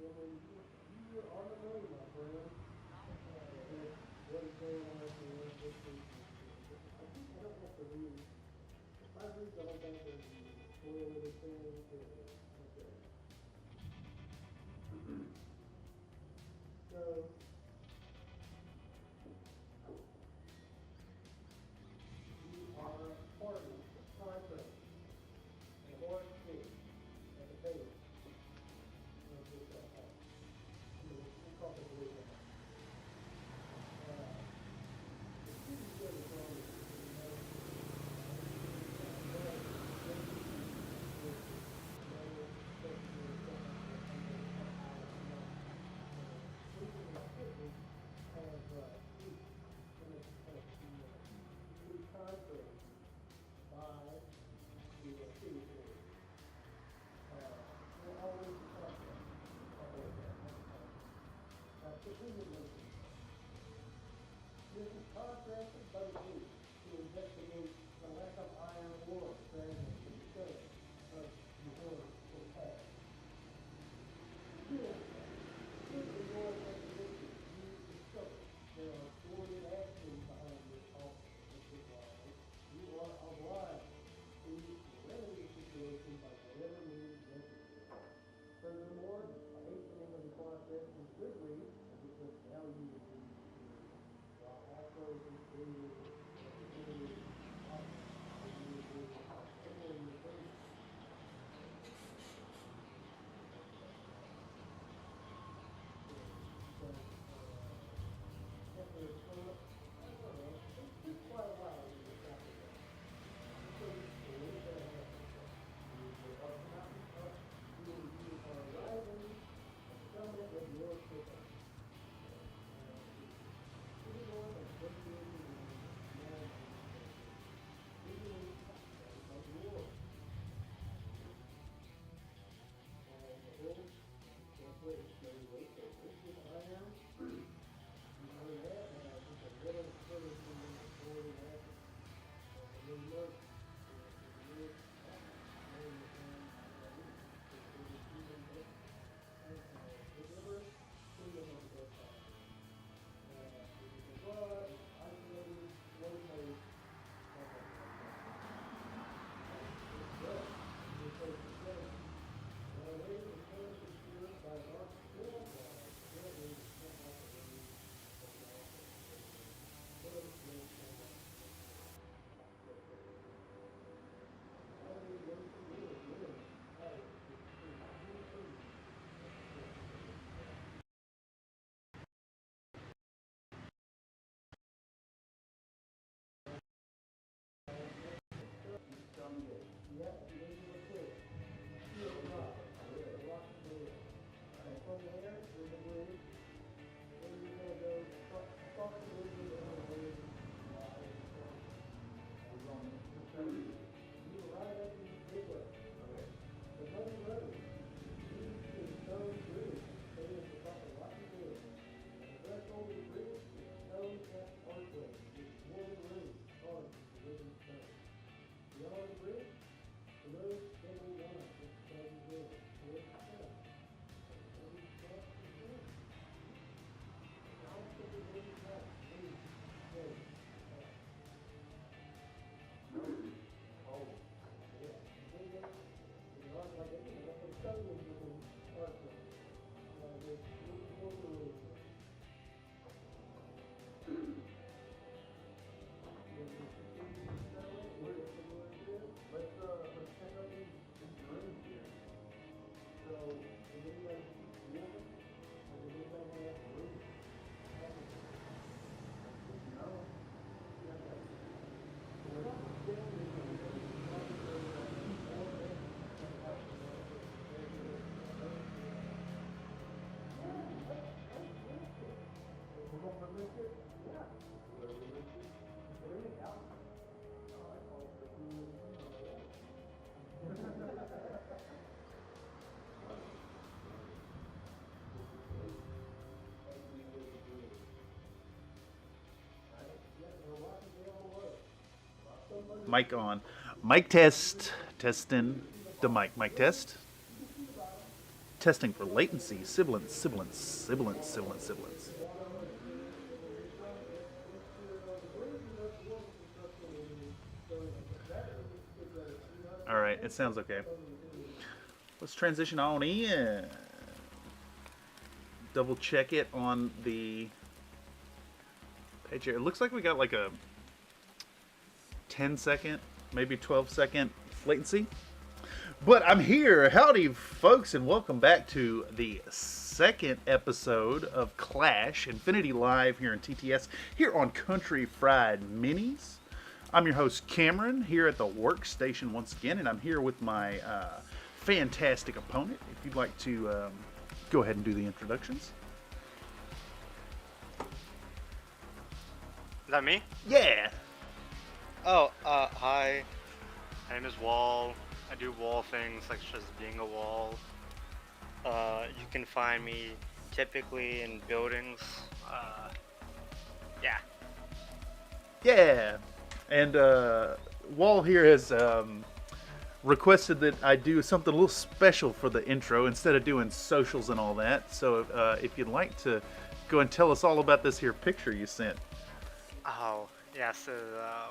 You are on the money, my friend. What is going on here? I think I don't have to read. If I read the whole thing, then spoil everything. Okay. So, you are party, contract, and horse king, and the base. And just that. We'll call it the way down. The city here is on the this is contracted by the police to investigate the lack of iron ore during the discovery of the ore for cash. Here, in the ore investigation, you discover there are sordid actions behind this office. You are obliged to remedy the situation by whatever means necessary. Furthermore, by hastening of the process is good reason, because now you will be while also including Mic on. Mic test. Testing the mic. Mic test. Testing for latency, sibilance. All right, it sounds okay. Let's transition on in. Double check it on the page here. It looks like we got like a 10-second, maybe 12-second latency. But I'm here. Howdy, folks, and welcome back to the second episode of Clash Infinity Live here in TTS, here on Country Fried Minis. I'm your host, Cameron, here at the workstation once again, and I'm here with my fantastic opponent. If you'd like to go ahead and do the introductions. Is that me? Yeah. Oh, hi. My name is Wall. I do wall things, like just being a wall. You can find me typically in buildings. Yeah. Yeah. And Wall here has requested that I do something a little special for the intro instead of doing socials and all that. So if you'd like to go and tell us all about this here picture you sent. Oh, yeah. So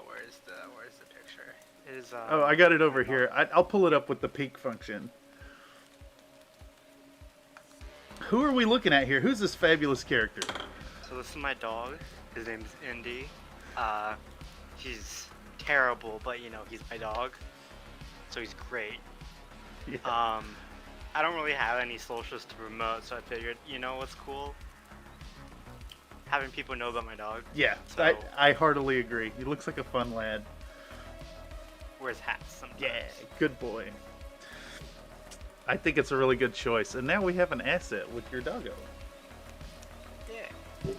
where's the picture? It is. Oh, I got it over here. I'll pull it up with the peek function. Who are we looking at here? Who's this fabulous character? So this is my dog. His name's Indy. He's terrible, but you know he's my dog, so he's great. Yeah. I don't really have any socials to promote, so I figured, you know what's cool? Having people know about my dog. Yeah, So, I heartily agree. He looks like a fun lad. wears hats sometimes. Yeah, good boy. I think it's a really good choice. And now we have an asset with your doggo. Yeah.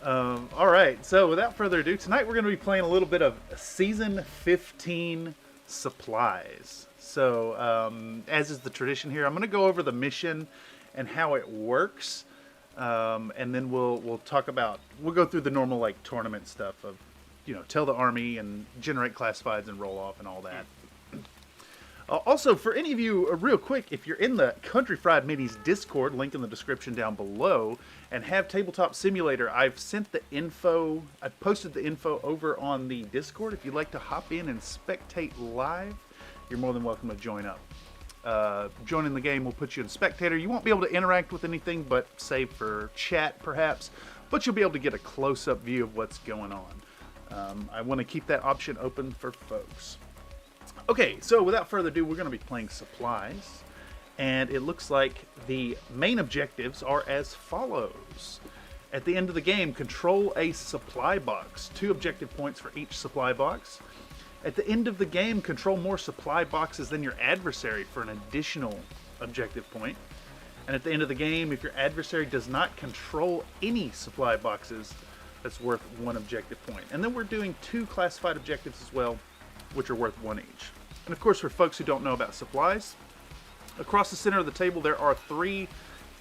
All right, so without further ado, tonight we're going to be playing a little bit of Season 15 Supplies. So, as is the tradition here, I'm going to go over the mission and how it works. And then we'll talk about, we'll go through the normal like tournament stuff of, you know, tell the army and generate classifieds and roll off and all that. Also, for any of you, real quick, if you're in the Country Fried Minis Discord, link in the description down below, and have Tabletop Simulator, I've sent the info, I posted the info over on the Discord. If you'd like to hop in and spectate live, you're more than welcome to join up. Joining the game will put you in spectator. You won't be able to interact with anything but save for chat, perhaps, but you'll be able to get a close-up view of what's going on. I want to keep that option open for folks. Okay, so without further ado, we're going to be playing supplies, and it looks like the main objectives are as follows. At the end of the game, control a supply box. 2 objective points for each supply box. At the end of the game, control more supply boxes than your adversary for an additional objective point. And at the end of the game, if your adversary does not control any supply boxes, that's worth 1 objective point. And then we're doing 2 classified objectives as well, which are worth 1 each. And of course, for folks who don't know about supplies, across the center of the table there are 3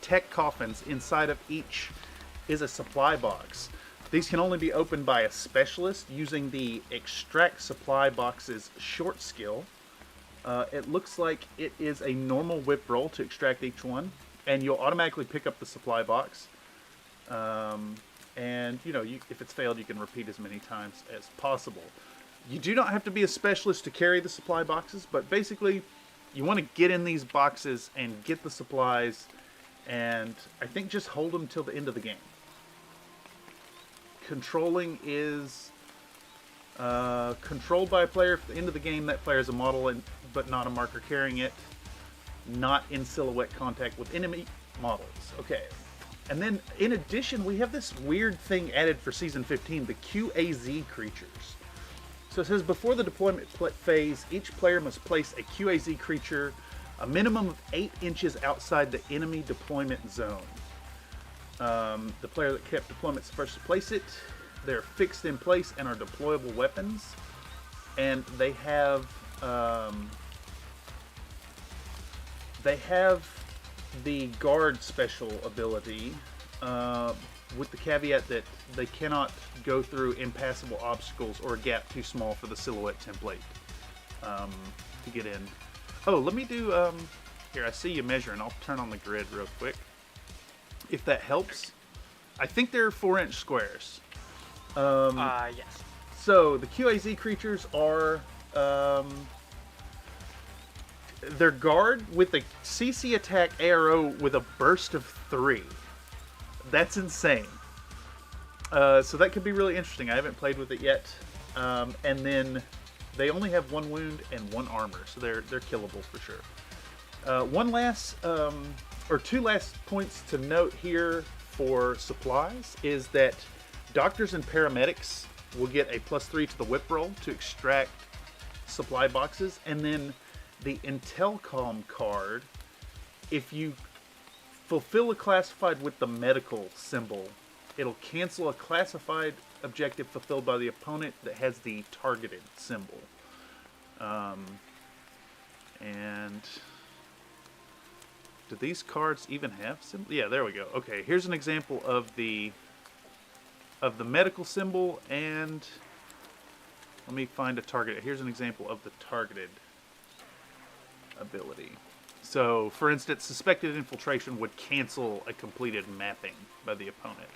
tech coffins. Inside of each is a supply box. These can only be opened by a specialist using the Extract Supply Boxes short skill. It looks like it is a normal whip roll to extract each one, and you'll automatically pick up the supply box. And you know, if it's failed, you can repeat as many times as possible. You do not have to be a specialist to carry the supply boxes, but basically you want to get in these boxes and get the supplies, and I think just hold them till the end of the game. Controlling is controlled by a player. At the end of the game, that player is a model but not a marker carrying it. Not in silhouette contact with enemy models. Okay. And then, in addition, we have this weird thing added for Season 15, the QAZ creatures. So it says, before the deployment phase, each player must place a QAZ creature a minimum of 8 inches outside the enemy deployment zone. The player that kept deployment's first to place it. They're fixed in place and are deployable weapons. And they have the guard special ability, with the caveat that they cannot go through impassable obstacles or a gap too small for the silhouette template to get in. Oh, let me Here, I see you measuring. I'll turn on the grid real quick. If that helps. I think they're 4-inch squares. Yes. So the QAZ creatures are they're guard with a CC attack ARO with a burst of 3. That's insane. So that could be really interesting. I haven't played with it yet. And then they only have 1 wound and 1 armor, so they're killable for sure. One last or 2 last points to note here for supplies is that doctors and paramedics will get a +3 to the whip roll to extract supply boxes, and then the Intelcom card, if you fulfill a classified with the medical symbol, it'll cancel a classified objective fulfilled by the opponent that has the targeted symbol. And do these cards even have symbols? Yeah, there we go. Okay, here's an example of the medical symbol, and let me find a target. Here's an example of the targeted ability. So, for instance, suspected infiltration would cancel a completed mapping by the opponent.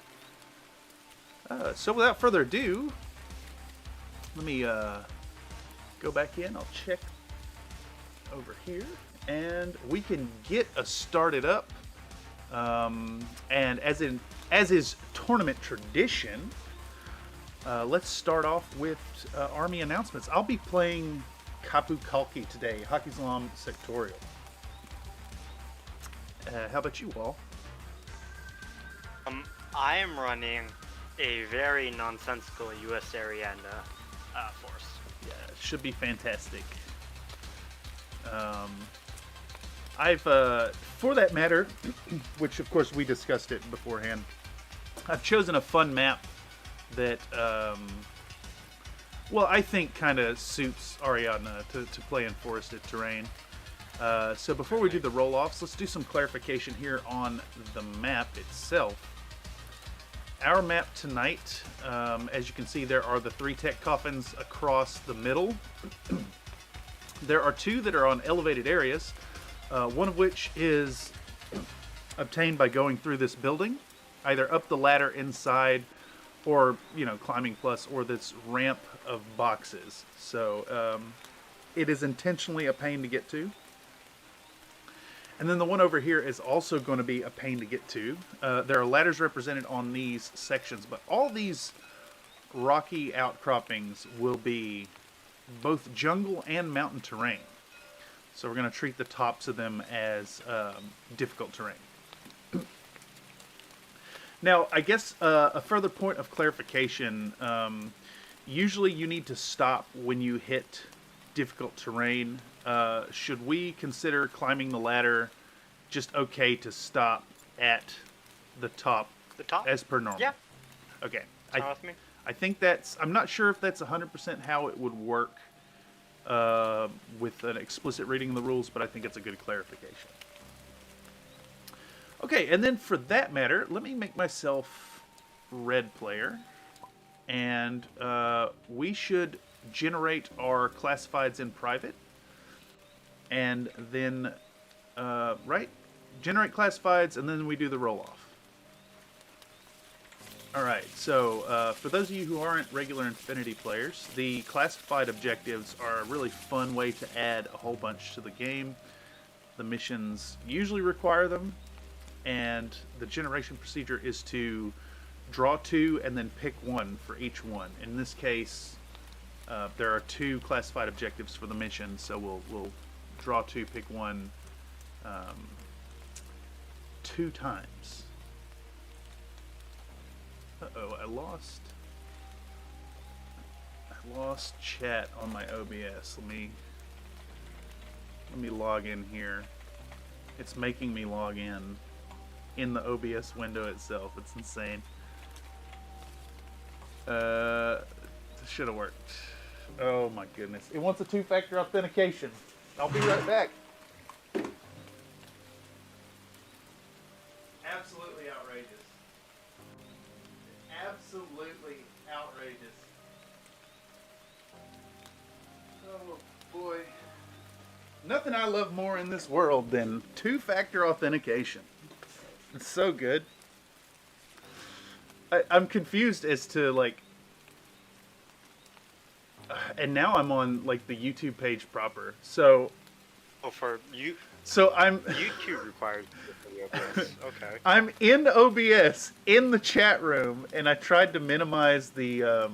So without further ado, let me go back in. I'll check over here, and we can get us started up. And as is tournament tradition, let's start off with army announcements. I'll be playing Qapu Khalki today, Hakizlam Sectorial. How about you, Wall? I am running a very nonsensical USAriadna force. Yeah, it should be fantastic. For that matter, which of course we discussed it beforehand, I've chosen a fun map that, well, I think kind of suits Ariadna to play in forested terrain. So before we do the roll-offs, let's do some clarification here on the map itself. Our map tonight, as you can see, there are the 3 tech coffins across the middle. There are 2 that are on elevated areas, one of which is obtained by going through this building, either up the ladder inside, or, you know, climbing plus, or this ramp of boxes. So it is intentionally a pain to get to. And then the one over here is also going to be a pain to get to. There are ladders represented on these sections, but all these rocky outcroppings will be both jungle and mountain terrain. So we're going to treat the tops of them as difficult terrain. Now, I guess a further point of clarification, usually you need to stop when you hit difficult terrain. Should we consider climbing the ladder just okay to stop at the top? The top? As per normal? Yeah. Okay. With me. I think that's, I'm not sure if that's 100% how it would work with an explicit reading of the rules, but I think it's a good clarification. Okay, and then for that matter, let me make myself red player, and we should generate our classifieds in private, and then generate classifieds, and then we do the roll-off. Alright, so for those of you who aren't regular Infinity players, the classified objectives are a really fun way to add a whole bunch to the game. The missions usually require them, and the generation procedure is to draw 2 and then pick 1 for each one. In this case, there are 2 classified objectives for the mission, so we'll draw 2, pick 1 2 times. Uh-oh, I lost chat on my OBS. Let me log in here. It's making me log in the OBS window itself. It's insane. Should have worked. Oh my goodness. It wants a 2-factor authentication. I'll be right back. Absolutely outrageous. Absolutely outrageous. Oh boy. Nothing I love more in this world than two-factor authentication. It's so good. I'm confused as to, like... And now I'm on, like, the YouTube page proper. So... Oh, for you... So I'm... YouTube requires OBS. Okay. I'm in OBS, in the chat room, and I tried to minimize the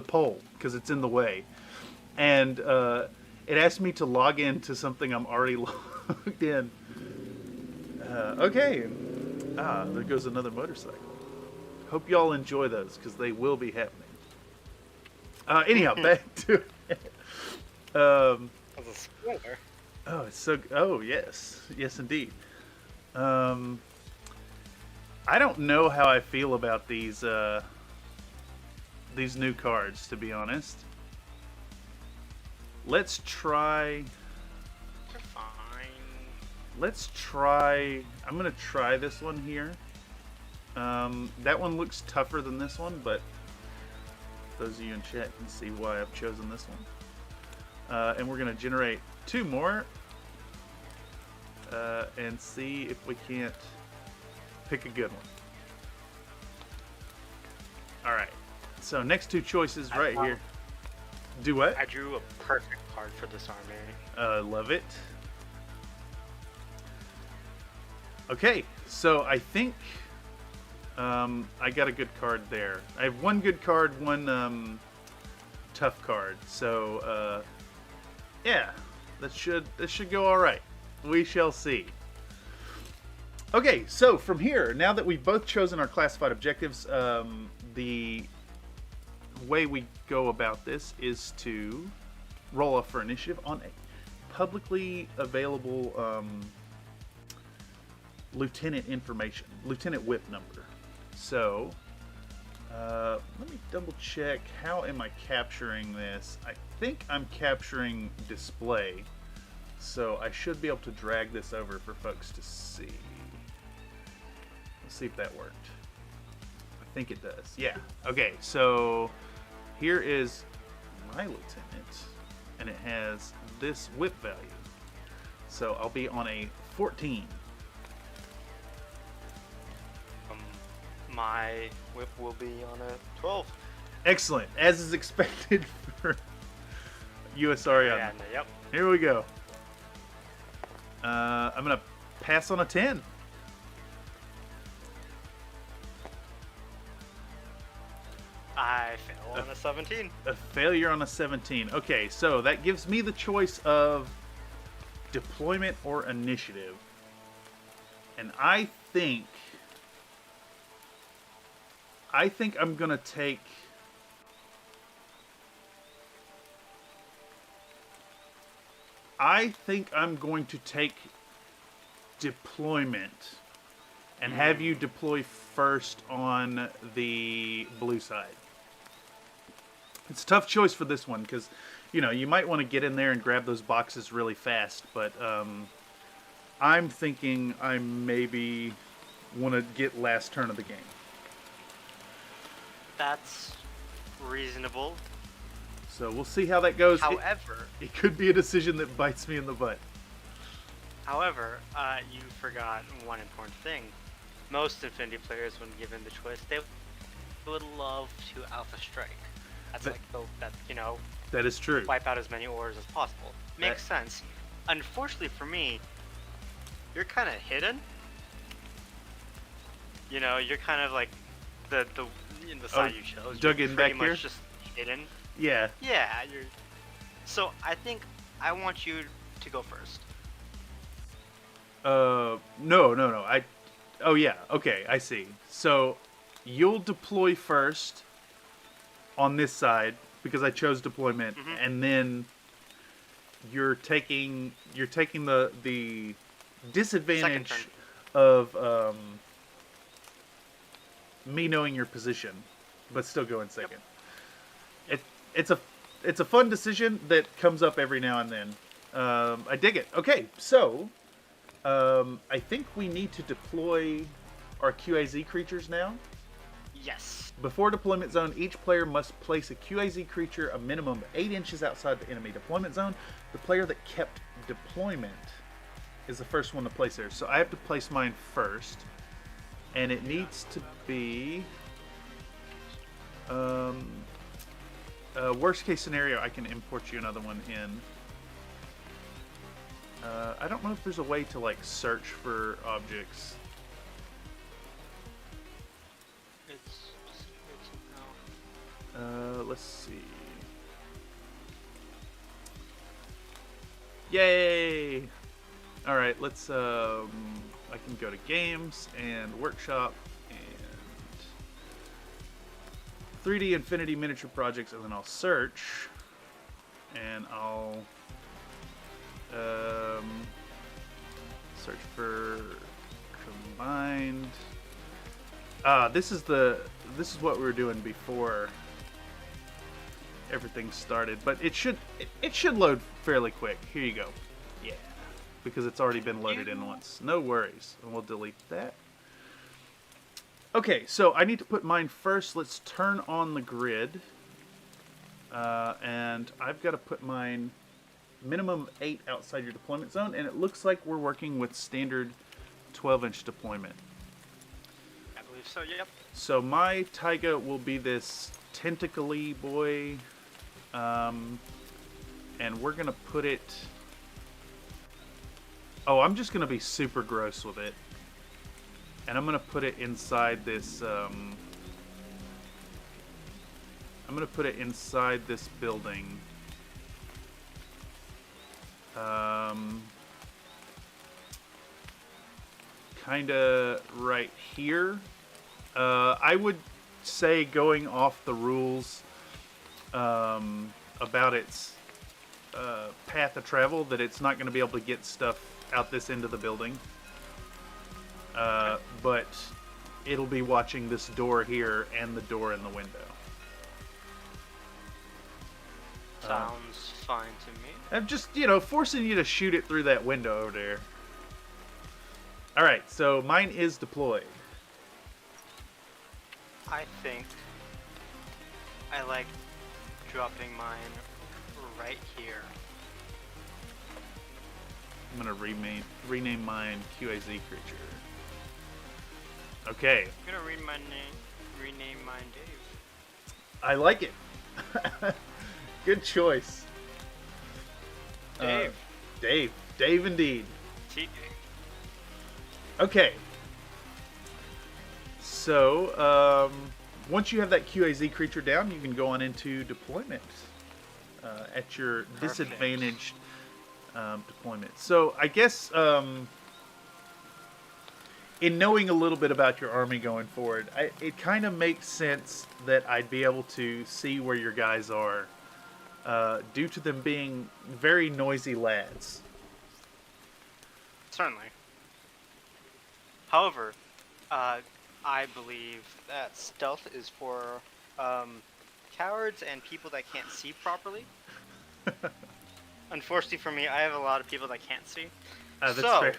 poll, because it's in the way. And it asked me to log in to something I'm already logged in. Okay. There goes another motorcycle. Hope y'all enjoy those, because they will be happening. Anyhow, back to it. As a spoiler. Oh, it's so... Oh, yes. Yes, indeed. I don't know how I feel about these new cards, to be honest. Let's try... They're fine. Let's try... I'm going to try this one here. That one looks tougher than this one, but those of you in chat can see why I've chosen this one. And we're going to generate 2 more and see if we can't pick a good one. Alright, so next 2 choices right here. Do what? I drew a perfect card for this army. Love it. Okay, so I think I got a good card there. I have 1 good card, 1 tough card. So yeah, this should go all right. We shall see. Okay, so from here, now that we've both chosen our classified objectives, the way we go about this is to roll off for initiative on a publicly available lieutenant information, lieutenant whip number. So let me double check. How am I capturing this? I think I'm capturing display, so I should be able to drag this over for folks to see. Let's see if that worked. I think it does. Yeah. Okay, so here is my lieutenant, and it has this whip value. So I'll be on a 14. My whip will be on a 12. Excellent, as is expected for USAriadna. Yep. Here we go. I'm gonna pass on a 10. I fail on a 17. A failure on a 17. Okay, so that gives me the choice of deployment or initiative. And I think I'm gonna take... I think I'm going to take deployment and have you deploy first on the blue side. It's a tough choice for this one because, you know, you might want to get in there and grab those boxes really fast, but I'm thinking I maybe want to get last turn of the game. That's reasonable. So we'll see how that goes. However, it could be a decision that bites me in the butt. However, you forgot one important thing. Most Infinity players, when given the choice, they would love to Alpha Strike. That's that is true. Wipe out as many ores as possible. Makes sense. Unfortunately for me, you're kind of hidden. You know, you're kind of like the side you chose. Dug you're in pretty back much here? just hidden. Yeah. Yeah, you're. So I think I want you to go first. No. Oh yeah. Okay, I see. So you'll deploy first on this side because I chose deployment, and then you're taking the disadvantage of me knowing your position, but still going second. Yep. It's a fun decision that comes up every now and then. I dig it. Okay, so I think we need to deploy our QAZ creatures now. Yes. Before deployment zone, each player must place a QAZ creature a minimum of 8 inches outside the enemy deployment zone. The player that kept deployment is the first one to place there. So I have to place mine first. And it needs to be... worst case scenario, I can import you another one in. I don't know if there's a way to like search for objects. Let's see. Yay! All right, let's. I can go to games and workshop and 3D Infinity miniature projects, and then I'll search, and I'll search for combined. This is what we were doing before everything started, but it should load fairly quick. Here you go. Yeah, because it's already been loaded in once. No worries, and we'll delete that. Okay, so I need to put mine first. Let's turn on the grid, and I've got to put mine minimum 8 outside your deployment zone, and it looks like we're working with standard 12-inch deployment. I believe so. Yep. So my Taiga will be this tentacly boy, and we're gonna put it. Oh, I'm just gonna be super gross with it, and I'm gonna put it inside this. I'm gonna put it inside this building. Kinda right here. I would say, going off the rules about its path of travel, that it's not going to be able to get stuff out this end of the building. But it'll be watching this door here and the door in the window. Sounds fine to me. I'm just, forcing you to shoot it through that window over there. Alright, so mine is deployed. I think I like dropping mine right here. I'm gonna rename mine QAZ creature. Okay. I'm gonna rename mine Dave. I like it. Good choice. Dave. Dave indeed. T-Dave. Okay. So, once you have that QAZ creature down, you can go on into deployment at your disadvantaged deployment. So, I guess in knowing a little bit about your army going forward, it kind of makes sense that I'd be able to see where your guys are due to them being very noisy lads. Certainly. However, I believe that stealth is for cowards and people that can't see properly. Unfortunately for me, I have a lot of people that can't see. That's fair.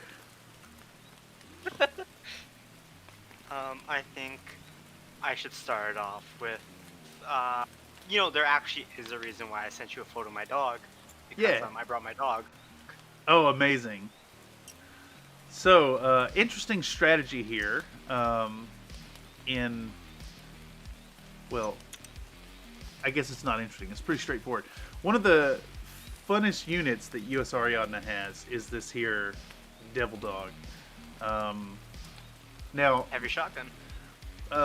I think I should start off with, there actually is a reason why I sent you a photo of my dog. Because I brought my dog. Oh, amazing. So, interesting strategy here. Well, I guess it's not interesting. It's pretty straightforward. One of the funnest units that USAriadna has is this here Devil Dog. Now, Heavy shotgun.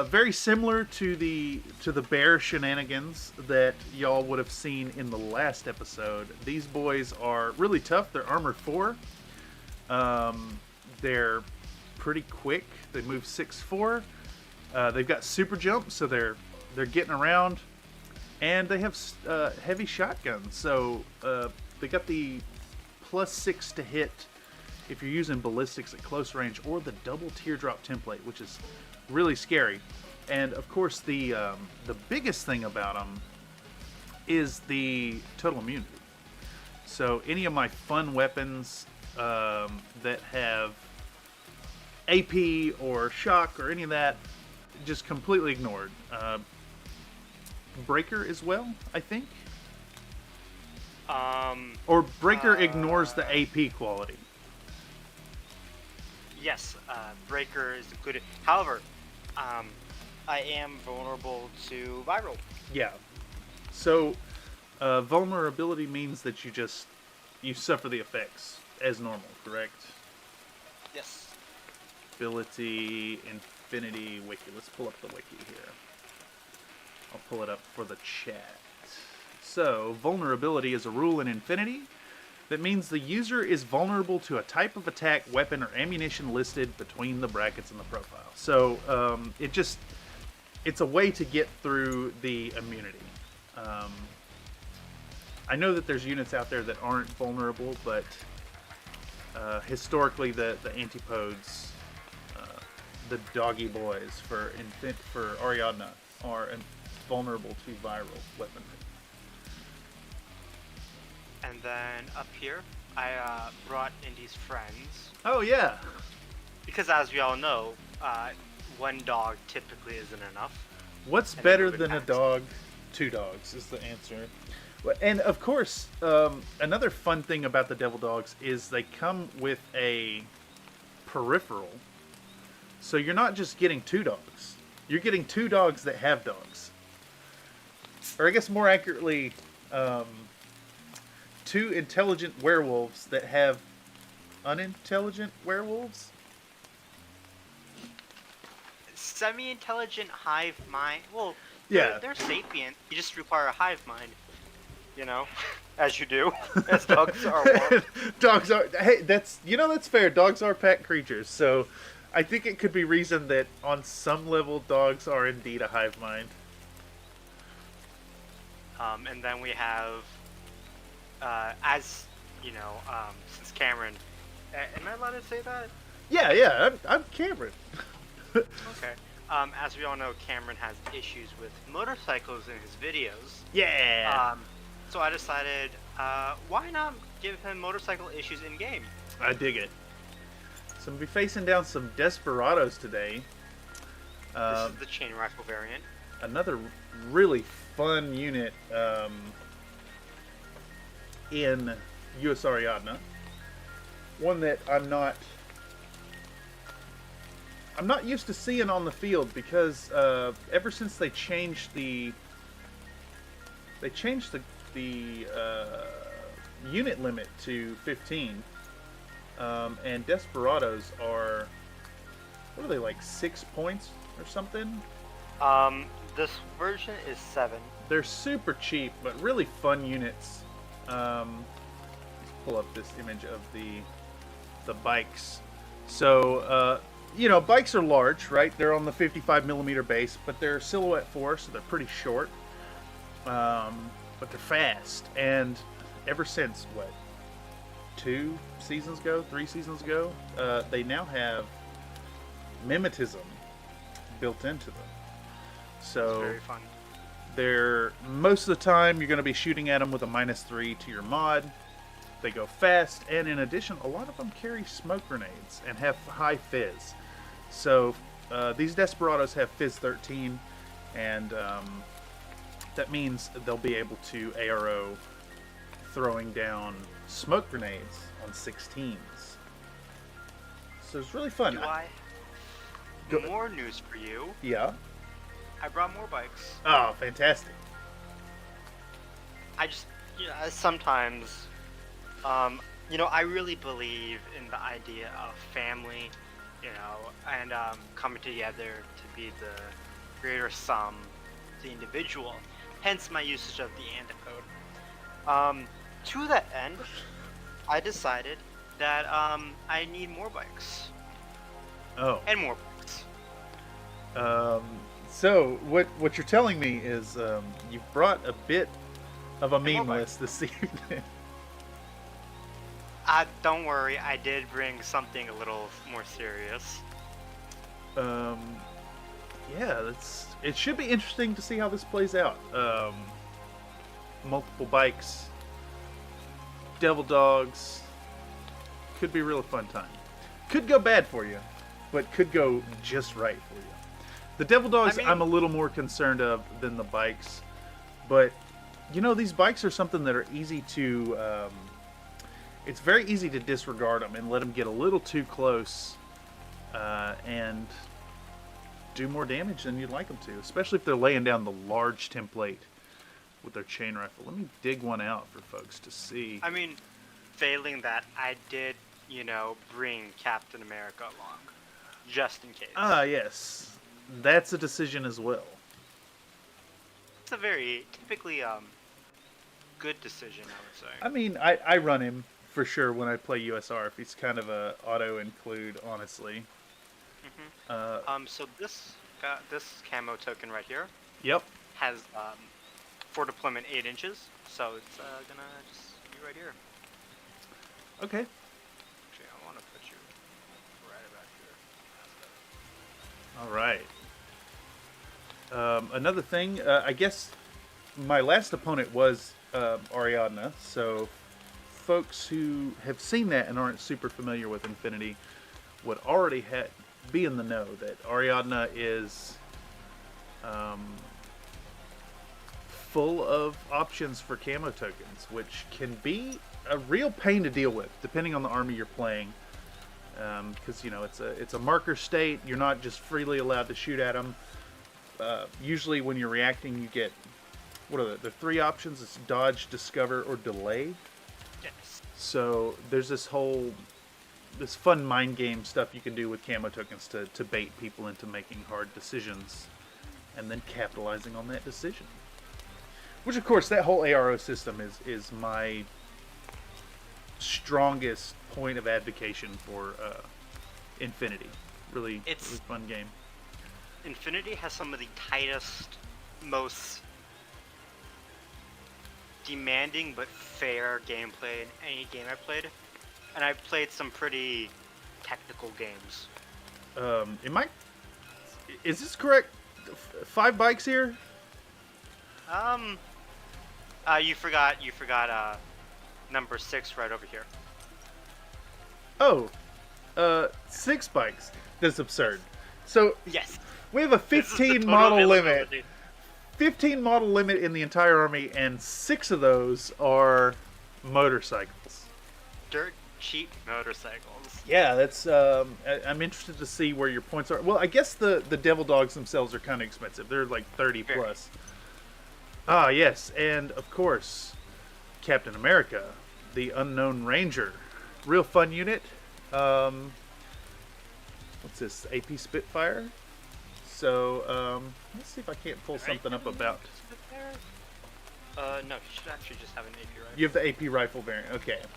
very similar to the bear shenanigans that y'all would have seen in the last episode. These boys are really tough. They're armor 4. They're pretty quick. They move 6'4". They've got super jump, so they're getting around, and they have heavy shotguns. So they got the +6 to hit if you're using ballistics at close range, or the double teardrop template, which is really scary. And of course, the biggest thing about them is the total immunity. So any of my fun weapons that have AP or shock or any of that just completely ignored. Breaker as well, I think. Or Breaker ignores the AP quality. Yes, Breaker is good. However, I am vulnerable to viral. Yeah. So, vulnerability means that you suffer the effects as normal, correct? Yes. Ability, Infinity, Wiki. Let's pull up the Wiki here. I'll pull it up for the chat. So, vulnerability is a rule in Infinity that means the user is vulnerable to a type of attack, weapon, or ammunition listed between the brackets in the profile. So, it's a way to get through the immunity. I know that there's units out there that aren't vulnerable, but historically the antipodes, the doggy boys for Ariadna are vulnerable to viral weaponry. And then up here, I brought Indy's friends. Oh yeah. Because as we all know, one dog typically isn't enough. What's better than a dog? Two dogs is the answer. And of course, another fun thing about the Devil Dogs is they come with a peripheral. So you're not just getting two dogs. You're getting two dogs that have dogs. Or I guess more accurately, two intelligent werewolves that have unintelligent werewolves. Semi-intelligent hive mind. Well, yeah, they're sapient. You just require a hive mind. You know, as you do, as dogs are. Dogs are. Hey, that's fair. Dogs are pack creatures, so I think it could be reasoned that on some level, dogs are indeed a hive mind. And then we have, as you know, since Cameron, am I allowed to say that? Yeah, I'm Cameron. Okay. As we all know, Cameron has issues with motorcycles in his videos. Yeah. So I decided, why not give him motorcycle issues in game? I dig it. So I'm gonna be facing down some Desperados today. This is the chain rifle variant. Another really fun unit in USAriadna. One that I'm not used to seeing on the field because ever since they changed the unit limit to 15, and Desperados are, what are they, like 6 points or something? This version is 7. They're super cheap, but really fun units. Let's pull up this image of the bikes. So, bikes are large, right? They're on the 55mm base, but they're silhouette 4, so they're pretty short. But they're fast, and ever since, 3 seasons ago, they now have mimetism built into them. So it's very fun. They're, most of the time, you're going to be shooting at them with a -3 to your mod. They go fast, and in addition, a lot of them carry smoke grenades and have high fizz. So these Desperados have fizz 13, and that means they'll be able to ARO throwing down smoke grenades on 16s. So it's really fun. More news for you. Yeah. I brought more bikes. Oh, fantastic. I just, sometimes, I really believe in the idea of family, and coming together to be the greater sum, the individual. Hence my usage of the antipode. To that end, I decided that I need more bikes. Oh. And more bikes. So what you're telling me is you've brought a bit of a meme list this evening. Don't worry, I did bring something a little more serious. Yeah, it should be interesting to see how this plays out. Multiple bikes, Devil Dogs, could be a real fun time. Could go bad for you, but could go just right for you. The Devil Dogs, I mean- I'm a little more concerned of than the bikes, but you know, these bikes are something that are easy to. It's very easy to disregard them and let them get a little too close, and do more damage than you'd like them to, especially if they're laying down the large template with their chain rifle. Let me dig one out for folks to see. I mean, failing that, I did, bring Captain America along, just in case. Ah, yes. That's a decision as well. It's a very typically good decision, I would say. I mean, I run him for sure when I play USR. If he's kind of a auto include, honestly. So this camo token right here Yep. has for deployment 8 inches, so it's gonna just be right here. Okay. Actually, I want to put you right about here. All right. Another thing, I guess my last opponent was Ariadna, so folks who have seen that and aren't super familiar with Infinity would already be in the know that Ariadna is full of options for camo tokens, which can be a real pain to deal with depending on the army you're playing, because it's a marker state. You're not just freely allowed to shoot at them. Usually when you're reacting, you get, what are the 3 options? It's dodge, discover, or delay. Yes. So there's this fun mind game stuff you can do with camo tokens to bait people into making hard decisions and then capitalizing on that decision. Which, of course, that whole ARO system is my strongest point of advocation for Infinity. Really fun game. Infinity has some of the tightest, most demanding but fair gameplay in any game I played, and I played some pretty technical games. Is this correct? 5 bikes here? You forgot number 6 right over here. Oh, 6 bikes. That's absurd. So Yes. we have a This is the 15 total model availability. limit. 15 model limit in the entire army, and 6 of those are motorcycles. Dirt cheap motorcycles. Yeah, that's. I'm interested to see where your points are. Well, I guess the Devil Dogs themselves are kind of expensive. They're like 30 Very. plus. Ah, yes, and of course, Captain America, the Unknown Ranger, real fun unit. What's this? AP Spitfire. So let's see if I can't pull something up about. No, you should actually just have an AP rifle. You have the AP rifle variant. Okay. Yeah.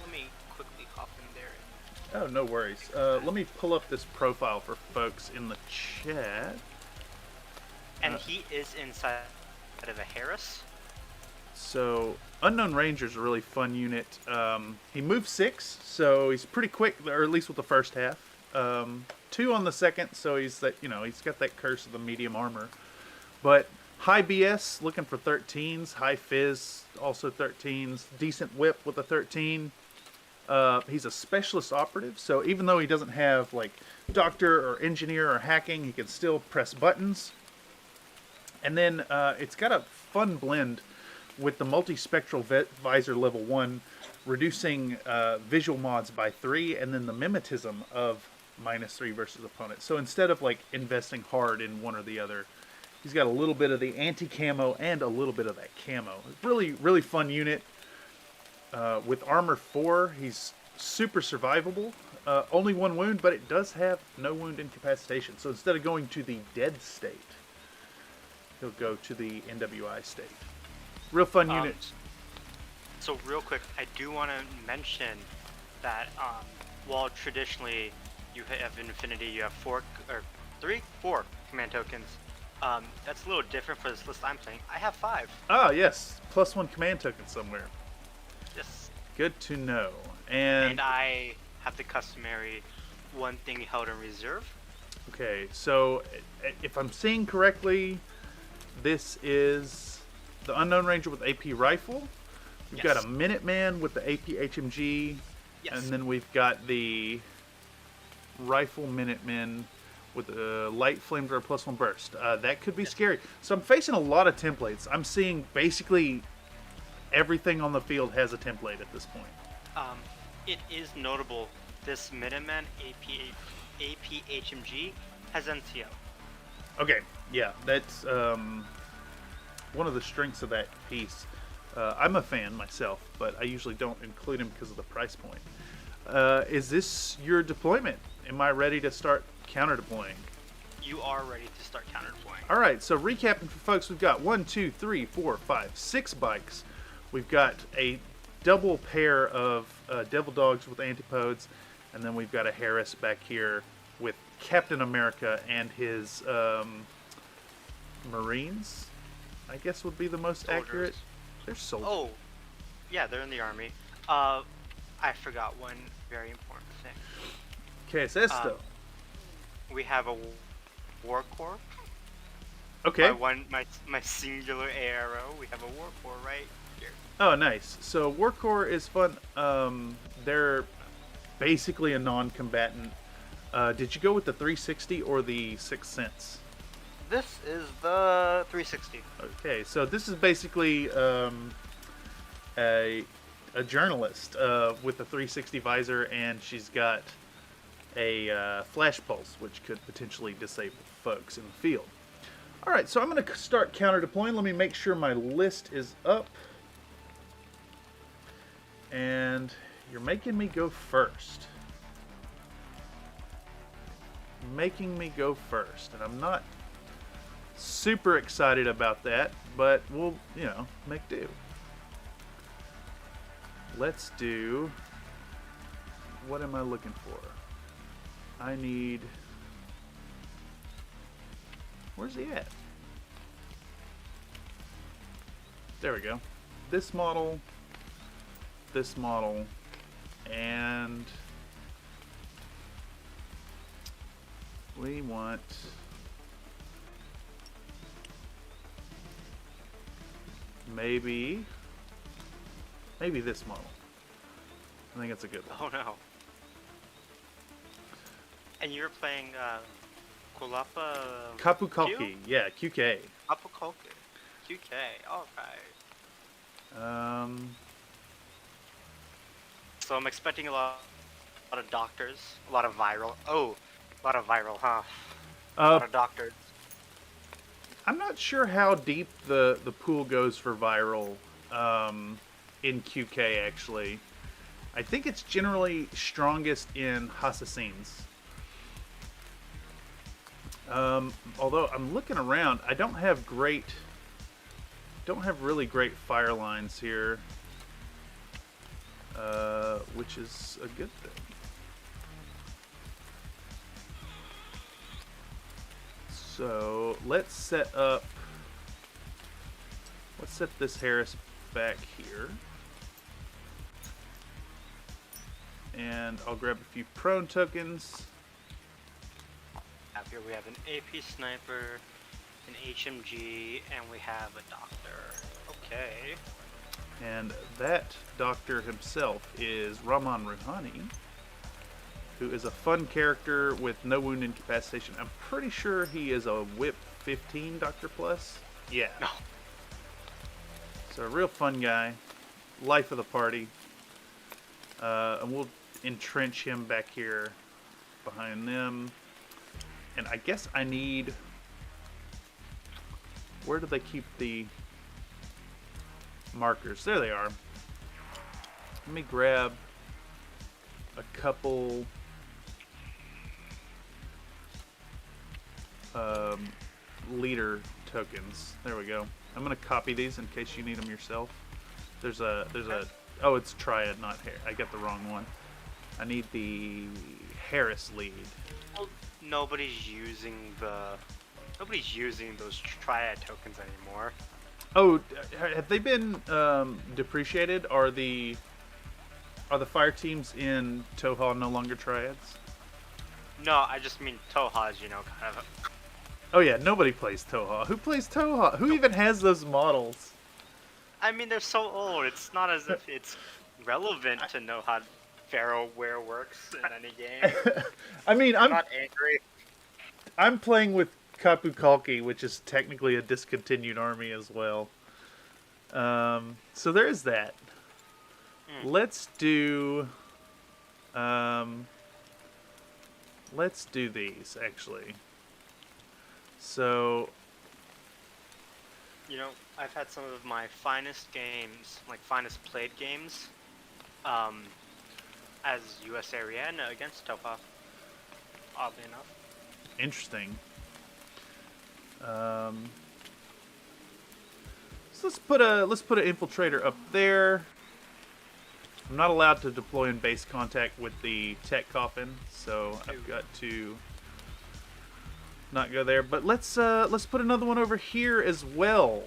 Let me quickly hop in there. Oh, no worries. Let me pull up this profile for folks in the chat. And he is inside of a Harris. So, Unknown Ranger's a really fun unit. He moves 6, so he's pretty quick, or at least with the first half. 2 on the second, so he's got that curse of the medium armor. But high BS, looking for 13s. High Fizz, also 13s. Decent whip with a 13. He's a specialist operative, so even though he doesn't have like doctor or engineer or hacking, he can still press buttons. And then it's got a fun blend with the multispectral visor level 1, reducing visual mods by 3, and then the mimetism of -3 versus opponent. So instead of like investing hard in one or the other, he's got a little bit of the anti-camo and a little bit of that camo. Really, really fun unit. With armor 4, he's super survivable. Only 1 wound, but it does have no wound incapacitation. So instead of going to the dead state, he'll go to the NWI state. Real fun unit. So real quick, I do want to mention that while traditionally you have Infinity, you have 4 command tokens. That's a little different for this list I'm playing. I have 5. Ah, yes. +1 command token somewhere. Yes. Good to know. And I have the customary 1 thing held in reserve. okay, so if I'm seeing correctly, this is the Unknown Ranger with AP rifle. We've got a Minuteman with the AP HMG, Yes. and then we've got the Rifle Minutemen with a light flamethrower +1 burst. That could be scary. So I'm facing a lot of templates. I'm seeing basically everything on the field has a template at this point. It is notable this Minuteman APHMG has NCO. Okay, yeah, that's one of the strengths of that piece. I'm a fan myself, but I usually don't include him because of the price point. Is this your deployment? Am I ready to start counter deploying? You are ready to start counter deploying. All right, so recapping for folks, we've got 1, 2, 3, 4, 5, 6 bikes. We've got a double pair of Devil Dogs with antipodes, and then we've got a Harris back here with Captain America and his Marines, I guess would be the most Soldiers. accurate. They're soldiers. Oh, yeah, they're in the army. I forgot one very important thing. ¿Qué es esto? We have a war corps. Okay. My singular arrow. We have a war corps right here. Oh, nice. So War Corps is fun. They're basically a non-combatant. Did you go with the 360 or the Sixth Sense? This is the 360. Okay, so this is basically a journalist with a 360 visor, and she's got a flash pulse, which could potentially disable folks in the field. All right, so I'm going to start counter deploying. Let me make sure my list is up. And you're making me go first. Making me go first, and I'm not super excited about that, but we'll, make do. Let's do, what am I looking for? I need, where's he at? There we go. This model, and we want maybe this model. I think it's a good one. Oh no. And you're playing Qapu Khalki, yeah, QK. Qapu Khalki. QK, alright. So I'm expecting a lot of doctors, a lot of viral. Oh, a lot of viral, huh? A lot of doctors. I'm not sure how deep the pool goes for viral in QK, actually. I think it's generally strongest in assassins. Although I'm looking around, I don't have really great fire lines here, which is a good thing. So let's set this Harris back here, and I'll grab a few prone tokens. Up here we have an AP sniper, an HMG, and we have a doctor. Okay. And that doctor himself is Rahman Rouhani, who is a fun character with no wound incapacitation. I'm pretty sure he is a whip 15 Doctor Plus. Yeah. No. So a real fun guy, life of the party. And we'll entrench him back here behind them. And I guess I need, where do they keep the markers? There they are. Let me grab a couple leader tokens. There we go. I'm gonna copy these in case you need them yourself. There's a oh, it's Triad, not Harris. I got the wrong one. I need the Harris lead. Well, nobody's using those Triad tokens anymore. Oh, have they been depreciated? Are the fire teams in Toha no longer Triads? No, I just mean Toha's, kind of. Oh yeah, nobody plays Toha. Who plays Toha? Who even has those models? I mean, they're so old. It's not as if it's relevant to know how Pharaoh Wear works in any game. I mean, I'm not angry. I'm playing with Qapu Khalki, which is technically a discontinued army as well. So there's that. Let's do these actually. So, You know, I've had some of my finest games, like finest played games, as USAriadna against Topa. Oddly enough. interesting. So let's put an infiltrator up there. I'm not allowed to deploy in base contact with the tech coffin, so I've got to not go there. But let's put another one over here as well.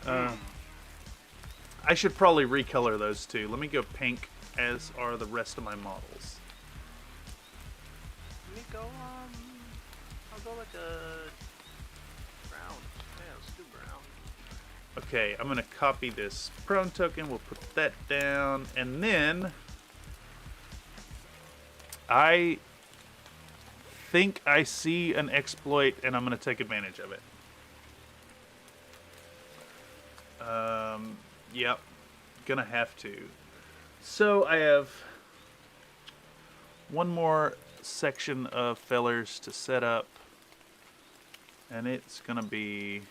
I should probably recolor those two. Let me go pink, as are the rest of my models. Let me go, I'll go like a brown. Yeah, let's do brown. Okay, I'm gonna copy this prone token. We'll put that down, and then I think I see an exploit, and I'm gonna take advantage of it. Yep, gonna have to. So I have one more section of fellers to set up, and it's gonna be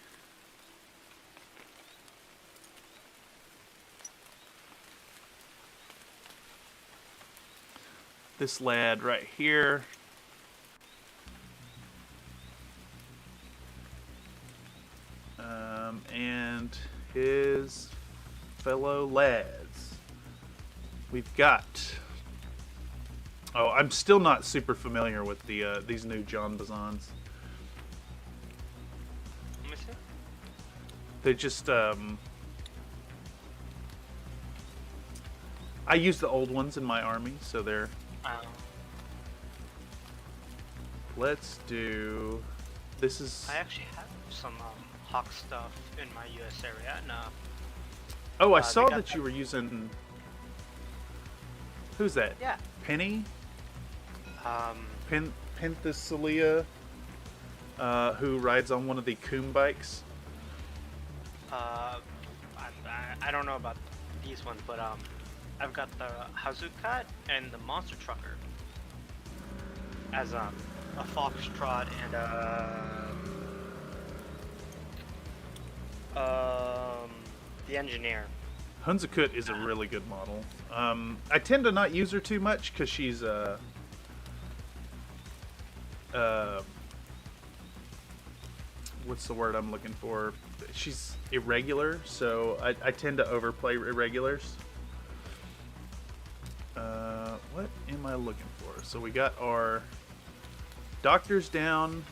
this lad right here. And his fellow lads. We've got... Oh, I'm still not super familiar with the these new John Bazans. Let me see. They just... I use the old ones in my army, so they're... Let's do... This is... I actually have some Hawk stuff in my USAriadna. Oh, I saw that you were using... Who's that? Yeah. Penny? Penthesilea, who rides on one of the Coom bikes. I don't know about these ones, but I've got the Hazukat and the Monster Trucker as a Foxtrot and the Engineer. Hunzakut is a really good model. I tend to not use her too much because she's what's the word I'm looking for? She's irregular, so I tend to overplay irregulars. What am I looking for? So we got our doctors down,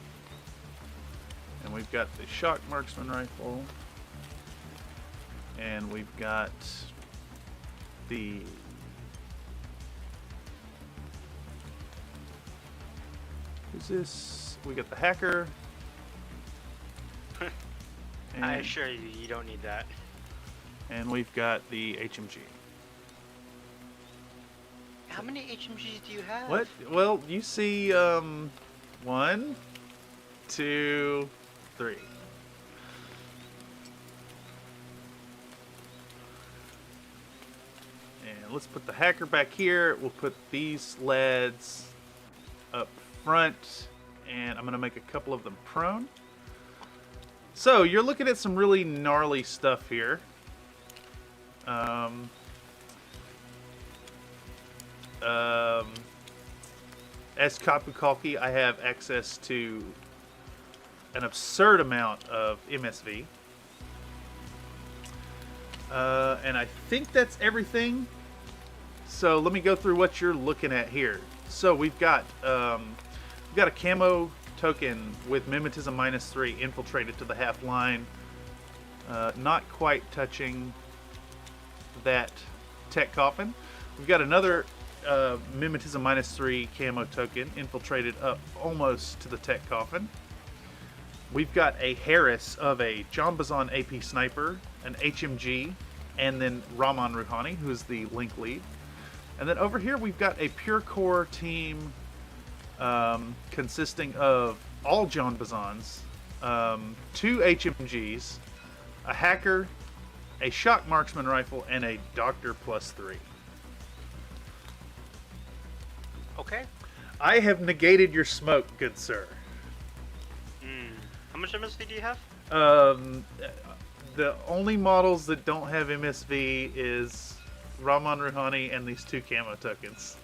and we've got the shock marksman rifle, and we've got the who's this? We got the hacker. I assure you, you don't need that. And we've got the HMG. How many HMGs do you have? What? Well, you see, 1, 2, 3. And let's put the hacker back here. We'll put these lads up front, and I'm going to make a couple of them prone. So, you're looking at some really gnarly stuff here. As Qapu Khalki, I have access to an absurd amount of MSV. And I think that's everything. So let me go through what you're looking at here. So we've got a camo token with mimetism -3 infiltrated to the half line. Not quite touching that tech coffin. We've got another mimetism -3 camo token infiltrated up almost to the tech coffin. We've got a Harris of a John Bazan AP sniper, an HMG, and then Rahman Rouhani, who's the link lead. And then over here we've got a pure core team consisting of all John Bazans, 2 HMGs, a hacker, a shock marksman rifle, and a doctor +3. Okay. I have negated your smoke, good sir. How much MSV do you have? The only models that don't have MSV is Rahman Rouhani and these 2 camo tokens.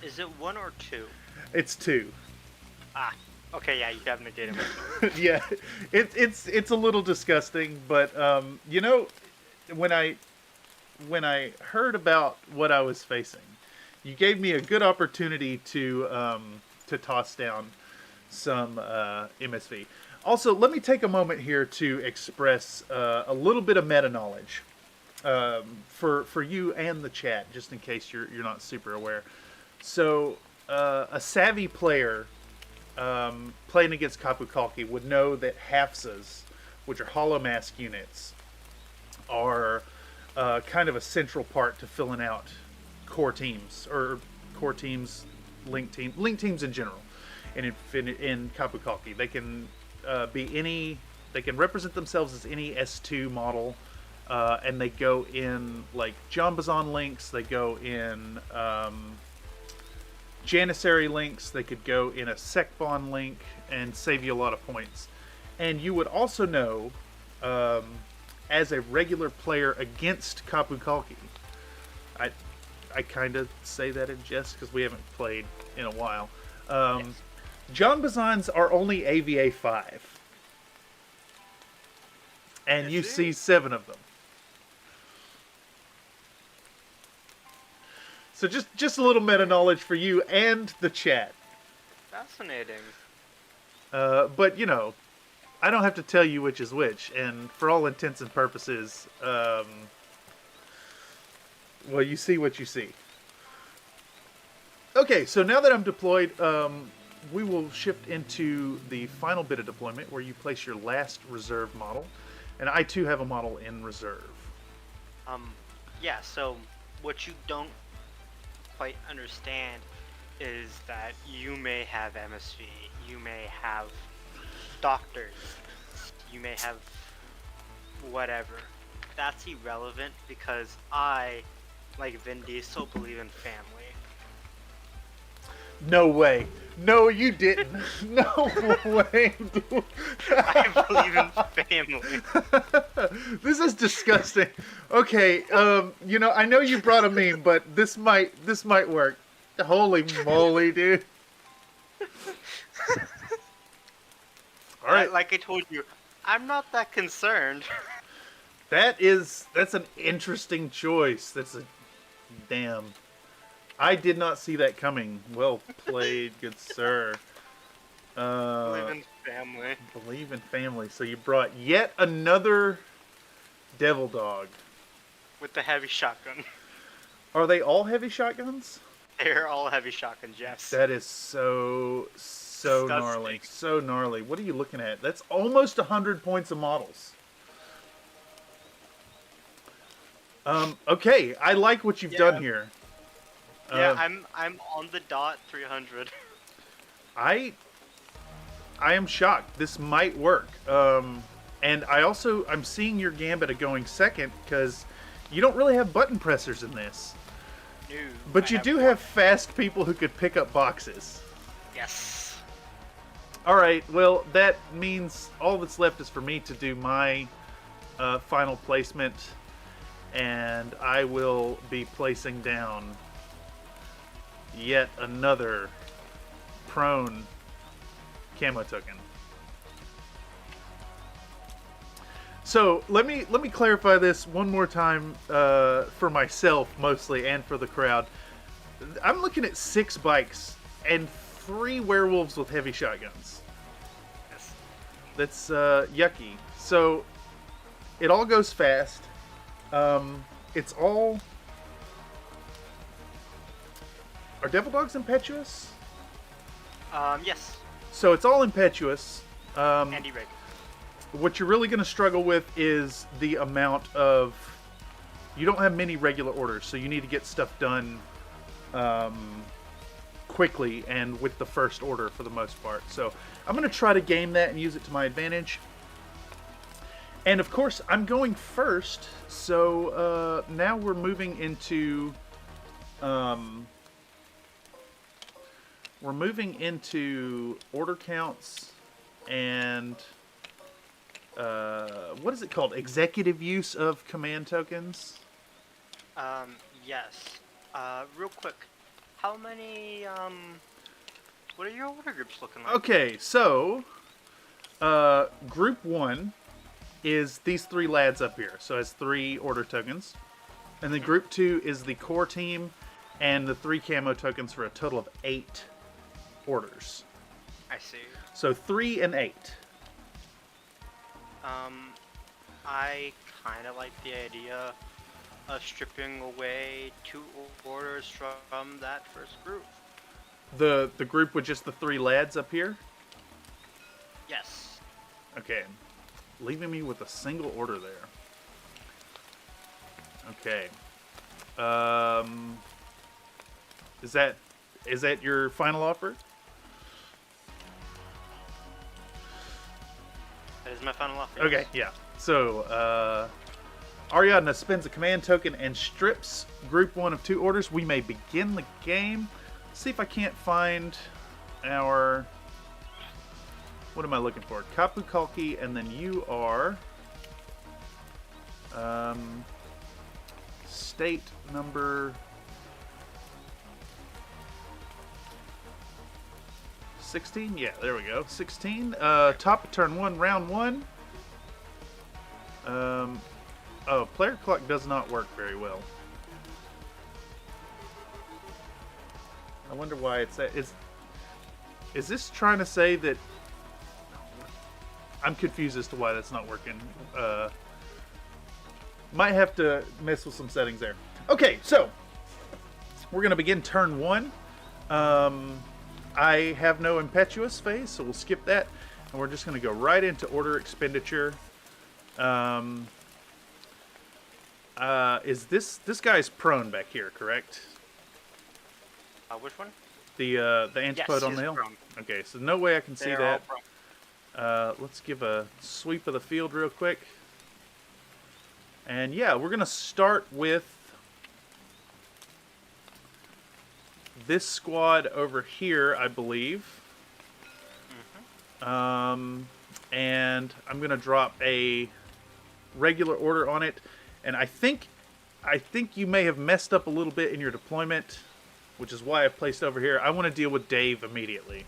Is it 1 or 2? It's 2. Ah. Okay, yeah, you have negated. Yeah, it's a little disgusting, but you know, when I heard about what I was facing, you gave me a good opportunity to toss down some MSV. Also, let me take a moment here to express a little bit of meta knowledge for you and the chat, just in case you're not super aware. So, a savvy player playing against Qapu Khalki would know that Hafsas, which are hollow mask units, are kind of a central part to filling out core teams, or core teams, link teams in general. And in Qapu Khalki, they can they can represent themselves as any S2 model, and they go in like John Bazan links, they go in Janissary links, they could go in a Sekbon link and save you a lot of points. And you would also know, as a regular player against Qapu Khalki, I kind of say that in jest because we haven't played in a while. Yes. John Bazans are only AVA 5. And you see 7 of them. So just a little meta knowledge for you and the chat. Fascinating. But, you know, I don't have to tell you which is which. And for all intents and purposes, well, you see what you see. Okay, so now that I'm deployed, we will shift into the final bit of deployment where you place your last reserve model. And I, too, have a model in reserve. Yeah, so what you don't quite understand is that you may have MSV, you may have doctors, you may have whatever. That's irrelevant because I, like Vin Diesel, believe in family. No way. No, you didn't. No way, dude. I believe in family. This is disgusting. Okay, you know, I know you brought a meme, but this might work. Holy moly, dude. All right. Like I told you, I'm not that concerned. That's an interesting choice. That's a damn. I did not see that coming. Well played, good sir. Believe in family. Believe in family. So you brought yet another devil dog. With the heavy shotgun. Are they all heavy shotguns? They're all heavy shotguns, yes. That is so gnarly. So gnarly. What are you looking at? That's almost 100 points of models. Okay, I like what you've done here. Yeah, I'm on the dot 300. I am shocked. This might work. And I'm seeing your Gambit of going second because you don't really have button pressers in this. No, but you do have fast people who could pick up boxes. Yes. All right. Well, that means all that's left is for me to do my final placement, and I will be placing down yet another prone camo token. So let me clarify this one more time for myself mostly and for the crowd. I'm looking at 6 bikes and 3 werewolves with heavy shotguns. Yes. That's yucky. So it all goes fast. It's all. Are devil dogs impetuous? Yes. So it's all impetuous. Andy Rig. What you're really going to struggle with is the amount of... You don't have many regular orders, so you need to get stuff done quickly and with the first order for the most part. So I'm going to try to game that and use it to my advantage. And of course, I'm going first. So now we're moving into order counts and what is it called? Executive use of command tokens. Yes. Real quick, how many, what are your order groups looking like? Okay, so, group 1 is these 3 lads up here. So it has 3 order tokens. And then group 2 is the core team and the 3 camo tokens for a total of 8 orders. I see. So 3 and 8. I kind of like the idea of stripping away 2 orders from that first group. The group with just the 3 lads up here? Yes. Okay. Leaving me with a single order there. Okay. Is that your final offer? That is my final offer. Okay, yeah. So, Ariadna spends a command token and strips group 1 of 2 orders. We may begin the game. See if I can't find our... What am I looking for? Qapu Khalki, and then you are... state number... 16? Yeah, there we go. 16. Top of turn 1, round 1. Oh, player clock does not work very well. I wonder why it's that. Is this trying to say that... I'm confused as to why that's not working. Might have to mess with some settings there. Okay, so we're going to begin turn 1. I have no impetuous phase, so we'll skip that. And we're just going to go right into order expenditure. Is this guy's prone back here, correct? Which one? The antipode on the hill? Prone. Okay, so no way I can see They're that. all prone. Let's give a sweep of the field real quick. And yeah, we're going to start with this squad over here, I believe. And I'm going to drop a regular order on it. And I think you may have messed up a little bit in your deployment, which is why I placed over here. I want to deal with Dave immediately.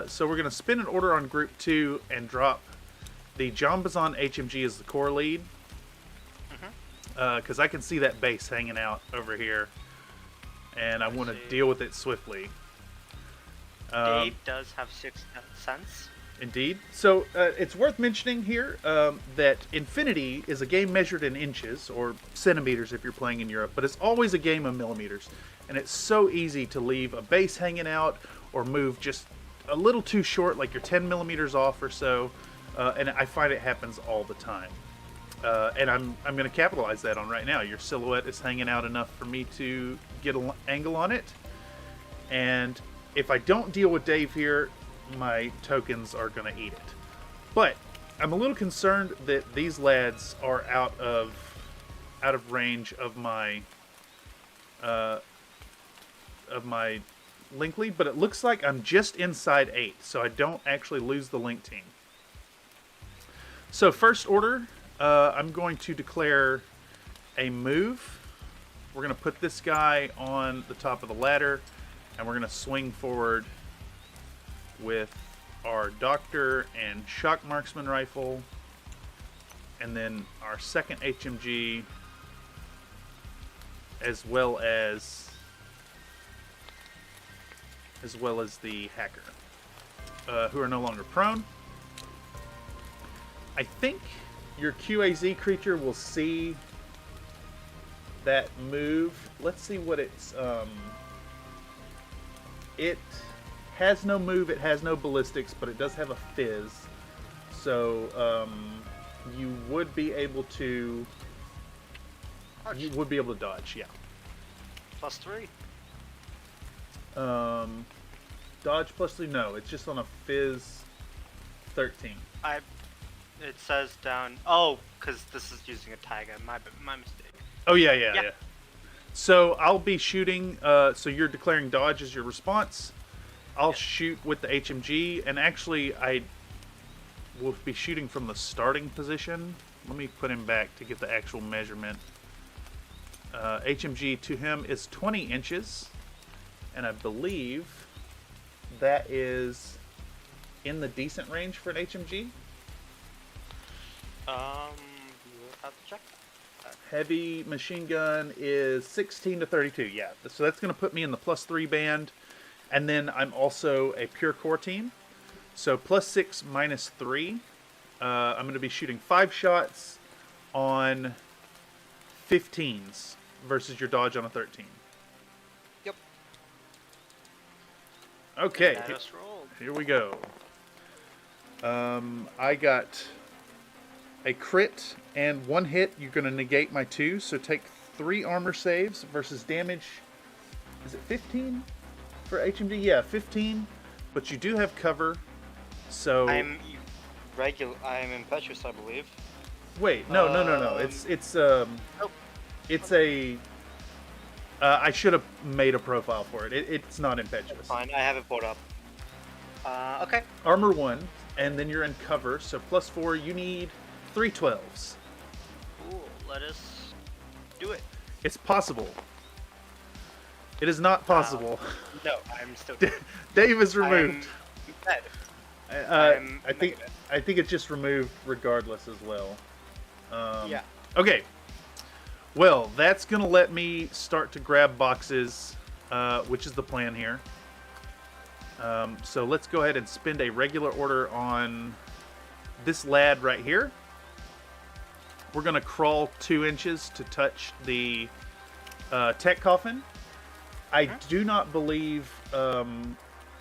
So we're going to spin an order on group 2 and drop the Jambazon HMG as the core lead. Because I can see that base hanging out over here. And I want to deal with it swiftly. Dave does have 6th sense. Indeed. So it's worth mentioning here that Infinity is a game measured in inches, or centimeters if you're playing in Europe, but it's always a game of millimeters. And it's so easy to leave a base hanging out or move just a little too short, like you're 10 millimeters off or so. And I find it happens all the time. And I'm going to capitalize that on right now. Your silhouette is hanging out enough for me to get an angle on it. And if I don't deal with Dave here, my tokens are going to eat it. But I'm a little concerned that these lads are out of range of my link lead, but it looks like I'm just inside 8, so I don't actually lose the link team. So first order, I'm going to declare a move. We're going to put this guy on the top of the ladder, and we're going to swing forward with our Doctor and Shock Marksman rifle, and then our second HMG, as well as the Hacker, who are no longer prone. I think your QAZ creature will see that move. Let's see what it's... it has no move, it has no ballistics, but it does have a fizz. So you would be able to... Dodge. You would be able to dodge, yeah. +3. Dodge plus 3, no, it's just on a Fizz 13. It says down. Oh, because this is using a tag. My mistake. Oh, yeah. So I'll be shooting, so you're declaring dodge as your response. I'll shoot with the HMG, and actually I will be shooting from the starting position. Let me put him back to get the actual measurement. HMG to him is 20 inches, and I believe that is in the decent range for an HMG. We'll have to check that. Heavy machine gun is 16 to 32. Yeah, so that's going to put me in the +3 band. And then I'm also a pure core team. So +6 -3. I'm going to be shooting 5 shots on 15s versus your dodge on a 13. Yep. Okay, Let us roll. here we go. I got a crit and 1 hit. You're going to negate my 2, so take 3 armor saves versus damage. Is it 15 for HMG? Yeah, 15. But you do have cover, so I'm impetuous, I believe. wait, no. It's a. I should have made a profile for it. It's not impetuous. Fine, I have it pulled up. Okay. Armor 1, and then you're in cover, so +4. You need 3 12s. Ooh, let us do it. It's possible. It is not possible. No, I'm still. Dave is removed. I'm dead. I think it's just removed regardless as well. Yeah. Okay. Well, that's gonna let me start to grab boxes, which is the plan here. So let's go ahead and spend a regular order on this lad right here. We're gonna crawl 2 inches to touch the tech coffin. I do not believe I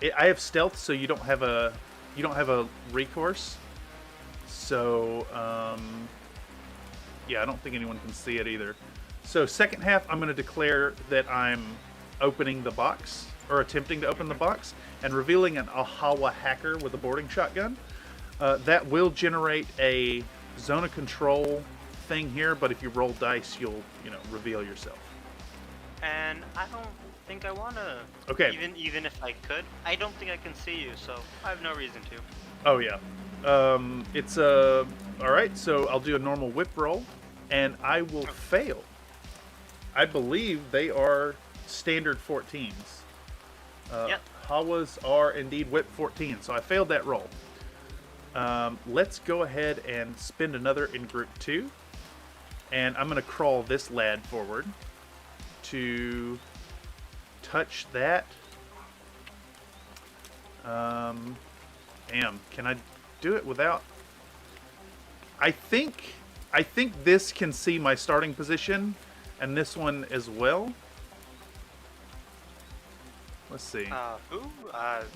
have stealth, so you don't have a recourse. So yeah, I don't think anyone can see it either. So second half, I'm going to declare that I'm opening the box, or attempting to open the box, and revealing an Ahawa hacker with a boarding shotgun. That will generate a zone of control thing here, but if you roll dice, you'll reveal yourself. And I don't think I wanna. Okay. Even if I could, I don't think I can see you, so I have no reason to. Oh yeah. It's all right. So I'll do a normal whip roll, and I will fail. I believe they are standard 14s. Yep. Hawas are indeed whip 14, so I failed that roll. Let's go ahead and spend another in group 2, and I'm gonna crawl this lad forward to touch that. Damn, can I do it without? I think this can see my starting position, and this one as well. Let's see. Who?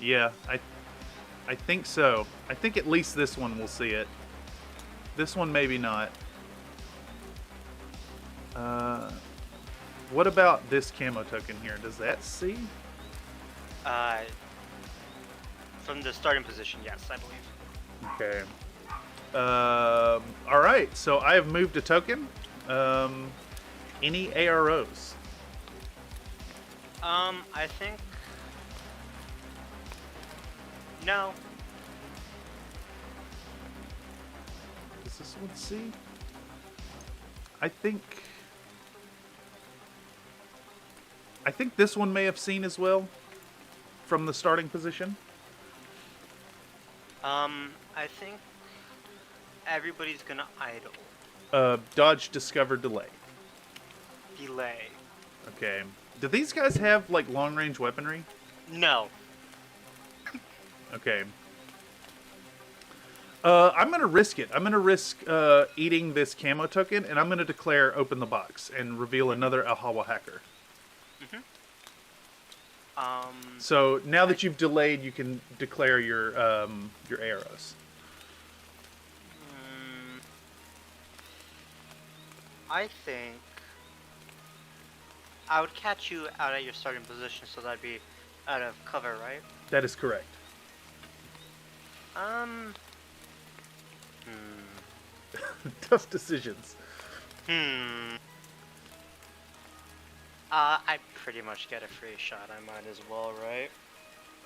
Yeah, I think so. I think at least this one will see it. This one maybe not. What about this camo token here? Does that see? From the starting position, yes, I believe. Okay. All right. So I have moved a token. Any AROs? I think. No. Does this one see? I think this one may have seen as well from the starting position. I think everybody's gonna idle. Dodge, discover, delay. Delay. Okay. Do these guys have like long range weaponry? No. Okay. I'm gonna risk it. I'm gonna risk eating this camo token, and I'm gonna declare open the box and reveal another Ahawa hacker. So now that you've delayed, you can declare your arrows. I think I would catch you out at your starting position, so that'd be out of cover, right? That is correct. Um. Tough decisions. I pretty much get a free shot. I might as well, right?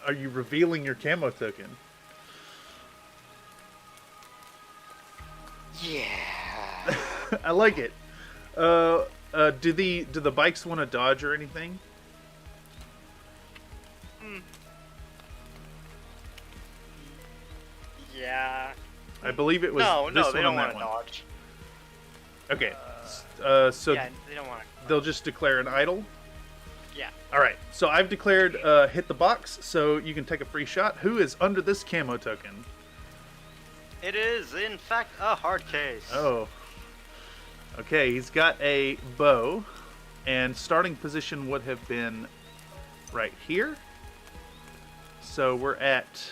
Are you revealing your camo token? Yeah. I like it. Do the bikes want to dodge or anything? Yeah. I believe it was No, this they one don't and want that to one. dodge. Okay. So Yeah, they don't want to. they'll just declare an idle. Yeah. All right. So I've declared hit the box, so you can take a free shot. Who is under this camo token? It is, in fact, a hard case. Oh. Okay, he's got a bow, and starting position would have been right here. So we're at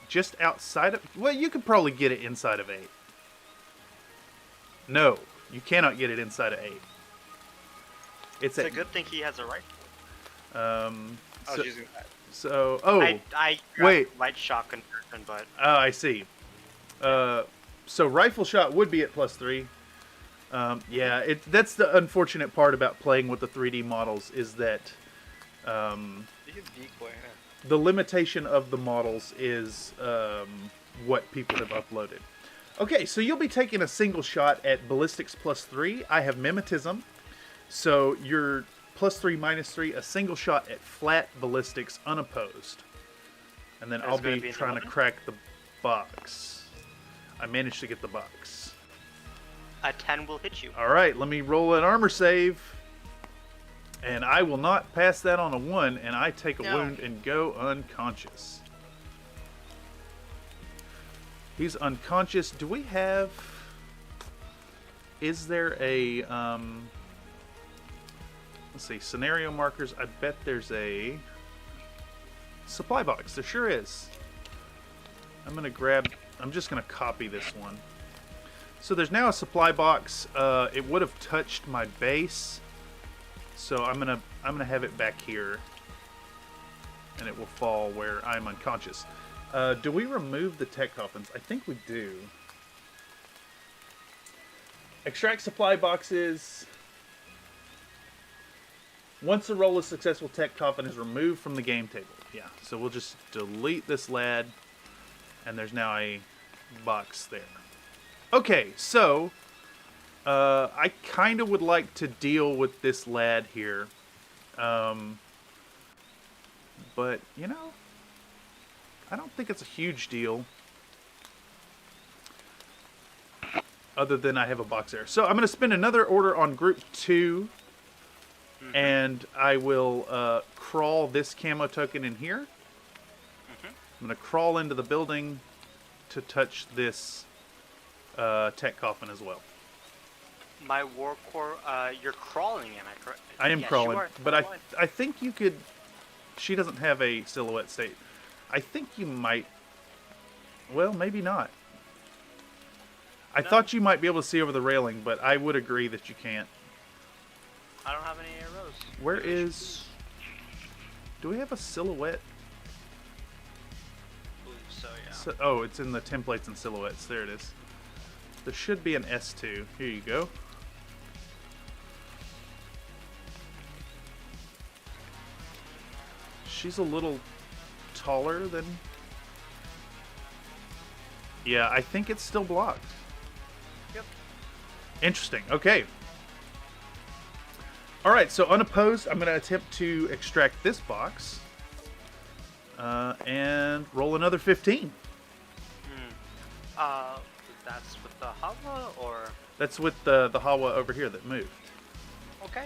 just outside of... Well, you could probably get it inside of 8. No, you cannot get it inside of 8. It's a good thing he has a rifle. I was using that. So, oh, I wait. Light shot conversion, but... Oh, I see. So rifle shot would be at +3. Yeah, that's the unfortunate part about playing with the 3D models is that You can decoy, the limitation of the models is what people have uploaded. Okay, so you'll be taking a single shot at ballistics +3. I have mimetism, so you're +3, -3, a single shot at flat ballistics unopposed. And then I'll be trying to crack the box. I managed to get the box. A 10 will hit you. All right, let me roll an armor save. And I will not pass that on a 1, and I take a wound and go unconscious. He's unconscious. Do we have... Is there a... let's see, scenario markers. I bet there's a supply box. There sure is. I'm going to grab... I'm just going to copy this one. So there's now a supply box. It would have touched my base. So I'm gonna have it back here, and it will fall where I'm unconscious. Do we remove the tech coffins? I think we do. Extract supply boxes. Once the roll is successful, tech coffin is removed from the game table. Yeah, so we'll just delete this lad, and there's now a box there. Okay, so I kind of would like to deal with this lad here. But, you know, I don't think it's a huge deal. Other than I have a box there. So I'm going to spend another order on group 2. And I will crawl this camo token in here. I'm going to crawl into the building to touch this tech coffin as well. My war core, you're crawling, am I correct? I am crawling, but I think you could... She doesn't have a silhouette state. I think you might... Well, maybe not. I thought you might be able to see over the railing, but I would agree that you can't. I don't have any arrows. Where is... Do we have a silhouette? I believe so, yeah. So, oh, it's in the templates and silhouettes. There it is. There should be an S2. Here you go. She's a little taller than... Yeah, I think it's still blocked. Yep. Interesting. Okay. Alright, so unopposed, I'm going to attempt to extract this box. And roll another 15. That's with the Hola, or? That's with the Hawa over here that moved. Okay.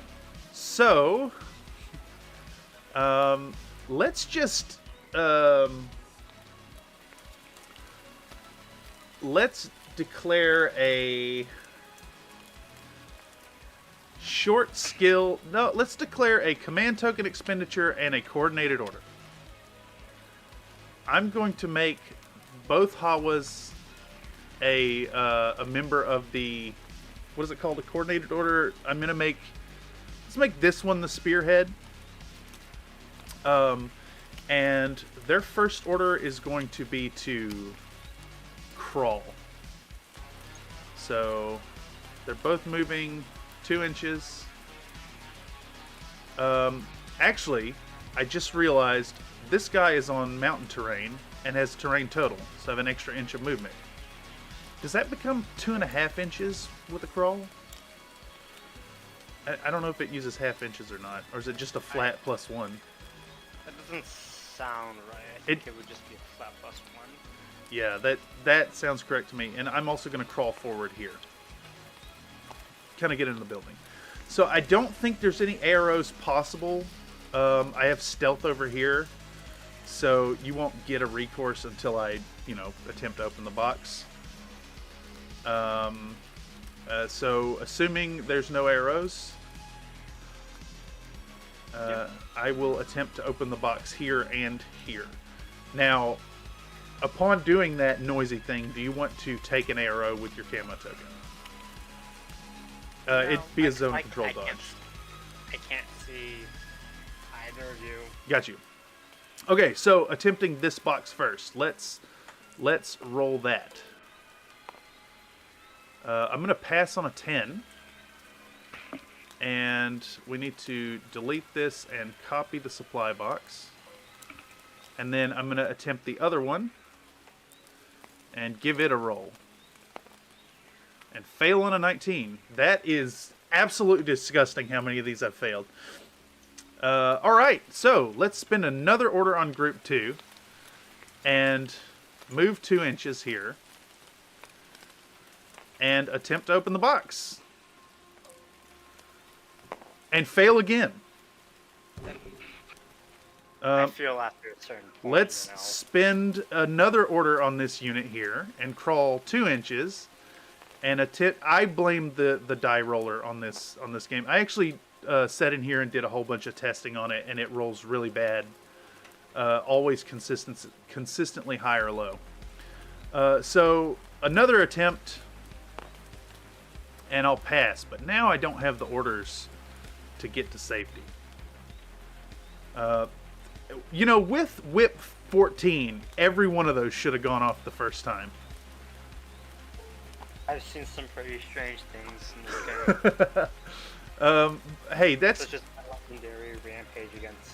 So, let's just, let's declare a short skill. No, let's declare a command token expenditure and a coordinated order. I'm going to make both Hawas a member of the, what is it called, a coordinated order. I'm going to make, let's make this one the spearhead. And their first order is going to be to crawl. So they're both moving 2 inches. Actually, I just realized this guy is on mountain terrain and has terrain total, so I have an extra inch of movement. Does that become 2.5 inches with a crawl? I don't know if it uses half inches or not, or is it just a flat +1? That doesn't sound right. I think it would just be a flat +1. Yeah, that sounds correct to me. And I'm also going to crawl forward here. Kind of get into the building. So I don't think there's any arrows possible. I have stealth over here, so you won't get a recourse until I, attempt to open the box. So assuming there's no arrows, I will attempt to open the box here and here. Now, upon doing that noisy thing, do you want to take an arrow with your camo token? It'd be a zone control dodge. I can't see either of you. Got you. Okay, so attempting this box first. Let's roll that. I'm going to pass on a 10. And we need to delete this and copy the supply box. And then I'm going to attempt the other one and give it a roll. And fail on a 19. That is absolutely disgusting how many of these I've failed. Alright, so let's spend another order on group 2. And move 2 inches here. And attempt to open the box. And fail again. I feel after a certain point, Let's spend another order on this unit here and crawl 2 inches. And I blame the die roller on this game. I actually sat in here and did a whole bunch of testing on it, and it rolls really bad. Always consistently high or low. So another attempt, and I'll pass. But now I don't have the orders to get to safety. With whip 14, every one of those should have gone off the first time. I've seen some pretty strange things in this game. Hey, that's such as a legendary rampage against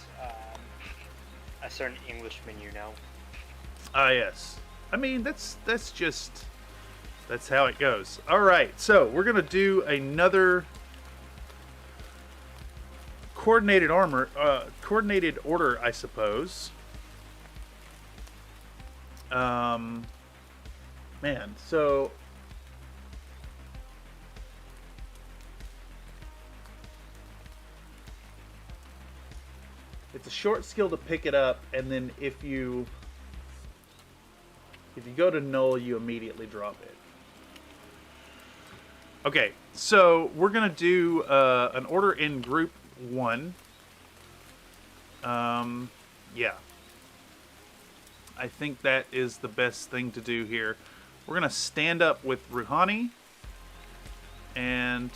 a certain Englishman, Ah, yes. I mean, that's how it goes. All right, so we're gonna do another coordinated order, I suppose. Man, so it's a short skill to pick it up, and then if you go to null, you immediately drop it. Okay, so we're gonna do an order in group 1. Yeah. I think that is the best thing to do here. We're gonna stand up with Rouhani, and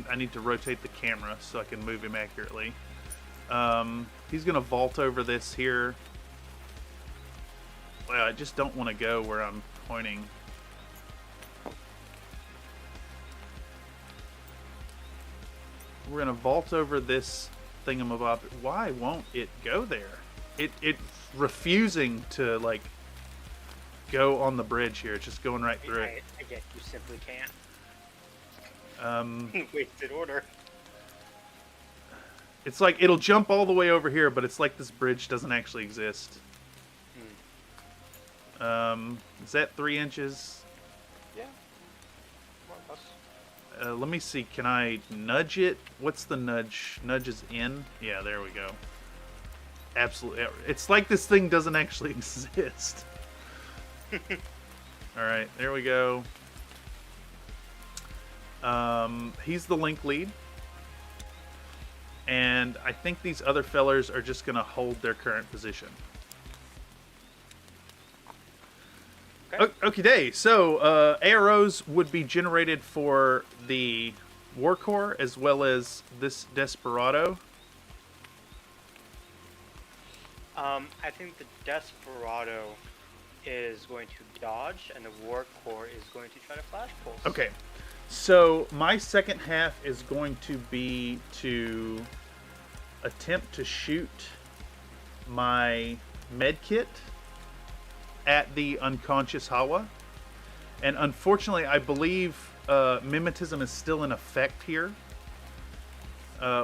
I need to rotate the camera so I can move him accurately. He's gonna vault over this here. Well, I just don't want to go where I'm pointing. We're gonna vault over this thingamabob. Why won't it go there? It's refusing to go on the bridge here. It's just going right through it. I guess you simply can't. Wasted order. It's like it'll jump all the way over here, but it's like this bridge doesn't actually exist. Is that 3 inches? Yeah. More or less. Let me see. Can I nudge it? What's the nudge? Nudge is in? Yeah, there we go. Absolutely. It's like this thing doesn't actually exist. Alright, there we go. He's the link lead. And I think these other fellers are just going to hold their current position. Okay, day. So arrows would be generated for the War Corps as well as this Desperado. I think the Desperado is going to dodge, and the War Core is going to try to flash pulse. Okay. So my second half is going to be to attempt to shoot my med kit at the unconscious Hawa. And unfortunately, I believe mimetism is still in effect here,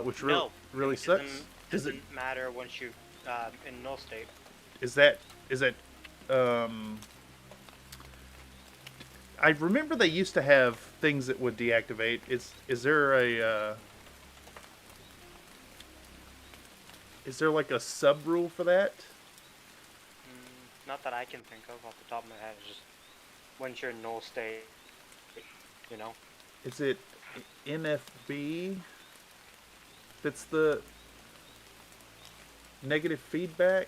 which really sucks. Doesn't matter once you in null state. Is that I remember they used to have things that would deactivate. Is there like a sub rule for that? Not that I can think of off the top of my head. It's just once you're in null state, you know. Is it NFB? That's the negative feedback.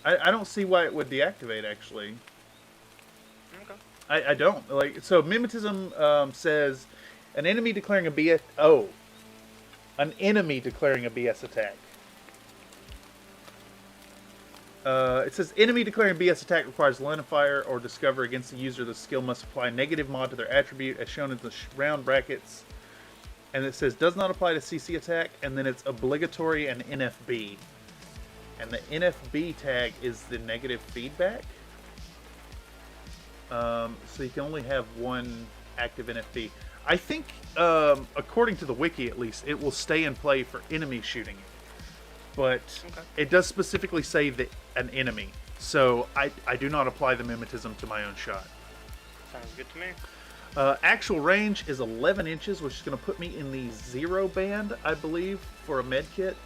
I don't see why it would deactivate actually. Okay. I don't like so mimetism says an enemy declaring a BS. An enemy declaring a BS attack. It says enemy declaring BS attack requires line of fire or discover against the user. The skill must apply negative mod to their attribute as shown in the round brackets. And it says does not apply to CC attack, and then it's obligatory and NFB. And the NFB tag is the negative feedback. So you can only have one active NFB. I think, according to the wiki at least, it will stay in play for enemy shooting. But it does specifically say that an enemy. So I do not apply the mimetism to my own shot. Sounds good to me. Actual range is 11 inches, which is going to put me in the 0 band, I believe, for a med kit.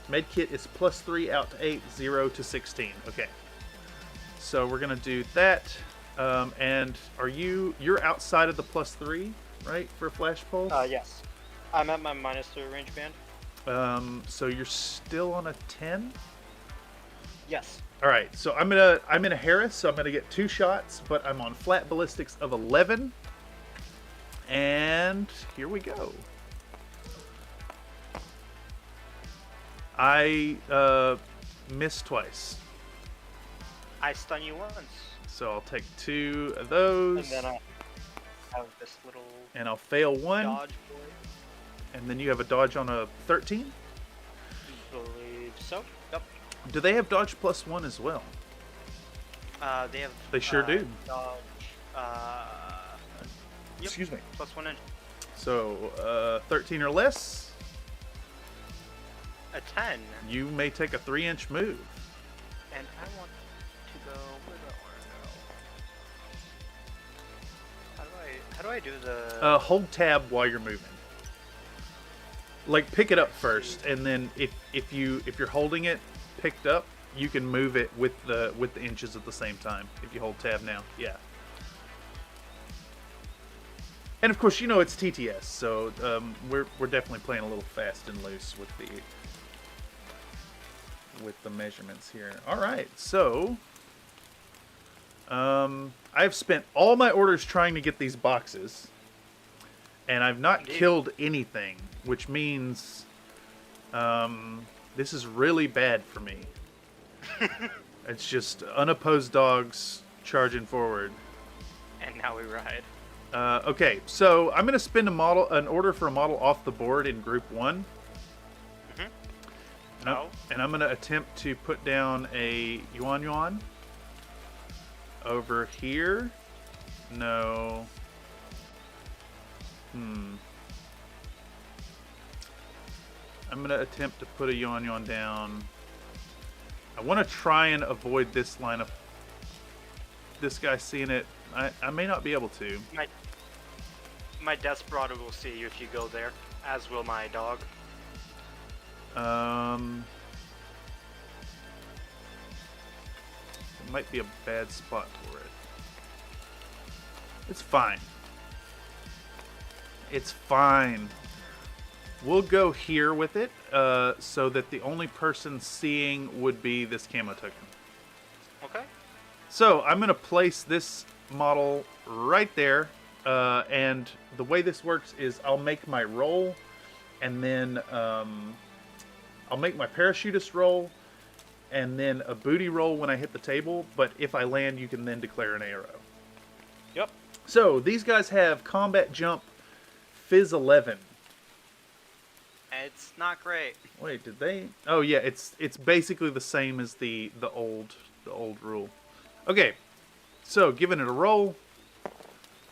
Med kit is +3 out to 8, 0 to 16. Okay. So we're going to do that. And you're outside of the +3, right, for Flash Pulse? Yes. I'm at my -3 range band. So you're still on a 10? Yes. All right, so I'm in a Harris, so I'm gonna get 2 shots, but I'm on flat ballistics of 11, and here we go. I missed twice. I stun you once. So I'll take 2 of those. And then I have this little. And I'll fail 1. Dodge boy. And then you have a dodge on a 13. I believe so. Yep. Do they have dodge +1 as well? They have. They sure do. Dodge. Yep. Excuse me. +1 inch. So 13 or less. A 10. You may take a 3-inch move. And I want to go. Where do I want to go? How do I do the? Hold tab while you're moving. Like pick it up first, and then if you're holding it picked up, you can move it with the inches at the same time. If you hold tab now, yeah. And of course, you know it's TTS, so we're definitely playing a little fast and loose with the measurements here. All right, so I've spent all my orders trying to get these boxes, and I've not killed anything, which means this is really bad for me. It's just unopposed dogs charging forward. And now we ride. Okay, so I'm going to spin an order for a model off the board in Group 1. And I'm going to attempt to put down a Yuan over here. No. I'm going to attempt to put a Yuan down. I want to try and avoid this line of this guy seeing it. I may not be able to. My Desperado will see you if you go there, as will my dog. It might be a bad spot for it. It's fine. It's fine. We'll go here with it, so that the only person seeing would be this camo token. Okay. So I'm going to place this model right there, and the way this works is I'll make my roll, and then I'll make my parachutist roll, and then a booty roll when I hit the table. But if I land, you can then declare an arrow. Yep. So these guys have combat jump, Fizz 11. It's not great. Wait, did they? Oh yeah, it's basically the same as the old rule. Okay, so giving it a roll.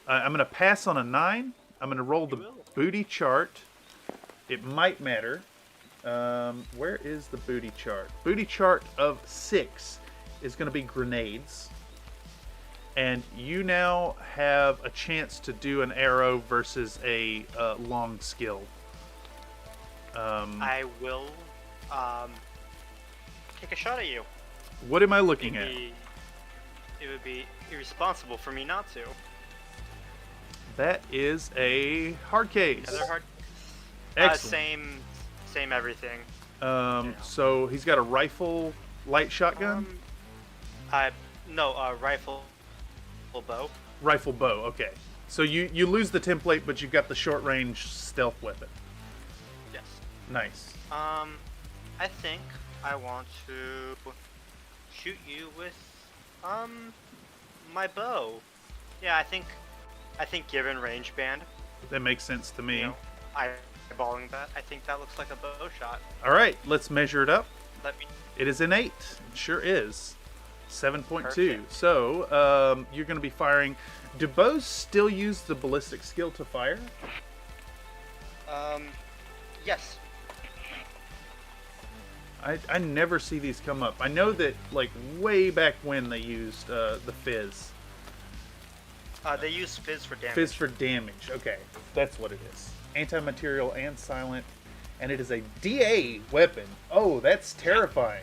I'm gonna pass on a 9. I'm gonna roll the booty chart. It might matter. Where is the booty chart? Booty chart of 6 is gonna be grenades. And you now have a chance to do an arrow versus a long skill. I will take a shot at you. What am I looking at? It would be irresponsible for me not to. That is a hard case. Another hard. Excellent. Same everything. So he's got a rifle, light shotgun. Rifle bow. Rifle bow. Okay. So you lose the template, but you've got the short range stealth weapon. Yes. Nice. I think I want to shoot you with my bow. Yeah, I think given range band, That makes sense to me. Eyeballing that, I think that looks like a bow shot. All right, let's measure it up. Let me. It is an 8. It sure is. 7.2. Perfect. So you're going to be firing. Do bows still use the ballistic skill to fire? Yes. I never see these come up. I know that like way back when they used the fizz. They use fizz for damage. Fizz for damage. Okay, that's what it is. Anti-material and silent, and it is a DA weapon. Oh, that's terrifying.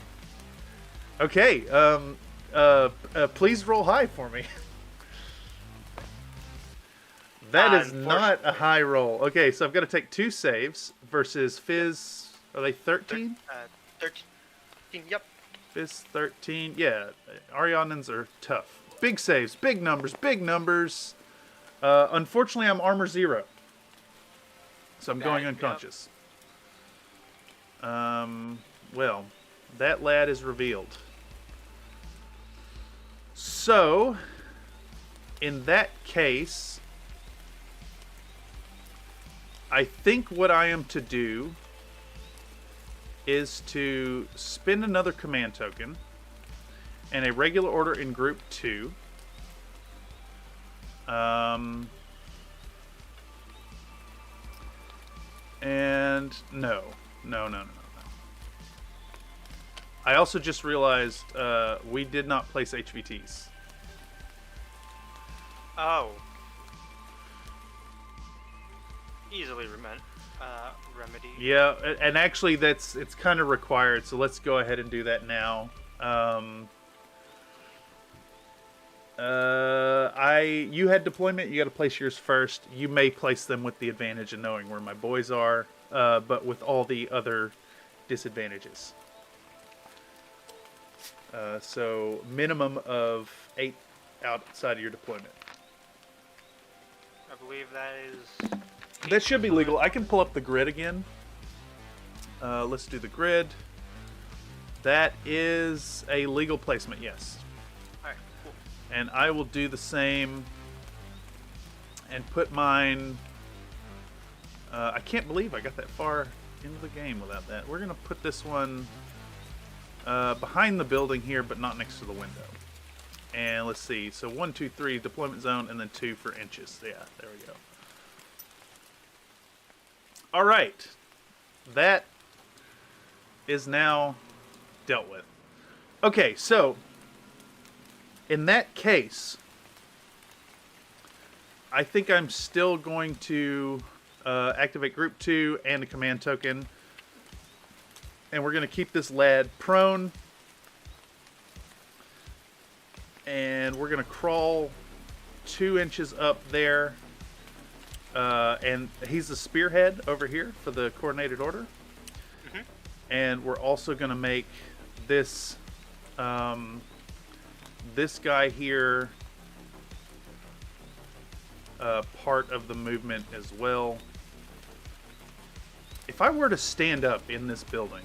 Okay, please roll high for me. That is not a high roll. Okay, so I've got to take 2 saves versus fizz. Are they 13? 13. Yep. Fizz 13. Yeah, Ariadnans are tough. Big saves, big numbers, big numbers. Unfortunately, I'm armor 0. So I'm going unconscious. Well, that lad is revealed. So, in that case, I think what I am to do is to spend another command token and a regular order in group 2. And no. I also just realized we did not place HVTs. Oh. Easily remedy. Yeah, and actually it's kind of required, so let's go ahead and do that now. You had deployment, you got to place yours first. You may place them with the advantage of knowing where my boys are, but with all the other disadvantages. So minimum of 8 outside of your deployment. I believe that is... That should be legal. I can pull up the grid again. Let's do the grid. That is a legal placement, yes. Alright, cool. And I will do the same and put mine... I can't believe I got that far into the game without that. We're going to put this one behind the building here, but not next to the window. And let's see. So 1, 2, 3, deployment zone, and then 2 for inches. Yeah, there we go. All right. That is now dealt with. Okay, so in that case, I think I'm still going to activate group 2 and a command token. And we're going to keep this lad prone. And we're going to crawl 2 inches up there. And he's the spearhead over here for the coordinated order. Mm-hmm. And we're also going to make this this guy here part of the movement as well. If I were to stand up in this building,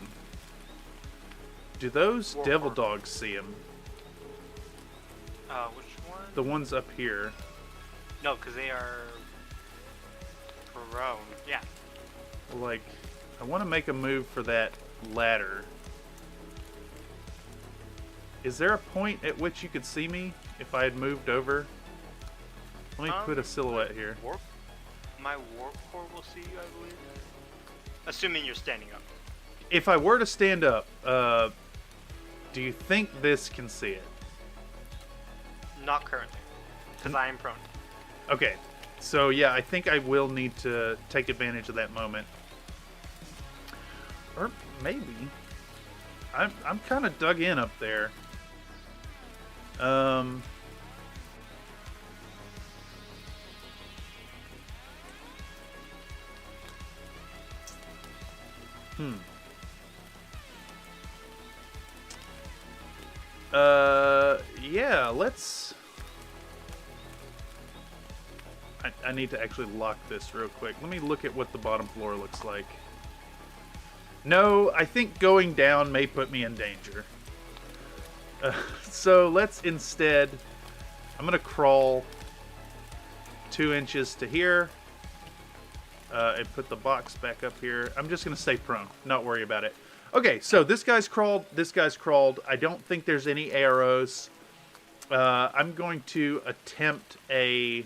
Do those War devil Corps. dogs see him? Which one? The ones up here. No, because they are prone. Yeah. Like, I want to make a move for that ladder. Is there a point at which you could see me if I had moved over? Let me put a silhouette here. My War Corps will see you, I believe. Assuming you're standing up. If I were to stand up, do you think this can see it? Not currently, because I am prone. Okay, so yeah, I think I will need to take advantage of that moment. Or maybe. I'm kind of dug in up there. Yeah, let's... I need to actually lock this real quick. Let me look at what the bottom floor looks like. No, I think going down may put me in danger. So let's instead... I'm going to crawl 2 inches to here. And put the box back up here. I'm just going to stay prone. Not worry about it. Okay, so this guy's crawled. This guy's crawled. I don't think there's any arrows. I'm going to attempt a...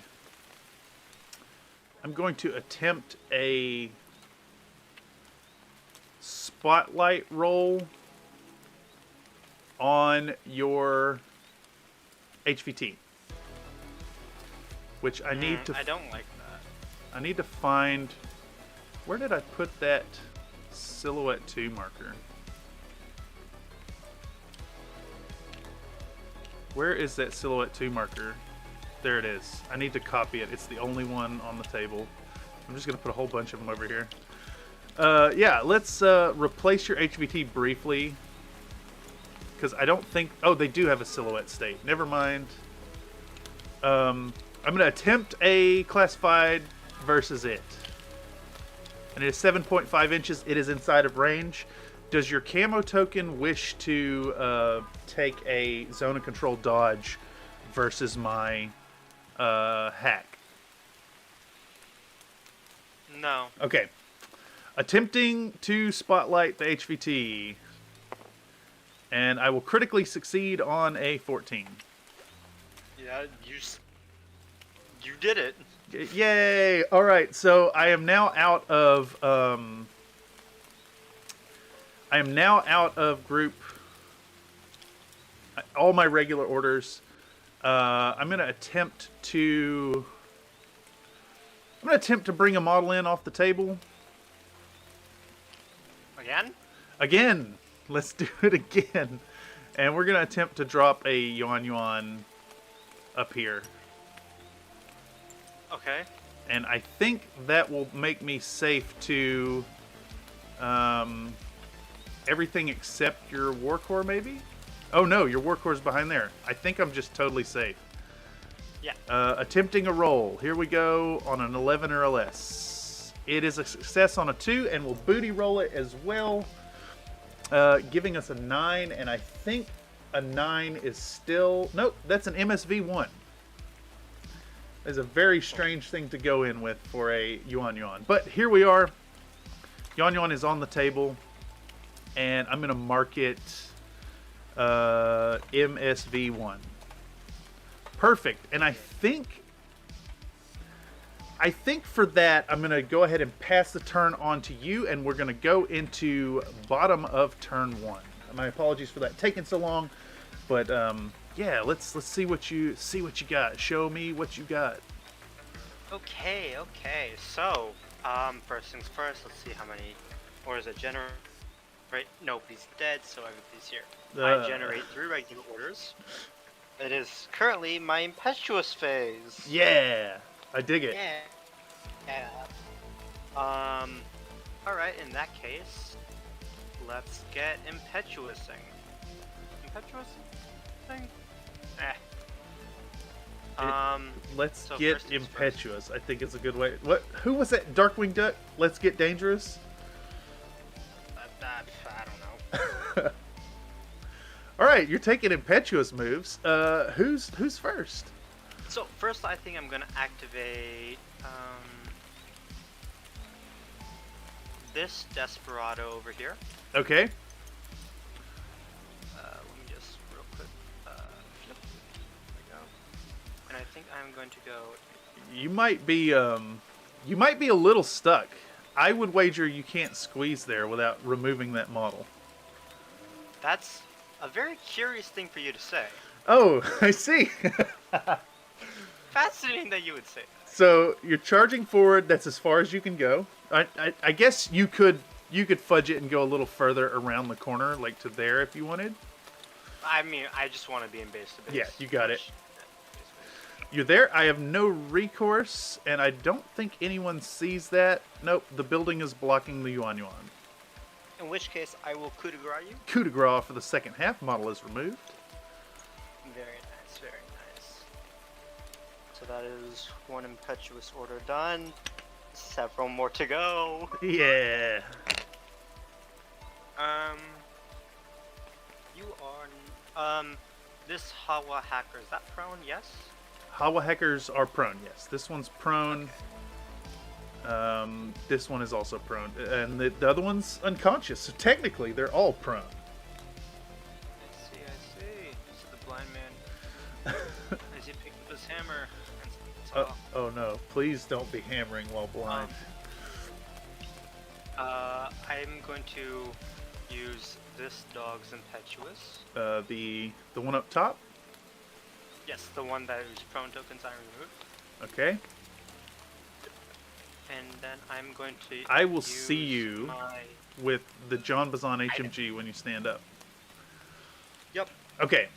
spotlight roll on your HVT. Which I need to... I don't like that. I need to find... Where did I put that silhouette 2 marker? Where is that silhouette 2 marker? There it is. I need to copy it. It's the only one on the table. I'm just going to put a whole bunch of them over here. Yeah, let's replace your HVT briefly. Because I don't think... Oh, they do have a silhouette state. Never mind. I'm going to attempt a classified versus it. And it is 7.5 inches. It is inside of range. Does your camo token wish to take a zone of control dodge versus my hack? No. Okay. Attempting to spotlight the HVT. And I will critically succeed on a 14. Yeah, you did it. Yay! All right, so I am now out of group. All my regular orders. I'm gonna attempt to bring a model in off the table. Again. Let's do it again. And we're gonna attempt to drop a yuan up here. Okay. And I think that will make me safe to everything except your war core, maybe? Oh no, your war core is behind there. I think I'm just totally safe. Yeah. Attempting a roll. Here we go on an 11 or less. It is a success on a 2, and we'll booty roll it as well. Giving us a 9, and I think a 9 is still... Nope, that's an MSV1. It's a very strange thing to go in with for a yuan. But here we are. Yuan is on the table, and I'm going to mark it MSV1. Perfect. And I think for that, I'm going to go ahead and pass the turn on to you, and we're going to go into bottom of turn 1. My apologies for that taking so long, but yeah, let's see what you got. Show me what you got. Okay. So, first things first. Let's see how many orders I generate. Nope, he's dead, so everybody's here. I generate 3 regular orders. It is currently my impetuous phase. Yeah, I dig it. Yeah. Alright, in that case, let's get impetuousing. Let's so get impetuous. I think it's a good way. What? Who was that? Darkwing Duck? Let's get dangerous. I don't know. All right, you're taking impetuous moves. Who's first? So first, I think I'm gonna activate this desperado over here. Okay. Let me just real quick. Flip. There we go. And I think I'm going to go. You might be a little stuck. I would wager you can't squeeze there without removing that model. That's a very curious thing for you to say. Oh, I see. Fascinating that you would say that. So you're charging forward. That's as far as you can go. I guess you could fudge it and go a little further around the corner, like to there, if you wanted. I mean, I just want to be in base to base. Yeah, you got it. You're there. I have no recourse, and I don't think anyone sees that. Nope, the building is blocking the Yuan Yuan. In which case, I will coup de grace you. Coup de grace for the second half model is removed. Very nice, very nice. So that is one impetuous order done. Several more to go. Yeah. You are this Hawa hacker, is that prone? Yes. Hawa hackers are prone. Yes, this one's prone. Okay. This one is also prone, and the other one's unconscious. So technically, they're all prone. I see. So the blind man, as he picked up his hammer. Oh no! Please don't be hammering while blind. I'm going to use this dog's impetuous. The one up top. Yes, the one that is prone tokens I removed. Okay. And then I'm going to. I will see you with the John Bazan HMG when you stand up. Yep. Okay.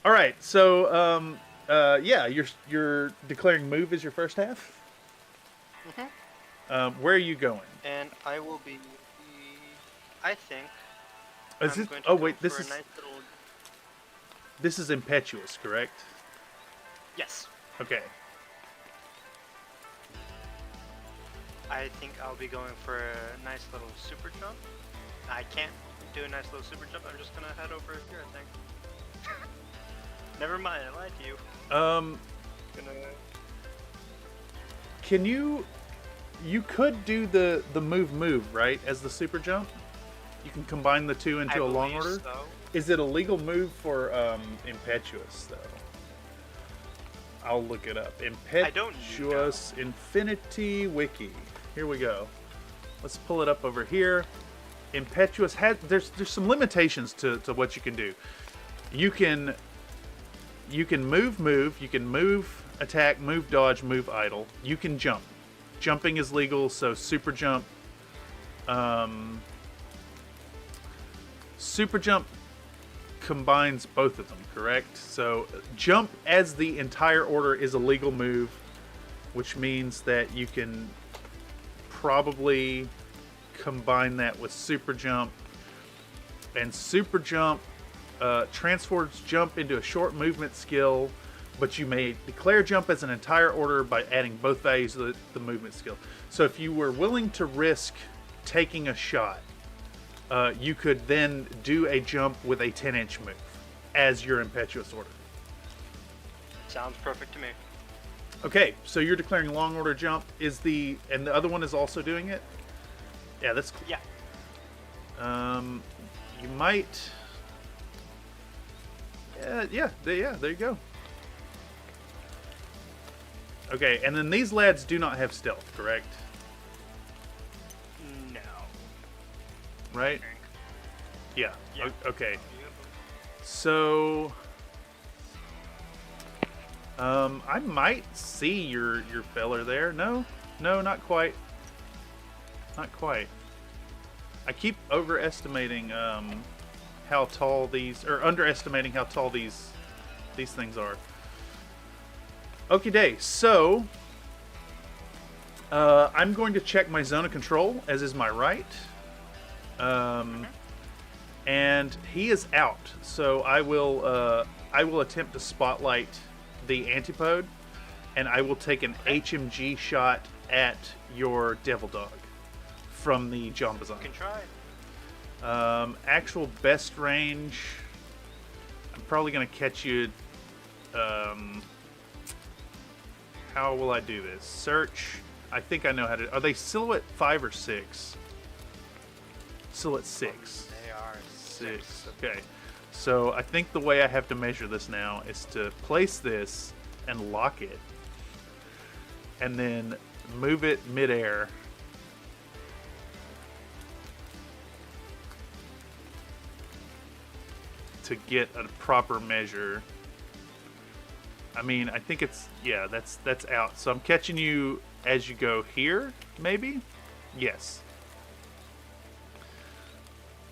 All right. So, yeah, you're declaring move as your first half. Mm-hmm. Where are you going? And I will be. I think. Is I'm it? going to Oh go wait, this for is. a nice little... This is impetuous, correct? Yes. Okay. I think I'll be going for a nice little super jump. I can't do a nice little super jump. I'm just gonna head over here, I think. Never mind, I lied to you. Can you could do the move, right, as the super jump? You can combine the two into a long order? So. Is it a legal move for impetuous, though? I'll look it up. Impetuous Infinity Wiki. Here we go. Let's pull it up over here. Impetuous has there's some limitations to what you can do. You can move, you can move, attack, move, dodge, move, idle. You can jump. Jumping is legal, so super jump. Super jump combines both of them, correct? So jump as the entire order is a legal move, which means that you can probably combine that with super jump. And super jump transforms jump into a short movement skill, but you may declare jump as an entire order by adding both values of the movement skill. So if you were willing to risk taking a shot, you could then do a jump with a 10-inch move as your impetuous order. Sounds perfect to me. Okay, so you're declaring long order jump. And the other one is also doing it? Yeah, that's cool. Yeah. You might. Yeah, there you go. Okay, and then these lads do not have stealth, correct? No. Right? Yeah. Yeah. Okay. So, I might see your feller there. No, not quite. Not quite. I keep overestimating how tall these, or underestimating how tall these things are. Okie day. So, I'm going to check my zone of control, as is my right. And he is out, so I will attempt to spotlight the antipode, and I will take an HMG shot at your devil dog from the John Bazan. You can try. Actual best range. I'm probably gonna catch you. How will I do this? Search. I think I know how to. Are they silhouette 5 or 6? Silhouette 6. They are 6. Okay. So I think the way I have to measure this now is to place this and lock it, and then move it midair. To get a proper measure. I mean, I think it's, yeah, that's out. So I'm catching you as you go here, maybe? Yes.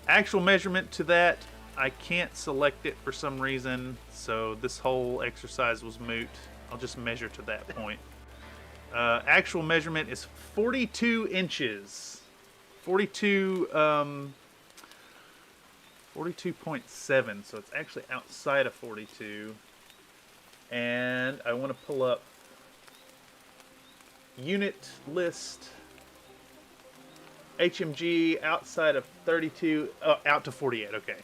Actual measurement to that, I can't select it for some reason, so this whole exercise was moot. I'll just measure to that point. Actual measurement is 42 inches. 42.7, so it's actually outside of 42. And I want to pull up unit list. HMG outside of 32, out to 48. Okay.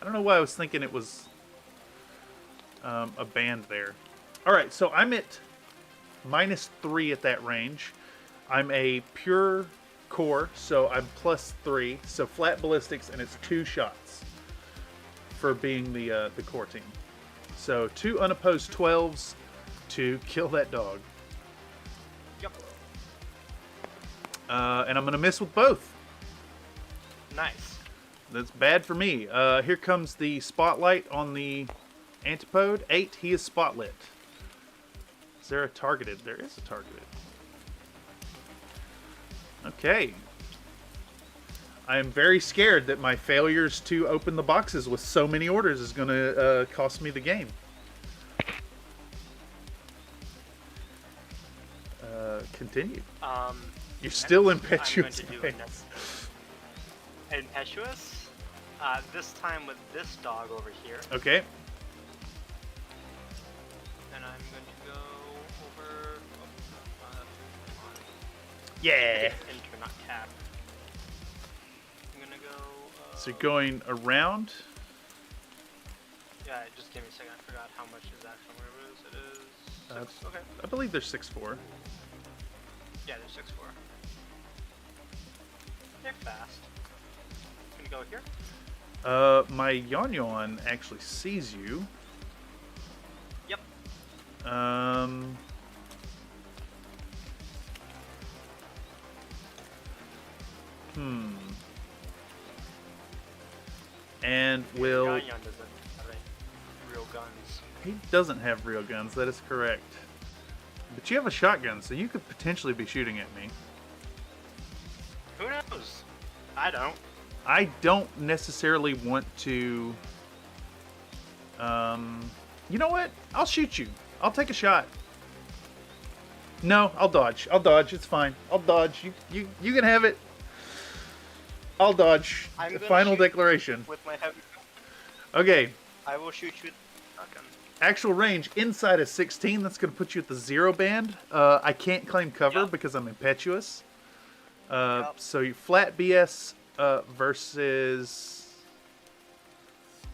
I don't know why I was thinking it was a band there. All right, so I'm at -3 at that range. I'm a pure core, so I'm +3. So flat ballistics, and it's 2 shots for being the core team. So 2 unopposed 12s to kill that dog. Yep. And I'm gonna miss with both. Nice. That's bad for me. Here comes the spotlight on the antipode. 8. He is spotlit. Is there a targeted? There is a targeted. Okay. I am very scared that my failures to open the boxes with so many orders is going to cost me the game. Continue. You're still impetuous. I'm going to do impetuous. This time with this dog over here. Okay. And I'm going to go over. Yeah. Enter, not tab. I'm gonna go. So you're going around. Yeah, just give me a second. I forgot how much is actual. Whatever it is. It is 6. Okay. I believe they're 6'4". Yeah, they're 6'4". They're fast. Gonna go here. My Yon actually sees you. Yep. And will... Yon doesn't have any real guns. He doesn't have real guns, that is correct. But you have a shotgun, so you could potentially be shooting at me. Who knows? I don't. I don't necessarily want to... you know what? I'll shoot you. I'll take a shot. No, I'll dodge. I'll dodge. It's fine. I'll dodge. You can have it. I'll dodge. Final declaration. With my heavy. Okay. I will shoot you with shotgun. Actual range inside of 16. That's going to put you at the 0 band. I can't claim cover because I'm impetuous. So you flat BS versus.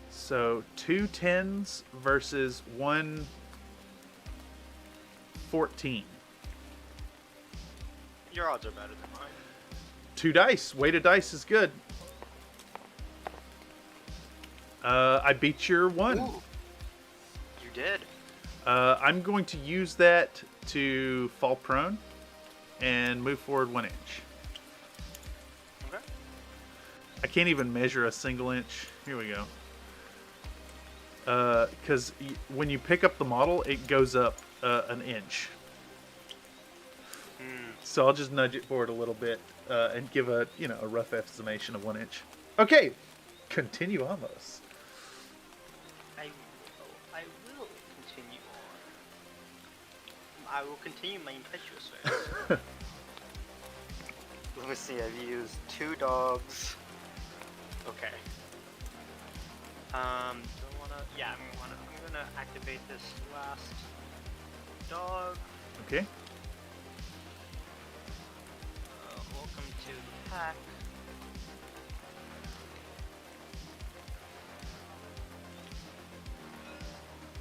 So 2 10s versus 1 14. Your odds are better than mine. 2 dice. Weighted dice is good. I beat your 1. Ooh. You did. I'm going to use that to fall prone and move forward 1 inch. Okay. I can't even measure a single inch. Here we go. Because when you pick up the model, it goes up an inch. So I'll just nudge it forward a little bit and give a rough estimation of 1 inch. Okay, continue almost. I will continue on. I will continue my impetuous phase. Let me see. I've used 2 dogs. Okay. Do I wanna? Yeah, I'm gonna activate this last dog. Okay. Welcome to the pack.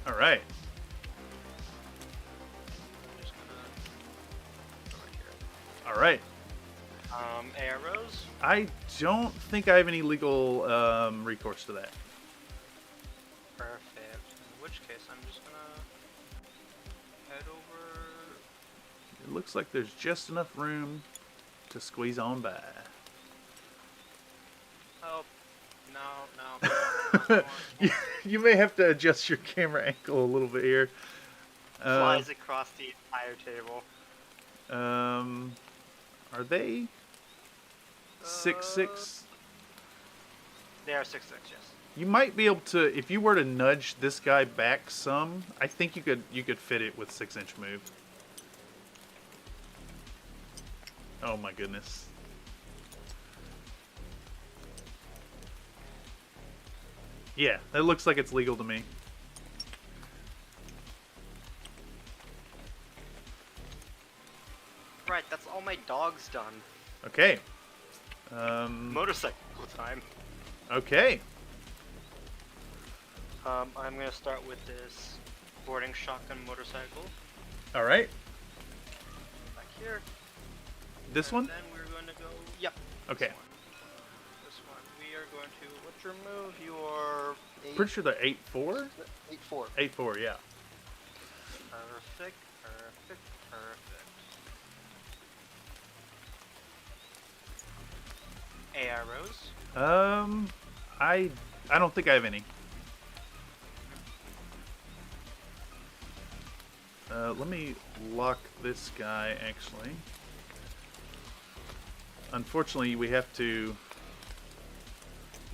All right. I'm just gonna go right here. All right. Arrows. I don't think I have any legal recourse to that. Perfect. In which case, I'm just gonna head over. It looks like there's just enough room to squeeze on by. Oh, no. You may have to adjust your camera angle a little bit here. Flies across the entire table. Are they 6'6"? They are 6'6", yes. You might be able to, if you were to nudge this guy back some, I think you could fit it with 6-inch move. Oh my goodness. Yeah, it looks like it's legal to me. Right, that's all my dogs done. Okay. Motorcycle time. Okay. I'm gonna start with this boarding shotgun motorcycle. All right. Back here. This And one? then we're going to go. Yep. Okay. This one. We are going to. What's your move? You are. Pretty sure they're 8'4"? 8'4". 8'4", yeah. Perfect. Perfect. Perfect. Arrows. I don't think I have any. Let me lock this guy, actually. Unfortunately, we have to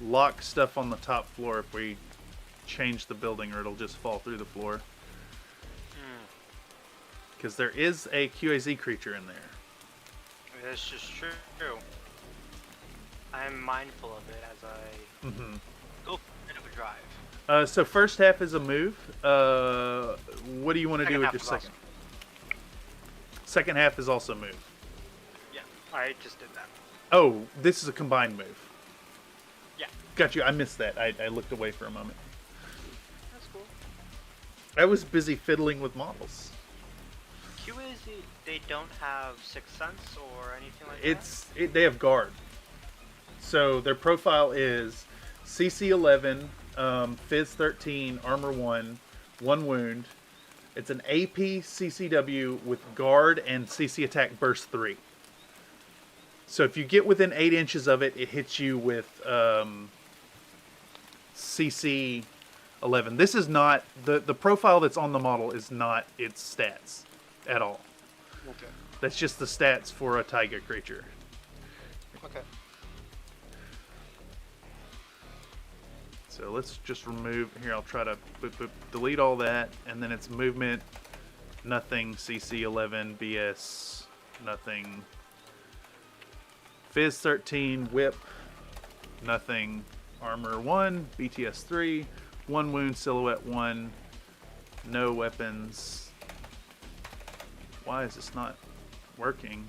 lock stuff on the top floor if we change the building, or it'll just fall through the floor. Because there is a QAZ creature in there. This is true. I'm mindful of it as I go for a bit of a drive. So first half is a move. What do you want to do with your second? Second half is also a move. Yeah, I just did that. Oh, this is a combined move. Yeah. Got you. I missed that. I looked away for a moment. That's cool. I was busy fiddling with models. QAZ, they don't have Sixth Sense or anything like that? They have guard. So their profile is CC 11, Fizz 13, Armor 1, 1 wound. It's an AP CCW with guard and CC attack burst 3. So if you get within 8 inches of it, it hits you with CC 11. This is not the profile that's on the model is not its stats at all. Okay. That's just the stats for a taiga creature. Okay. So let's just remove here. I'll try to delete all that, and then it's movement, nothing. CC 11, BS, nothing. Fizz 13, whip, nothing. Armor 1, BTS 3, 1 wound, silhouette 1, no weapons. Why is this not working?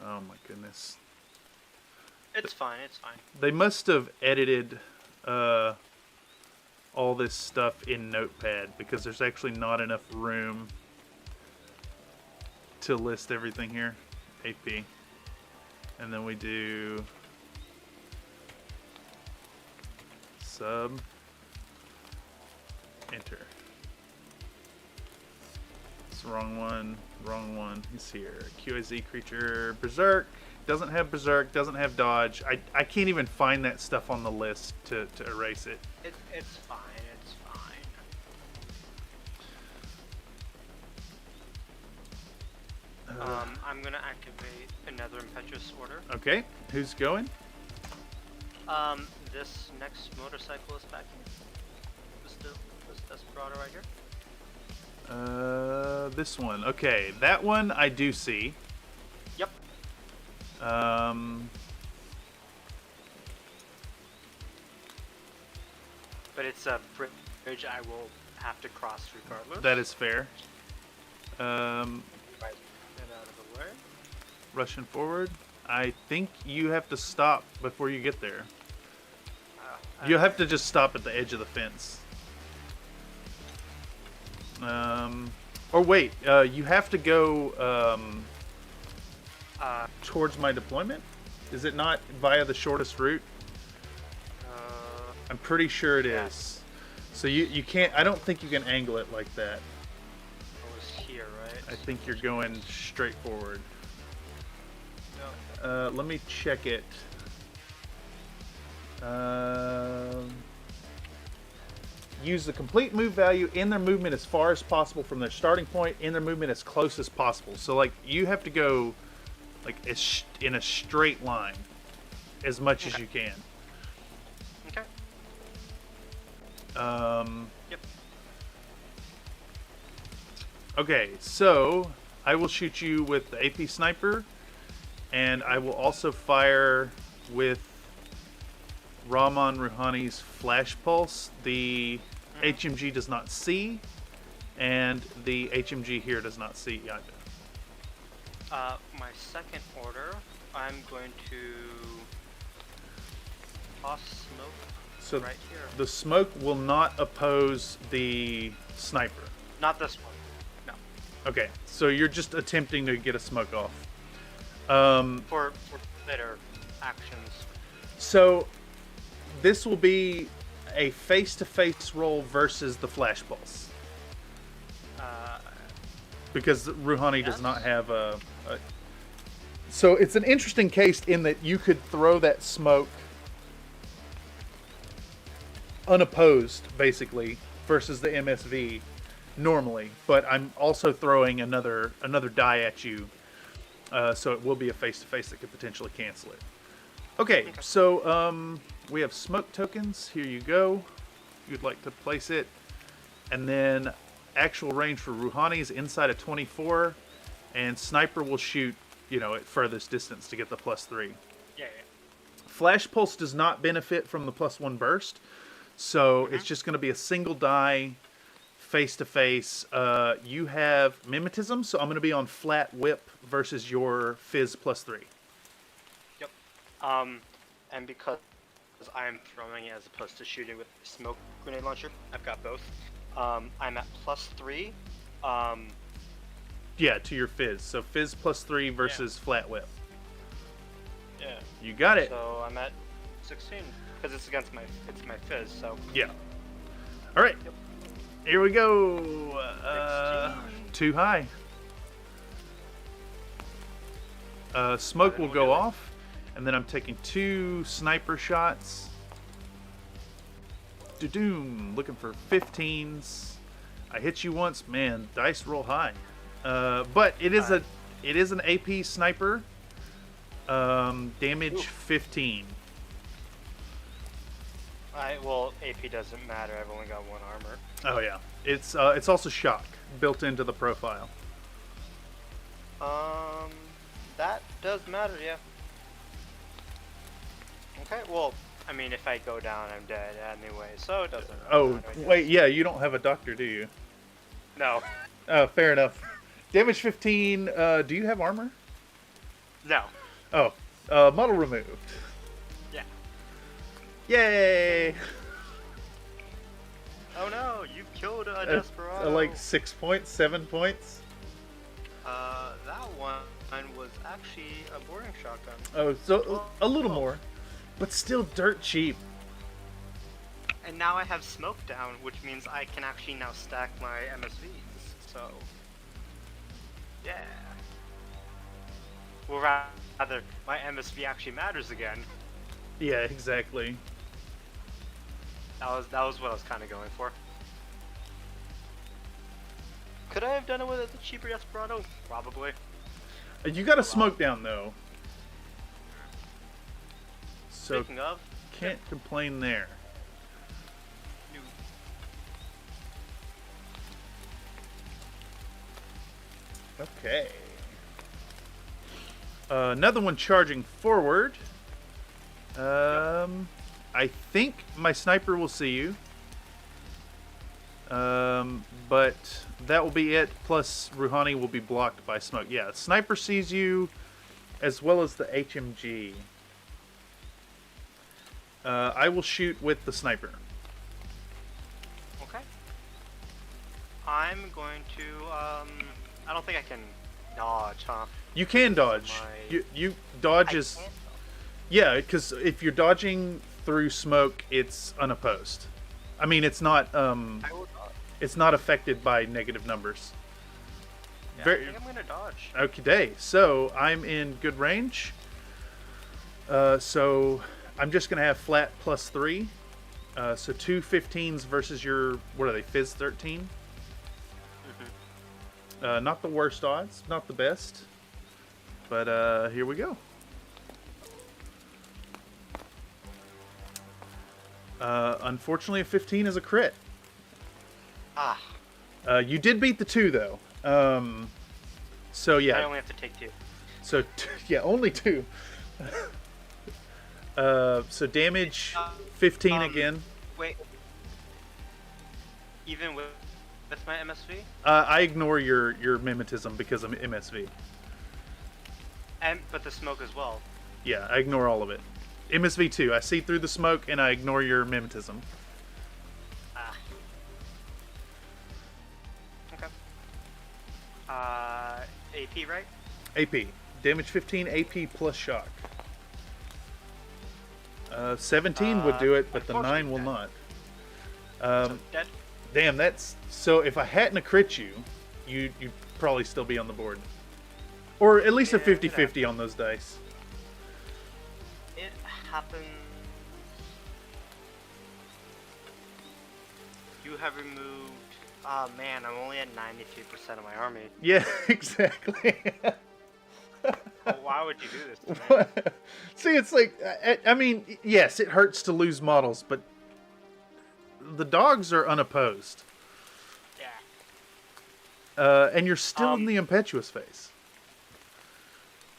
Oh my goodness. It's fine, it's fine. They must have edited all this stuff in Notepad, because there's actually not enough room to list everything here. AP. And then we do sub, enter. It's the wrong one. Wrong one. He's here. QAZ creature. Berserk. Doesn't have Berserk. Doesn't have Dodge. I can't even find that stuff on the list to erase it. It's fine. It's fine. I'm gonna activate another Impetuous Order. Okay. Who's going? This next motorcycle is back here. This Desperado right here. This one. Okay, that one I do see. Yep. But it's a bridge I will have to cross regardless. That is fair. Right, get out of the way. rushing forward. I think you have to stop before you get there. You'll have to just stop at the edge of the fence. Or wait, you have to go towards my deployment? Is it not via the shortest route? I'm pretty sure it is. So you can't, I don't think you can angle it like that. I was here, right? I think you're going straight forward. No. Let me check it. Use the complete move value in their movement as far as possible from their starting point, in their movement as close as possible. So like you have to go like in a straight line as much as you can. Okay. Yep. Okay, so I will shoot you with the AP sniper, and I will also fire with Rahman Rouhani's flash pulse. The HMG does not see, and the HMG here does not see either. My second order, I'm going to toss smoke So right here. the smoke will not oppose the sniper. Not this one. No. Okay, so you're just attempting to get a smoke off. For later actions. So this will be a face-to-face roll versus the flash pulse. Because Rouhani does not have a... So it's an interesting case in that you could throw that smoke unopposed, basically, versus the MSV normally. But I'm also throwing another die at you, so it will be a face-to-face that could potentially cancel it. Okay, so we have smoke tokens. Here you go. If you'd like to place it. And then actual range for Rouhani is inside of 24. And sniper will shoot, at furthest distance to get the +3. Yeah. Flash pulse does not benefit from the +1 burst. So it's just going to be a single die, face-to-face. You have mimetism, so I'm going to be on flat whip versus your fizz +3. Yep. And because I'm throwing it as opposed to shooting with smoke grenade launcher, I've got both. I'm at +3. Yeah, to your fizz. So fizz +3 versus flat whip. Yeah. You got it. So I'm at 16 because it's against my fizz. So Yeah. All right. Yep. Here we go. 16. Too high. Smoke will go off, and then I'm taking 2 sniper shots. Doom, looking for 15s. I hit you once, man. Dice roll high. But it is an AP sniper. Damage 15. Well, AP doesn't matter. I've only got 1 armor. Oh yeah. It's also shock built into the profile. That does matter, yeah. Okay, well, I mean, if I go down, I'm dead anyway, so it doesn't Oh, matter, I guess. wait, yeah, you don't have a doctor, do you? No. Oh, fair enough. Damage 15, do you have armor? No. Oh, model removed. Yeah. Yay! Oh no, you killed a Desperado. Like 6 points, 7 points? That one was actually a boarding shotgun. Oh, so a little more. But still dirt cheap. And now I have smoke down, which means I can actually now stack my MSVs, so... Yeah. Well, rather, my MSV actually matters again. Yeah, exactly. That was what I was kind of going for. Could I have done it with a cheaper Desperado? Probably. You got a smoke down, though. So, Speaking of, can't complain there. Okay. Another one charging forward. I think my sniper will see you. But that will be it. Plus, Rouhani will be blocked by smoke. Yeah, sniper sees you. as well as the HMG. I will shoot with the sniper. Okay. I'm going to, I don't think I can dodge, huh? You can dodge. You dodge is... Yeah, because if you're dodging through smoke, it's unopposed. I mean, it's not it's not affected by negative numbers. Yeah, I think I'm gonna dodge. Okay, so I'm in good range. So I'm just gonna have flat +3. So 2 15s versus your, what are they, Fizz 13? Not the worst odds, not the best. But here we go. Unfortunately, a 15 is a crit. Ah. You did beat the 2, though. So, yeah. I only have to take 2. So, yeah, only 2. So, damage 15 again. Wait. Even with my MSV? I ignore your mimetism because of MSV. But the smoke as well. Yeah, I ignore all of it. MSV 2. I see through the smoke and I ignore your mimetism. Ah. Okay. AP, right? AP. Damage 15, AP plus shock. 17 would do it, but the 9 will not. So dead? Damn, that's... So if I hadn't crit you, you'd probably still be on the board. Or at least a 50-50 on those dice. It happens. You have removed... Oh man, I'm only at 92% of my army. Yeah, exactly. Well, why would you do this to me? See, it's like... I mean, yes, it hurts to lose models, but... The dogs are unopposed. Yeah. And you're still in the impetuous phase.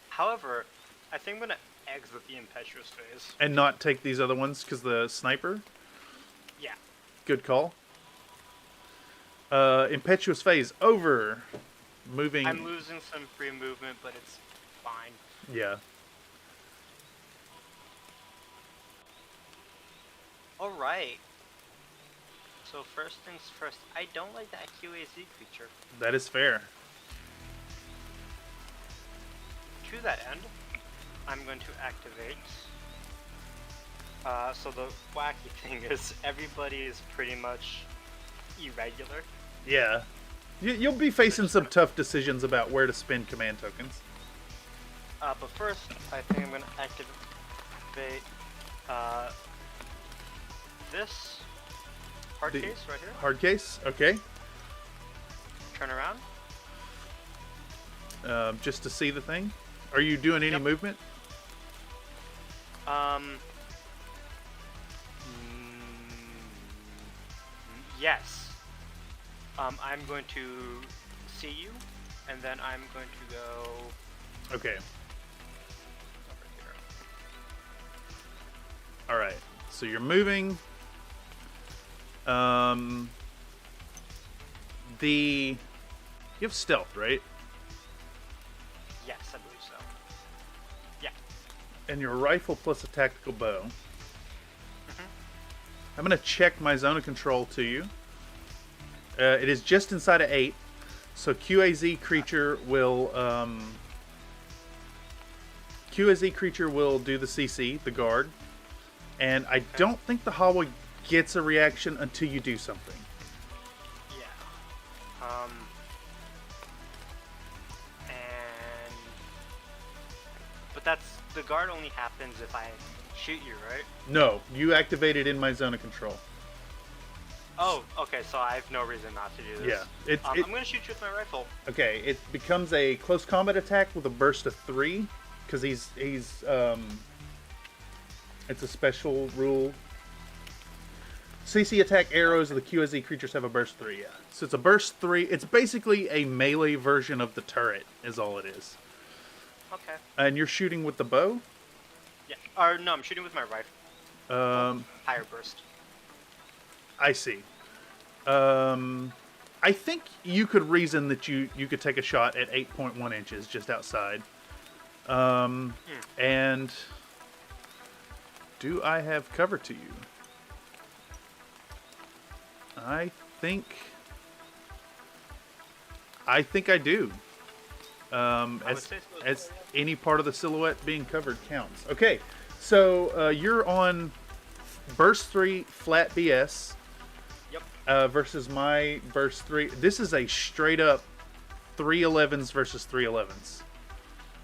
However, I think I'm going to exit the impetuous phase. And not take these other ones because the sniper? Yeah. Good call. Impetuous phase over. Moving. I'm losing some free movement, but it's fine. Yeah. Alright. So first things first, I don't like that QAZ creature. That is fair. To that end, I'm going to activate. So the wacky thing is, everybody is pretty much irregular. Yeah. You'll be facing some tough decisions about where to spend command tokens. But first, I think I'm going to activate this hard case right here. Hard case? Okay. Turn around. Just to see the thing? Are you doing any movement? Yes. I'm going to see you, and then I'm going to go... Okay. over here. Alright. So you're moving. You have stealth, right? Yes, I believe so. Yeah. And your rifle plus a tactical bow. I'm going to check my zone of control to you. It is just inside of 8. So QAZ creature will do the CC, the guard. And I don't think the Hawa gets a reaction until you do something. Yeah. But that's... The guard only happens if I shoot you, right? No, you activate it in my zone of control. Oh, okay, so I have no reason not to do this. Yeah. I'm going to shoot you with my rifle. Okay, it becomes a close combat attack with a burst of 3. Because he's it's a special rule. CC attack arrows of the QSE creatures have a burst 3, yeah. So it's a burst 3. It's basically a melee version of the turret, is all it is. Okay. And you're shooting with the bow? Yeah. Or no, I'm shooting with my rifle. Higher burst. I see. I think you could reason that you could take a shot at 8.1 inches just outside. And do I have cover to you? I think I do. As any part of the silhouette being covered counts. Okay, so you're on burst 3 flat BS. Yep. Versus my burst 3. This is a straight up 311s versus 311s.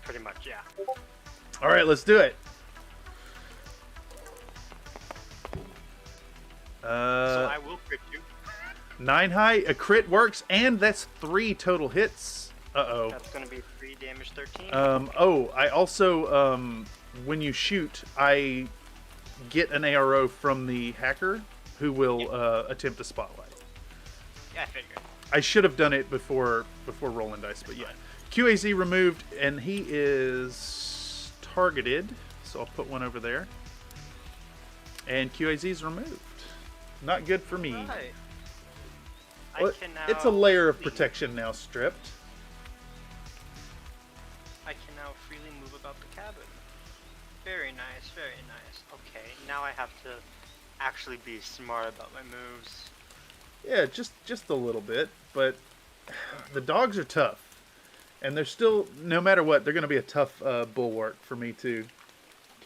Pretty much, yeah. All right, let's do it. So I will crit you. 9 high, a crit works, and that's 3 total hits. Uh-oh. That's going to be 3 damage, 13. Oh, I also, when you shoot, I get an ARO from the hacker who will attempt a spotlight. Yeah, I figured. I should have done it before rolling dice, but yeah. QAZ removed, and he is targeted, so I'll put one over there. And QAZ's removed. Not good for me. Right. Well, it's a layer of protection now stripped. I can now freely move about the cabin. Very nice, very nice. Okay, now I have to actually be smart about my moves. Yeah, just a little bit, but the dogs are tough. And they're still, no matter what, they're going to be a tough bulwark for me to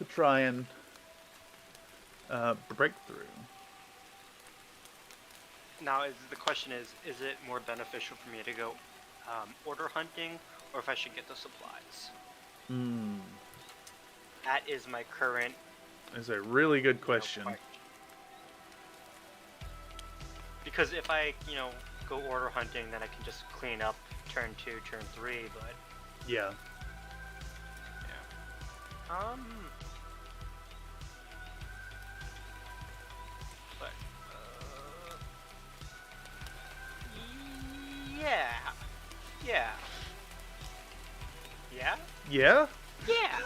try and break through. Now, the question is it more beneficial for me to go order hunting, or if I should get the supplies? That is my current... That's a really good question. Because if I, go order hunting, then I can just clean up turn 2, turn 3, but... Yeah. But, yeah. Yeah. Yeah? Yeah? Yeah!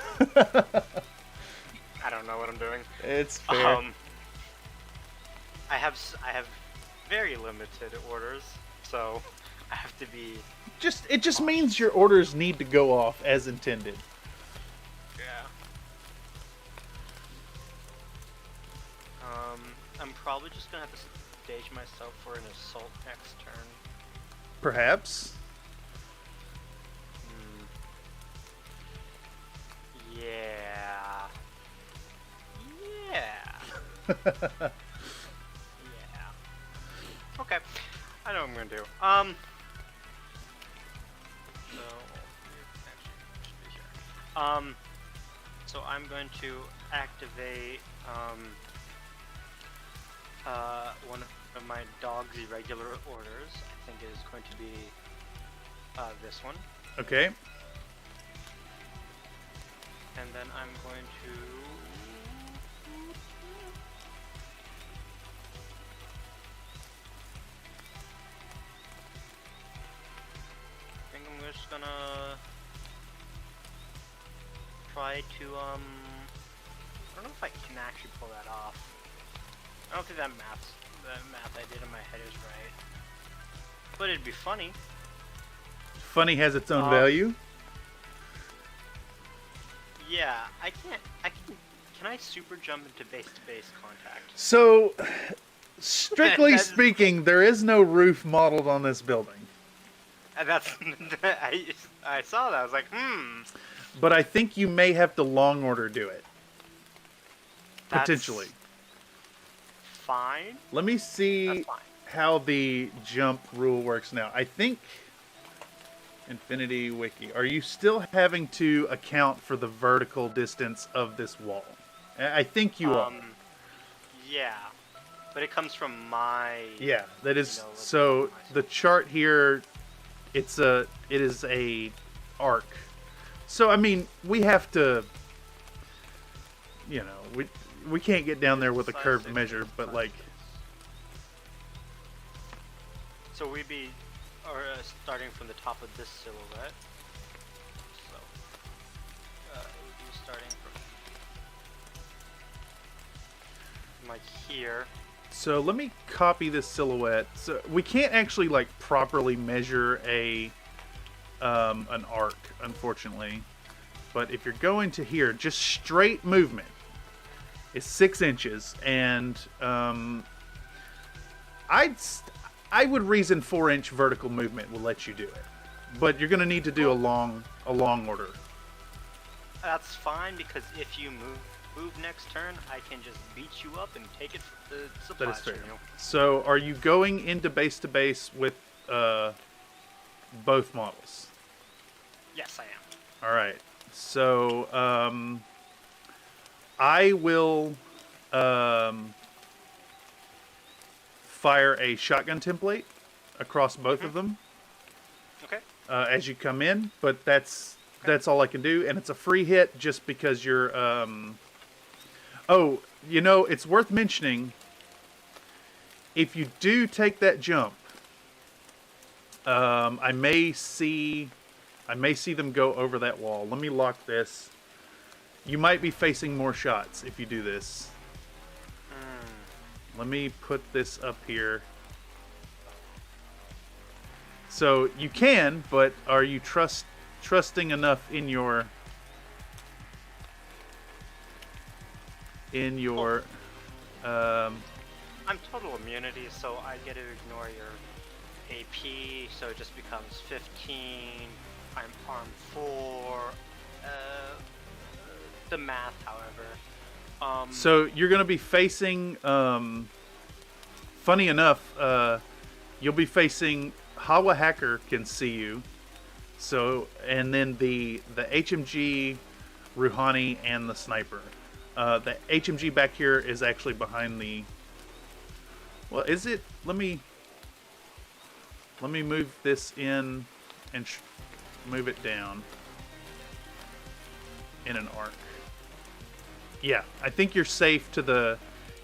I don't know what I'm doing. It's fair. I have very limited orders, so I have to be... It just means your orders need to go off as intended. Yeah. I'm probably just gonna have to stage myself for an assault next turn. Perhaps. Yeah. Yeah. Yeah. Okay. I know what I'm gonna do. So I'm going to activate one of my dog's irregular orders. I think it is going to be this one. Okay. And then I'm going to... I think I'm just gonna try to, I don't know if I can actually pull that off. I don't think that math I did in my head is right. But it'd be funny. Funny has its own value. Yeah, can I super jump into base-to-base contact? So, strictly speaking, there is no roof modeled on this building. And that's, I saw that, I was like, But I think you may have to long order do it. That's potentially. Fine. Let me see how the jump rule works now. I think... Infinity Wiki. Are you still having to account for the vertical distance of this wall? I think you are. Yeah. But it comes from my... Yeah, that is... So, the chart here, it is a arc. So, I mean, we have to... we can't get down there with a curved measure, but like... So we'd be... starting from the top of this silhouette. So, it would be starting from like here. So let me copy this silhouette. So we can't actually like properly measure an arc, unfortunately. but if you're going to here, just straight movement is 6 inches, and I would reason 4-inch vertical movement will let you do it, but you're going to need to do a long order. That's fine, because if you move next turn, I can just beat you up and take it for the supply. That is fair. You know? So, are you going into base to base with both models? Yes, I am. All right. So, I will fire a shotgun template across both of them. Okay. As you come in, but that's all I can do, and it's a free hit just because you're. Oh, you know, it's worth mentioning. If you do take that jump, I may see them go over that wall. Let me lock this. You might be facing more shots if you do this. Let me put this up here. So you can, but are you trusting enough in your I'm total immunity, so I get to ignore your AP, so it just becomes 15. I'm armed 4. The math, however. So you're going to be facing. Funny enough, you'll be facing. Hawa Hacker can see you. So, and then the HMG, Rouhani, and the sniper. The HMG back here is actually behind the. Well, is it? Let me move this in and move it down in an arc. Yeah, I think you're safe to the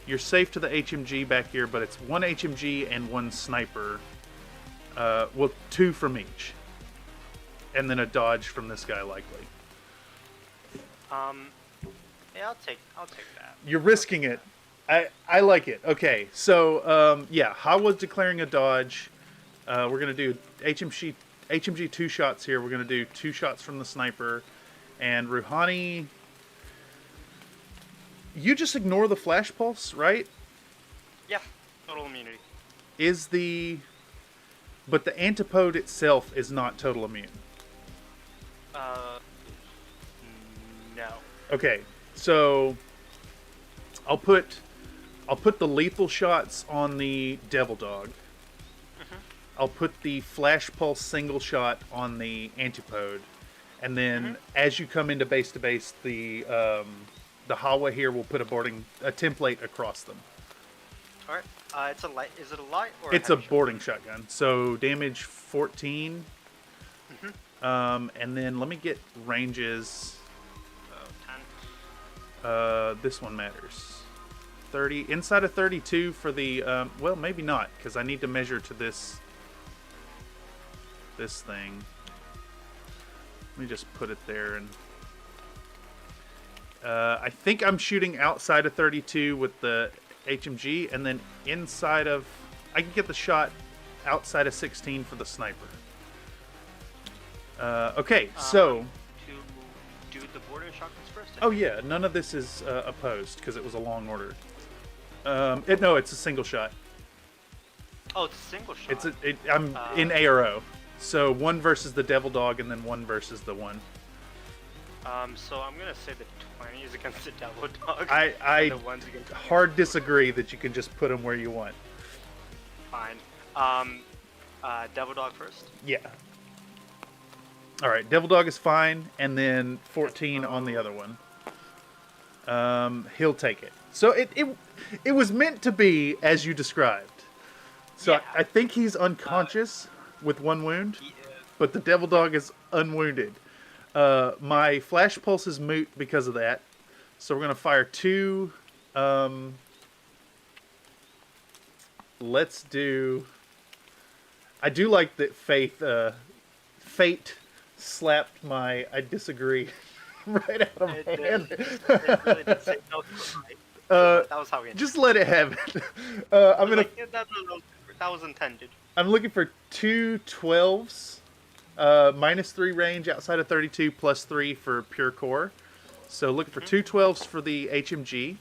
HMG back here, but it's one HMG and one sniper. Well, 2 from each, and then a dodge from this guy likely. Yeah, I'll take that. You're risking it. I like it. Okay, so yeah, Hawa's declaring a dodge. We're gonna do HMG 2 shots here. We're gonna do 2 shots from the sniper, and Rouhani. You just ignore the flash pulse, right? Yeah, total immunity. But the antipode itself is not total immune. No. Okay, so I'll put the lethal shots on the Devil Dog. I'll put the flash pulse single shot on the antipode, and then as you come into base to base, the Hawa here will put a template across them. All right. It's a light. Is it a light or? It's a boarding shotgun. So damage 14. And then let me get ranges. 10. This one matters. 30 inside of 32 for the. Well, maybe not, because I need to measure to this thing. Let me just put it there, and I think I'm shooting outside of 32 with the HMG, and then inside of, I can get the shot outside of 16 for the sniper. Okay, so do the boarding shotguns first. oh yeah, none of this is opposed because it was a long order. No, it's a single shot. Oh, it's a single shot. I'm in ARO, so 1 versus the Devil Dog, and then 1 versus the 1. So I'm gonna say the 20s against the Devil Dog. I the ones against hard disagree that you can just put them where you want. Fine. Devil Dog first. Yeah. All right, Devil Dog is fine, and then 14 on the other one. He'll take it. So it was meant to be as you described. So Yeah. I think he's unconscious with 1 wound, Yeah. but the Devil Dog is unwounded. My flash pulse is moot because of that. So we're gonna fire 2. Let's do. I do like that Fate slapped my. I disagree. Right out of my hand. It really did say no. That was how we. Just let it have it. I'm gonna. That was intended. I'm looking for 2 12s. -3 range outside of 32, +3 for pure core. So looking for 2 12s for the HMG.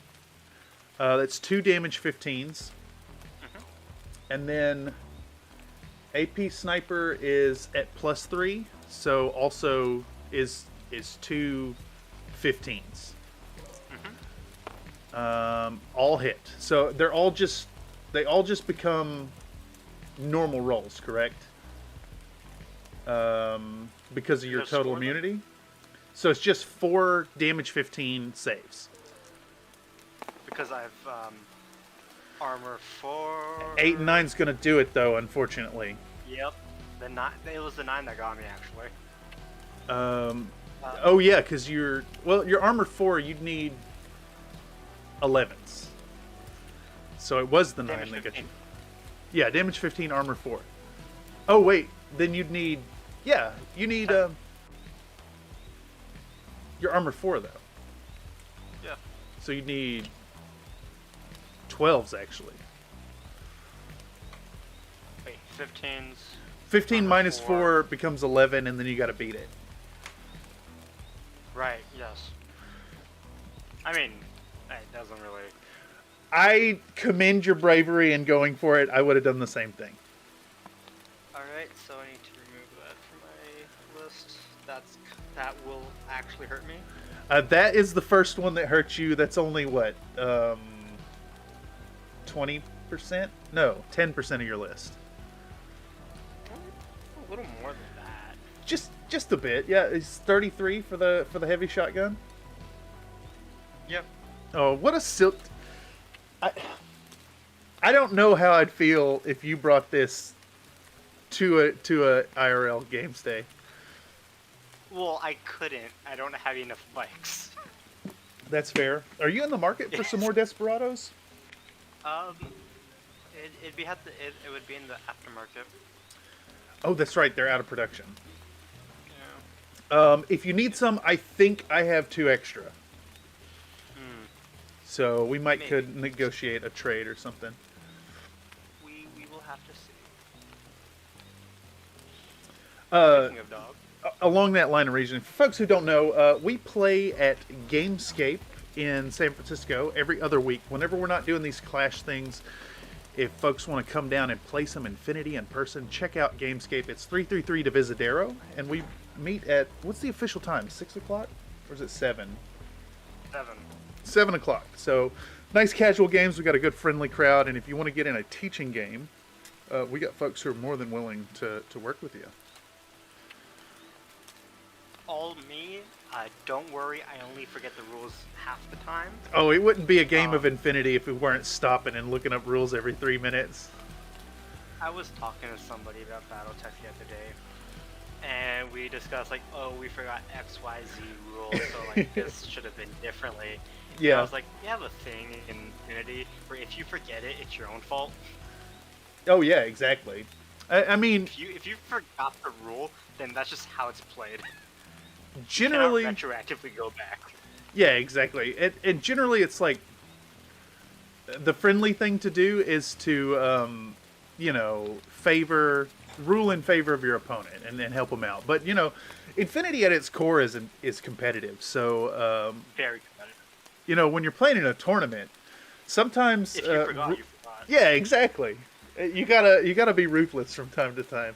That's 2 damage 15s. And then AP Sniper is at +3, so also is 2 15s. All hit. So they all just become normal rolls, correct? Because of your total immunity. So it's just 4 damage 15 saves. Because I've armor 4. 8 and 9's gonna do it though, unfortunately. Yep. It was the 9 that got me actually. Oh yeah, because you're armor 4. You'd need 11s. So it was the 9 that got you. Yeah, damage 15, armor 4. Oh wait, then you'd need. Yeah, you need your armor 4 though. Yeah. So you need 12s actually. Wait, 15s. 15 armor - 4 becomes 11, and then you got to beat it. Right. Yes. I mean, it doesn't really. I commend your bravery in going for it. I would have done the same thing. All right, so I need to remove that from my list. That will actually hurt me. That is the first one that hurts you. That's only what 20%? No, 10% of your list. A little more than that. Just a bit. Yeah, it's 33 for the heavy shotgun. Yep. Oh, what a silk. I don't know how I'd feel if you brought this to a IRL game stay. Well, I couldn't. I don't have enough bikes. That's fair. Are you in the market for some more Desperados? It would be in the aftermarket. Oh, that's right. They're out of production. Yeah. If you need some, I think I have 2 extra. So we could negotiate a trade or something. We will have to see. Speaking of dogs. Along that line of reasoning, for folks who don't know, we play at Gamescape in San Francisco every other week. Whenever we're not doing these Clash things, if folks want to come down and play some Infinity in person, check out Gamescape. It's 333 Divisadero, and we meet at, what's the official time, 6 o'clock? Or is it 7? 7 o'clock. So, nice casual games. We got a good friendly crowd, and if you want to get in a teaching game, we got folks who are more than willing to work with you. All me. Don't worry, I only forget the rules half the time. Oh, it wouldn't be a game of Infinity if we weren't stopping and looking up rules every 3 minutes. I was talking to somebody about BattleTech the other day, and we discussed like, oh, we forgot XYZ rules, so like this should have been differently. Yeah. And I was like, you have a thing in Infinity where if you forget it, it's your own fault. Oh yeah, exactly. I mean, if you forgot the rule, then that's just how it's played. Generally, you cannot retroactively go back. Yeah, exactly. And generally, it's like the friendly thing to do is to, rule in favor of your opponent and help them out. But Infinity at its core is competitive. So very competitive. When you're playing in a tournament, sometimes if you forgot, you forgot. Yeah, exactly. You gotta be ruthless from time to time.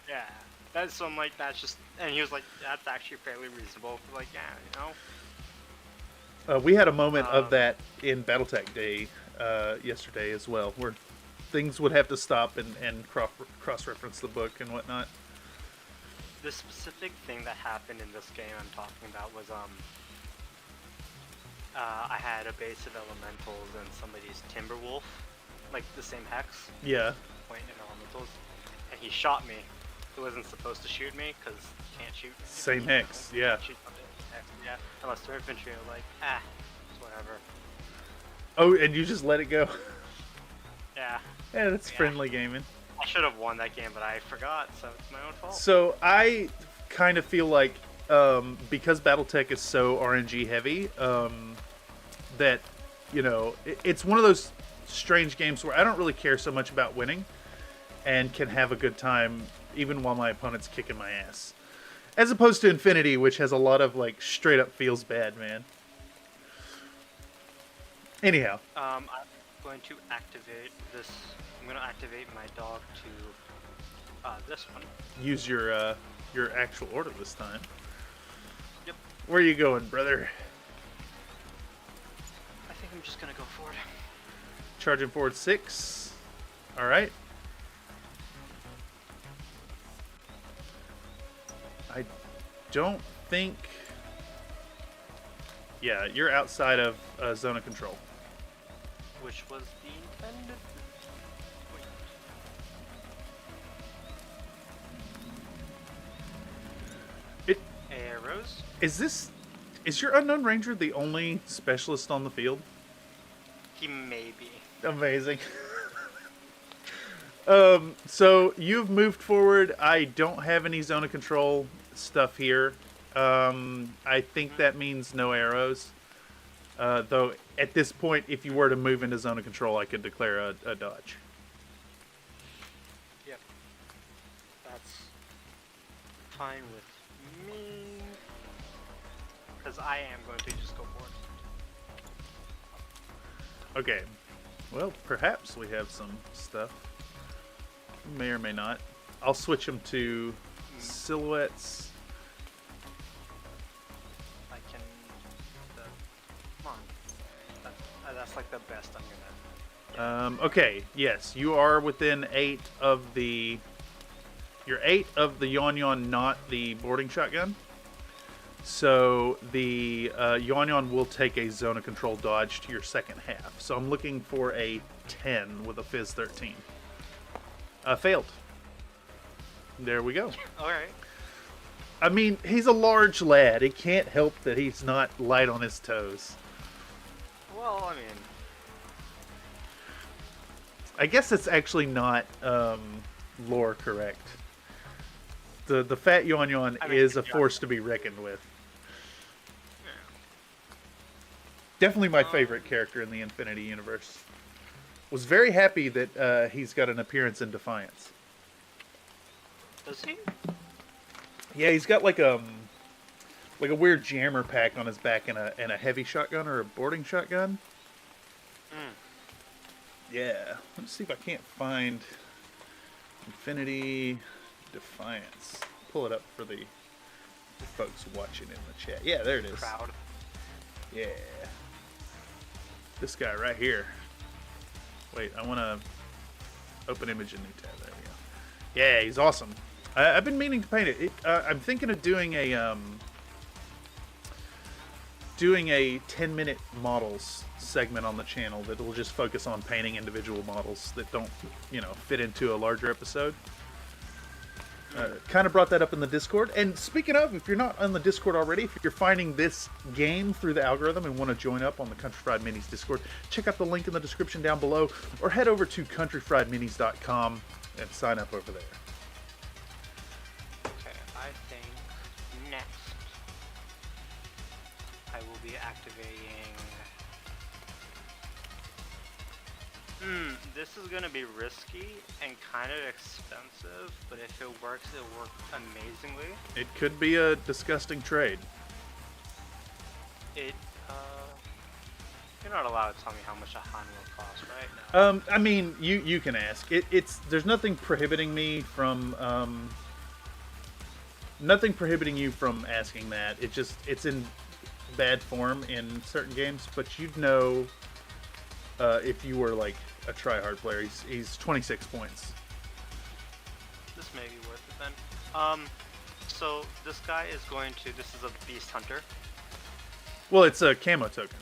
Yeah, so I'm like, that's just, and he was like, that's actually fairly reasonable. Like, yeah, we had a moment of that in BattleTech Day yesterday as well, where things would have to stop and cross-reference the book and whatnot. The specific thing that happened in this game I'm talking about was I had a base of elementals and somebody's Timberwolf, like the same hex. Yeah. Point in elementals, and he shot me. He wasn't supposed to shoot me because you can't shoot. Same hex, yeah. Shoot hex, yeah. Unless they're infantry, I'm like, it's whatever. Oh, and you just let it go. Yeah. Yeah, that's friendly gaming. I should have won that game, but I forgot, so it's my own fault. So I kind of feel like because BattleTech is so RNG heavy, that it's one of those strange games where I don't really care so much about winning, and can have a good time even while my opponent's kicking my ass. As opposed to Infinity, which has a lot of, like, straight up feels bad, man. Anyhow. I'm going to activate this. I'm going to activate my dog to this one. Use your actual order this time. Yep. Where are you going, brother? I think I'm just going to go forward. Charging forward 6. All right. I don't think... Yeah, you're outside of zone of control. Which was the intended... It Arrows. Is your Unknown Ranger the only specialist on the field? He may be. Amazing. So you've moved forward. I don't have any zone of control stuff here. I think that means no arrows. Though at this point, if you were to move into zone of control, I could declare a dodge. Yep. That's fine with me. Because I am going to just go for it. Okay. Well, perhaps we have some stuff. May or may not. I'll switch them to silhouettes. I can... come on. That's like the best I'm gonna... Okay, yes, you are within 8 of the... You're 8 of the Yon, not the boarding shotgun. So the Yon will take a zone of control dodge to your second half. So I'm looking for a 10 with a Fizz 13. Failed. There we go. Alright. I mean, he's a large lad. He can't help that he's not light on his toes. Well, I mean... I guess it's actually not lore correct. The fat Yon is a force to be reckoned with. Yeah. Definitely my favorite character in the Infinity universe. Was very happy that he's got an appearance in Defiance. Does he? Yeah, he's got like a weird jammer pack on his back and a heavy shotgun or a boarding shotgun. Yeah. Let's see if I can't find Infinity Defiance. Pull it up for the folks watching in the chat. Yeah, there it is. Crowd. Yeah. This guy right here. Wait, I want to open image in new tab. There we go. Yeah, he's awesome. I've been meaning to paint it. I'm thinking of doing a 10-minute models segment on the channel that will just focus on painting individual models that don't, fit into a larger episode. Kind of brought that up in the Discord. And speaking of, if you're not on the Discord already, if you're finding this game through the algorithm and want to join up on the Country Fried Minis Discord, check out the link in the description down below, or head over to countryfriedminis.com and sign up over there. Okay, I think next I will be activating... this is gonna be risky and kind of expensive, but if it works, it'll work amazingly. It could be a disgusting trade. You're not allowed to tell me how much a Han will cost, right? No. I mean, you can ask. There's nothing prohibiting me from nothing prohibiting you from asking that. It's in bad form in certain games, but you'd know if you were like a try-hard player. He's 26 points. This may be worth it then. So this guy is this is a Beast Hunter. Well, it's a camo token.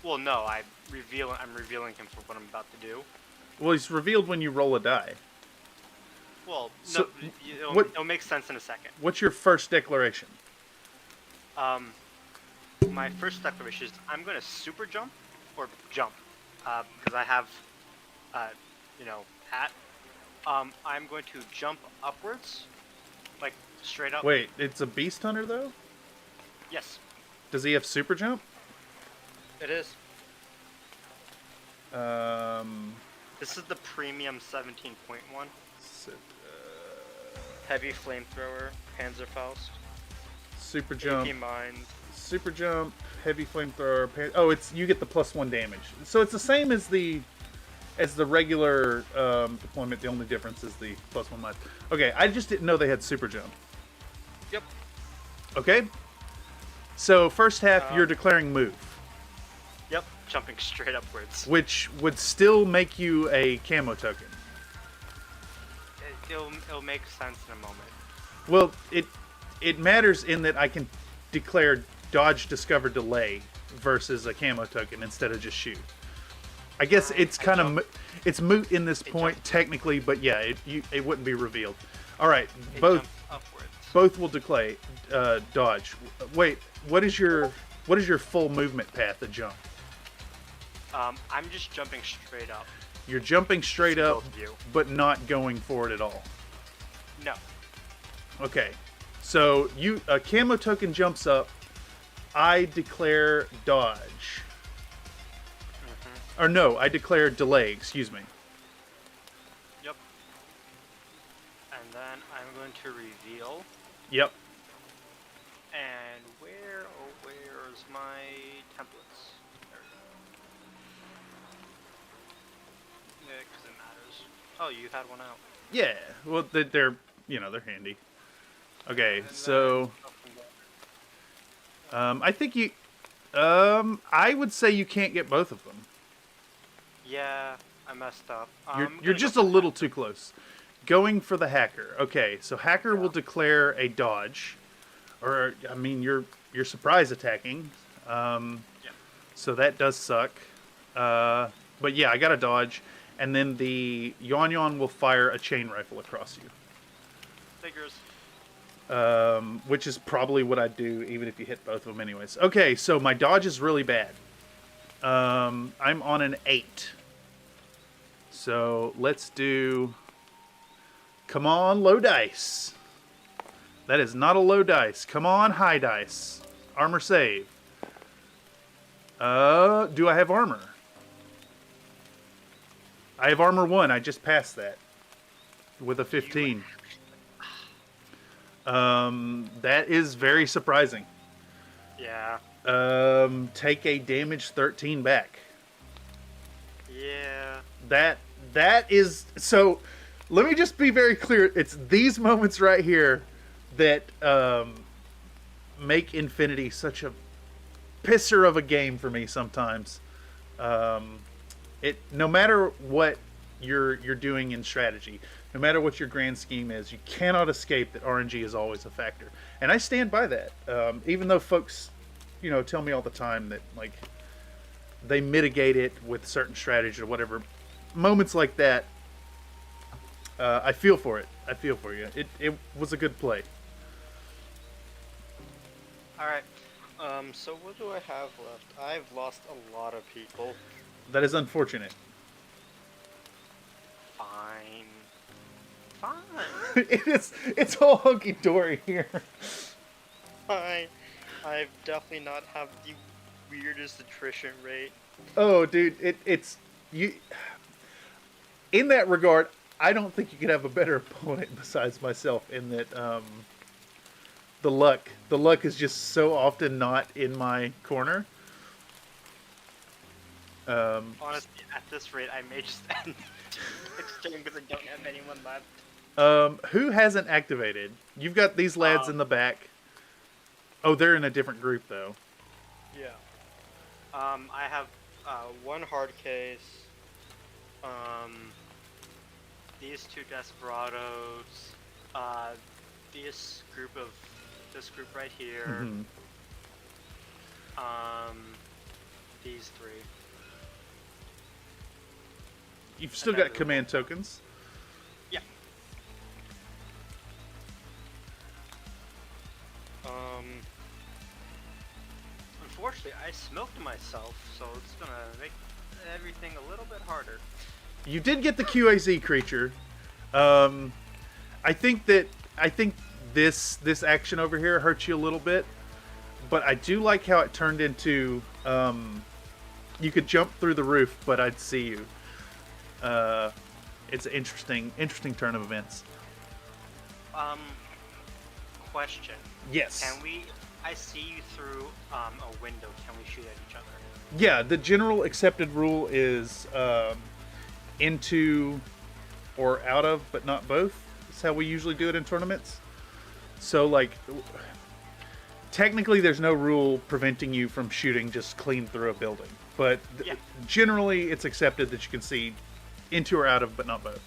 Well, no, I'm revealing him for what I'm about to do. Well, he's revealed when you roll a die. Well, So, no, it'll make sense in a second. What's your first declaration? My first declaration is I'm going to super jump or jump because I have, hat. I'm going to jump upwards, like straight up. Wait, it's a Beast Hunter though? Yes. Does he have super jump? It is. This is the premium 17.1. heavy flamethrower, Panzerfaust. Super jump. AP mine. Super jump, heavy flamethrower. Oh, it's you get the +1 damage. So it's the same as the regular deployment. The only difference is the +1 mod. Okay, I just didn't know they had super jump. Yep. Okay. So first half, you're declaring move, Yep. Jumping straight upwards. which would still make you a camo token. It'll make sense in a moment. Well, it matters in that I can declare dodge, discover, delay versus a camo token instead of just shoot. I guess it's kind of it's moot in this point technically, but yeah, it wouldn't be revealed. All right, both will declare dodge. Wait, what is your full movement path to jump? I'm just jumping straight up. You're jumping straight up, Both of you. but not going forward at all. No. Okay, so a camo token jumps up. I declare dodge. Or no, I declare delay, excuse me. Yep. And then I'm going to reveal. Yep. And where's my templates? There we go. Yeah, because it matters. Oh, you had one out. Yeah, well, they're they're handy. Okay, so I think I would say you can't get both of them. Yeah, I messed up. You're just a little too close. Going for the hacker. Okay, so hacker will declare a dodge, or I mean you're surprise attacking. So that does suck. But yeah, I got a dodge, and then the Yon will fire a chain rifle across you. Figures. Which is probably what I'd do even if you hit both of them anyways. Okay, so my dodge is really bad. I'm on an 8. So let's do... Come on, low dice. That is not a low dice. Come on, high dice. Armor save. Do I have armor? I have armor 1. I just passed that. With a 15. That is very surprising. Yeah. Take a damage 13 back. Yeah. That is so. Let me just be very clear. It's these moments right here that make Infinity such a pisser of a game for me sometimes. No matter what you're doing in strategy, no matter what your grand scheme is, you cannot escape that RNG is always a factor, and I stand by that. Even though folks, tell me all the time that like they mitigate it with certain strategy or whatever. Moments like that, I feel for it. I feel for you. It was a good play. All right. So what do I have left? I've lost a lot of people. That is unfortunate. Fine. It's all hunky dory here. Fine. I've definitely not have the weirdest attrition rate. Oh, dude, it's you. In that regard, I don't think you could have a better opponent besides myself. In that, the luck is just so often not in my corner. Honestly, at this rate, I may just end next turn because I don't have anyone left. Who hasn't activated? You've got these lads in the back. Oh, they're in a different group though. Yeah. I have one hard case. These two desperados. This group right here. Mm-hmm. These three. You've still got command tokens. Yeah. Unfortunately, I smoked myself, so it's gonna make everything a little bit harder. You did get the QAZ creature. I think this action over here hurts you a little bit, but I do like how it turned into you could jump through the roof, but I'd see you. It's an interesting turn of events. Um, question. Yes. Can we? I see you through a window. Can we shoot at each other? Yeah, the general accepted rule is into or out of, but not both. That's how we usually do it in tournaments. So, like, technically there's no rule preventing you from shooting just clean through a building. But Yeah. generally it's accepted that you can see into or out of, but not both.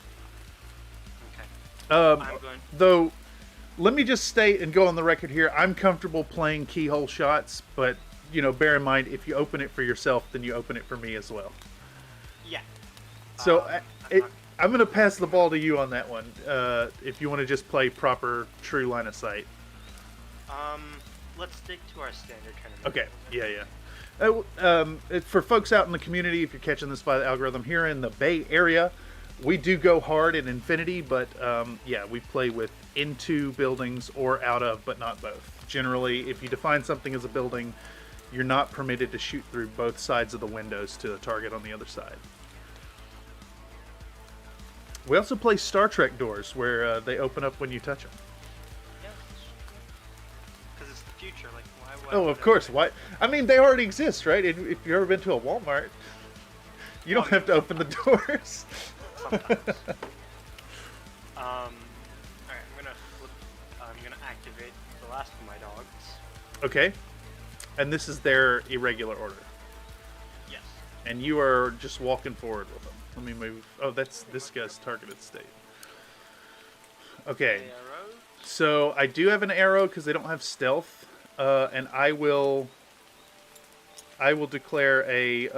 Okay. I'm going. Though, let me just state and go on the record here, I'm comfortable playing keyhole shots, but, you know, bear in mind, if you open it for yourself, then you open it for me as well. Yeah. So, I'm not- I'm going to pass the ball to you on that one, if you want to just play proper, true line of sight. Let's stick to our standard tournament. Okay, yeah. For folks out in the community, if you're catching this by the algorithm, here in the Bay Area, we do go hard in Infinity, but yeah, we play with into buildings or out of, but not both. Generally, if you define something as a building, you're not permitted to shoot through both sides of the windows to the target on the other side. We also play Star Trek doors, where they open up when you touch them. Yeah. Because it's the future. Like, why? Oh, of course. Why? I mean, they already exist, right? If you've ever been to a Walmart, you don't have to open the doors. Sometimes. All right. I'm gonna activate the last of my dogs. Okay. And this is their irregular order. Yes. And you are just walking forward with them. Let me move. Oh, that's this guy's targeted state. Okay. Arrow. So I do have an arrow because they don't have stealth, and I will declare a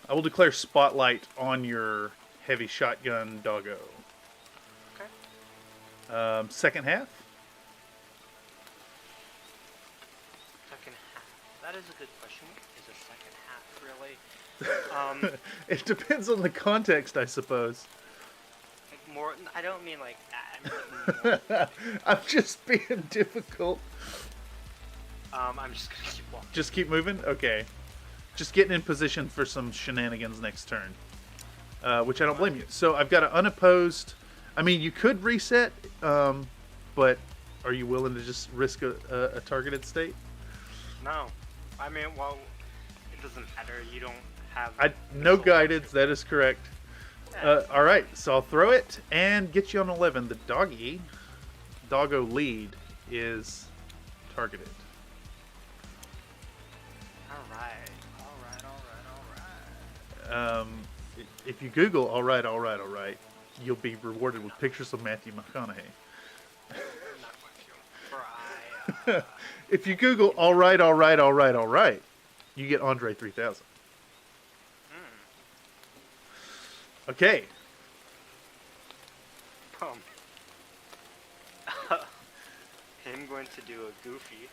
I will declare spotlight on your heavy shotgun doggo. Okay. Second half. Second half. That is a good question. What is a second half, really? It depends on the context, I suppose. Like more. I don't mean like that. I mean more, I'm just being difficult. I'm just gonna keep walking. Just keep moving? Okay. Just getting in position for some shenanigans next turn. Which I don't blame you. So I've got an unopposed... I mean, you could reset, but are you willing to just risk a targeted state? No. I mean, well, it doesn't matter. You don't have... No guidance, that is correct. Yeah. Alright, so I'll throw it and get you on 11. The doggo lead, is targeted. Alright. If you Google all right, you'll be rewarded with pictures of Matthew McConaughey. Not going to. If you Google all right, you get Andre 3000. Okay. I'm going to do a Goofy.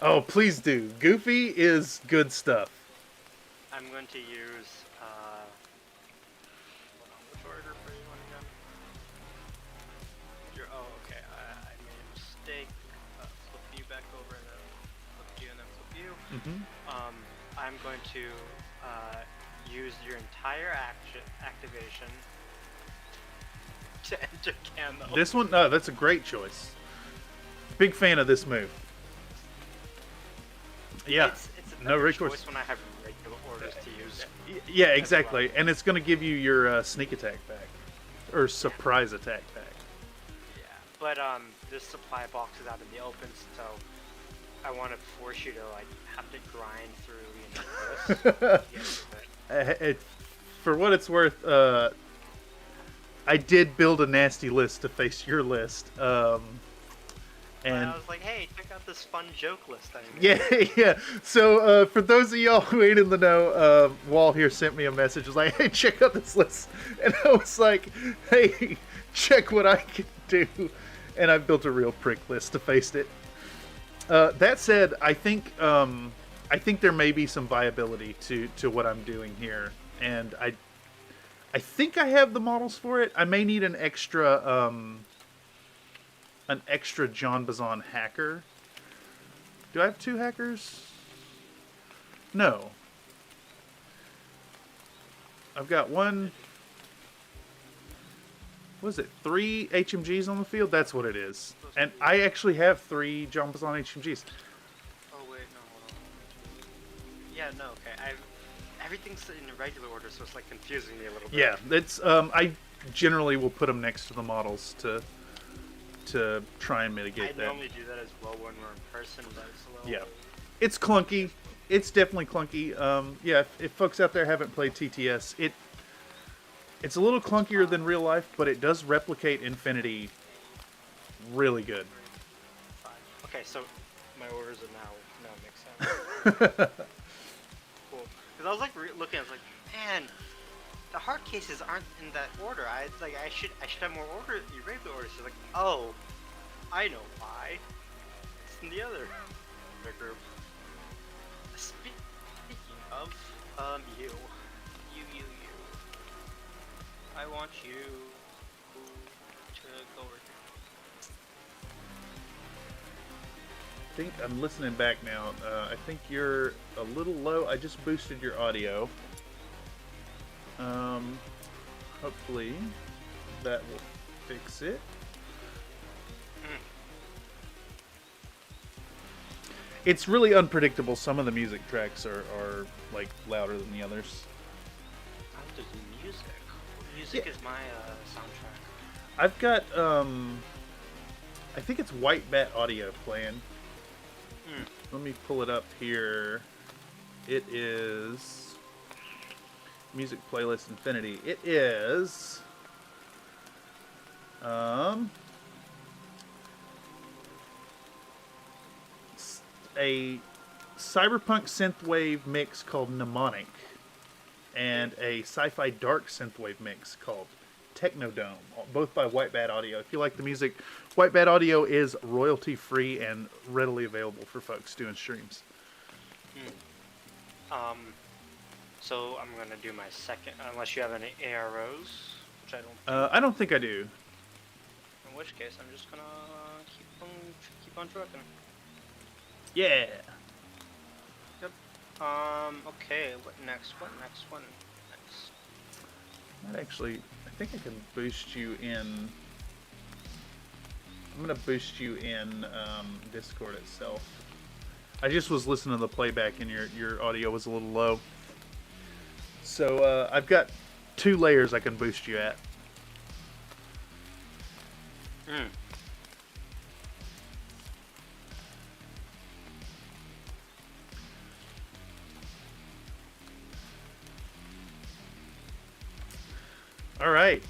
Oh, please do. Goofy is good stuff. I'm going to use, hold on, which order for you want again? Okay, I made a mistake. Flip you back over and then flip you and then flip you. I'm going to, use your entire activation to enter camo. This one, no, that's a great choice. Big fan of this move. Yeah, It's a no better recourse. choice when I have regular orders to use. Yeah, exactly. And it's going to give you your sneak attack back. Or surprise attack back. Yeah, but this supply box is out in the open, so I want to force you to like have to grind through, you know, this. For what it's worth, I did build a nasty list to face your list. And I was like, hey, check out this fun joke list I made. yeah. So for those of y'all who ain't in the know, Wall here sent me a message. Was like, hey, check out this list, and I was like, hey, check what I can do, and I built a real prick list to face it. That said, I think there may be some viability to what I'm doing here, and I think I have the models for it. I may need an extra John Bazan hacker. Do I have 2 hackers? No. I've got one. Was it 3 HMGs on the field? That's what it is. And I actually have 3 Jambazon HMGs. Oh wait, no, hold on. Yeah, no, okay. Everything's in regular order, so it's like confusing me a little bit. Yeah, it's I generally will put them next to the models to try and mitigate that. I normally do that as well when we're in person, but it's a little... Yeah, it's clunky. It's definitely clunky. Yeah, if folks out there haven't played TTS, it's a little clunkier than real life, but it does replicate Infinity really good. Okay, so my orders are now make sense. Cool. Because I was like looking, I was like, man, the hard cases aren't in that order. I should have more irregular orders. So like, oh, I know why. It's in the other group. Speaking of you. I want you to go over here. I think I'm listening back now. I think you're a little low. I just boosted your audio. Hopefully that will fix it. It's really unpredictable. Some of the music tracks are like louder than the others. Oh, there's music. Music is my soundtrack. I've got I think it's White Bat Audio playing. Let me pull it up here. It is Music Playlist Infinity. It is a cyberpunk synthwave mix called Mnemonic and a sci-fi dark synthwave mix called Technodome, both by White Bat Audio. If you like the music, White Bat Audio is royalty free and readily available for folks doing streams. So I'm gonna do my second, unless you have any AROs, which I don't. I don't think I do. In which case, I'm just gonna keep on trucking. Yeah. Yep. Okay. What next? Actually, I think I can boost you in. I'm gonna boost you in Discord itself. I just was listening to the playback and your audio was a little low. So I've got 2 layers I can boost you at. All right,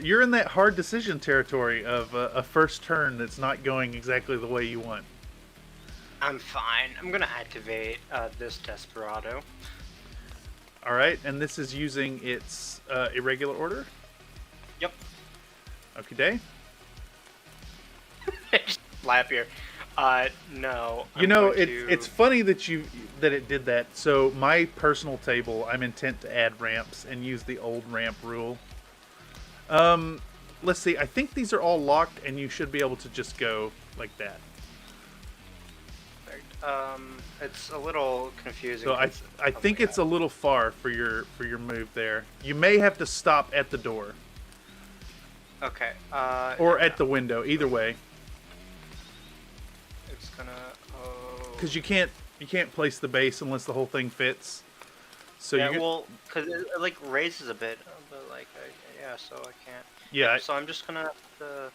you're in that hard decision territory of a first turn that's not going exactly the way you want. I'm fine. I'm gonna activate this Desperado. All right, and this is using its irregular order? Yep. Okay, day. Just fly up here. No. You know, it's funny that it did that. So my personal table, I'm intent to add ramps and use the old ramp rule. Let's see. I think these are all locked, and you should be able to just go like that. It's a little confusing. So I think it's a little far for your move there. You may have to stop at the door. Okay. Or at the window. Either way. It's gonna. Because you can't place the base unless the whole thing fits. So yeah, well, because it like raises a bit, but like yeah, so I can't. Yeah. So I'm just gonna have to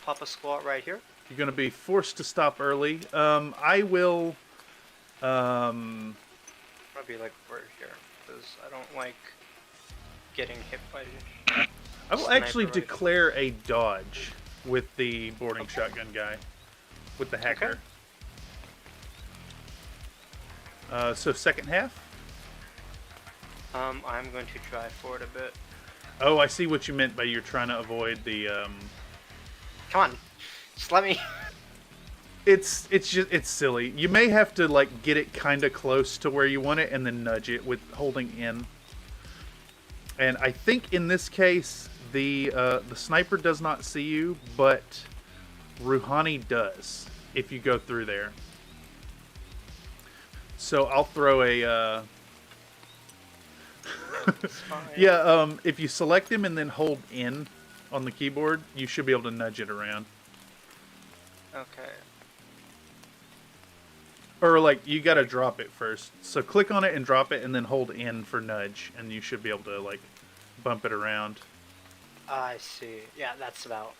pop a squat right here. You're going to be forced to stop early. I will... Probably like right here, because I don't like getting hit by... I will actually declare a dodge with the boarding shotgun guy. With the hacker. Okay. So second half? I'm going to try for it a bit. Oh, I see what you meant by you're trying to avoid the... Come on. Just let me. It's silly. You may have to like get it kind of close to where you want it and then nudge it with holding in. And I think in this case the sniper does not see you, but Rouhani does if you go through there. So I'll throw a It's fine. Yeah, if you select him and then hold in on the keyboard, you should be able to nudge it around. Okay. Or, like, you gotta drop it first. So click on it and drop it, and then hold in for nudge, and you should be able to, like, bump it around. I see. Yeah, that's about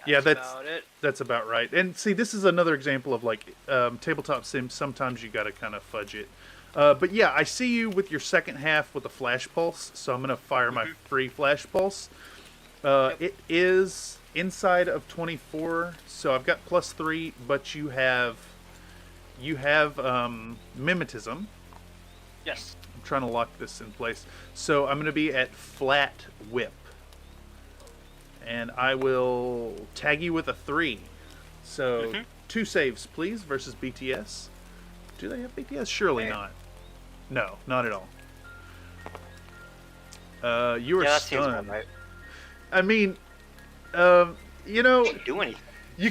it. That's about right. And see, this is another example of, like, tabletop sims. Sometimes you gotta kind of fudge it. But yeah, I see you with your second half with a flash pulse, so I'm gonna fire my free flash pulse. It is inside of 24, so I've got +3, but you have mimetism. Yes. I'm trying to lock this in place. So I'm going to be at flat whip. And I will tag you with a 3. So 2 saves, please, versus BTS. Do they have BTS? Surely not. No, not at all. You are that seems stunned. about right. I mean, you know, Can't do anything. you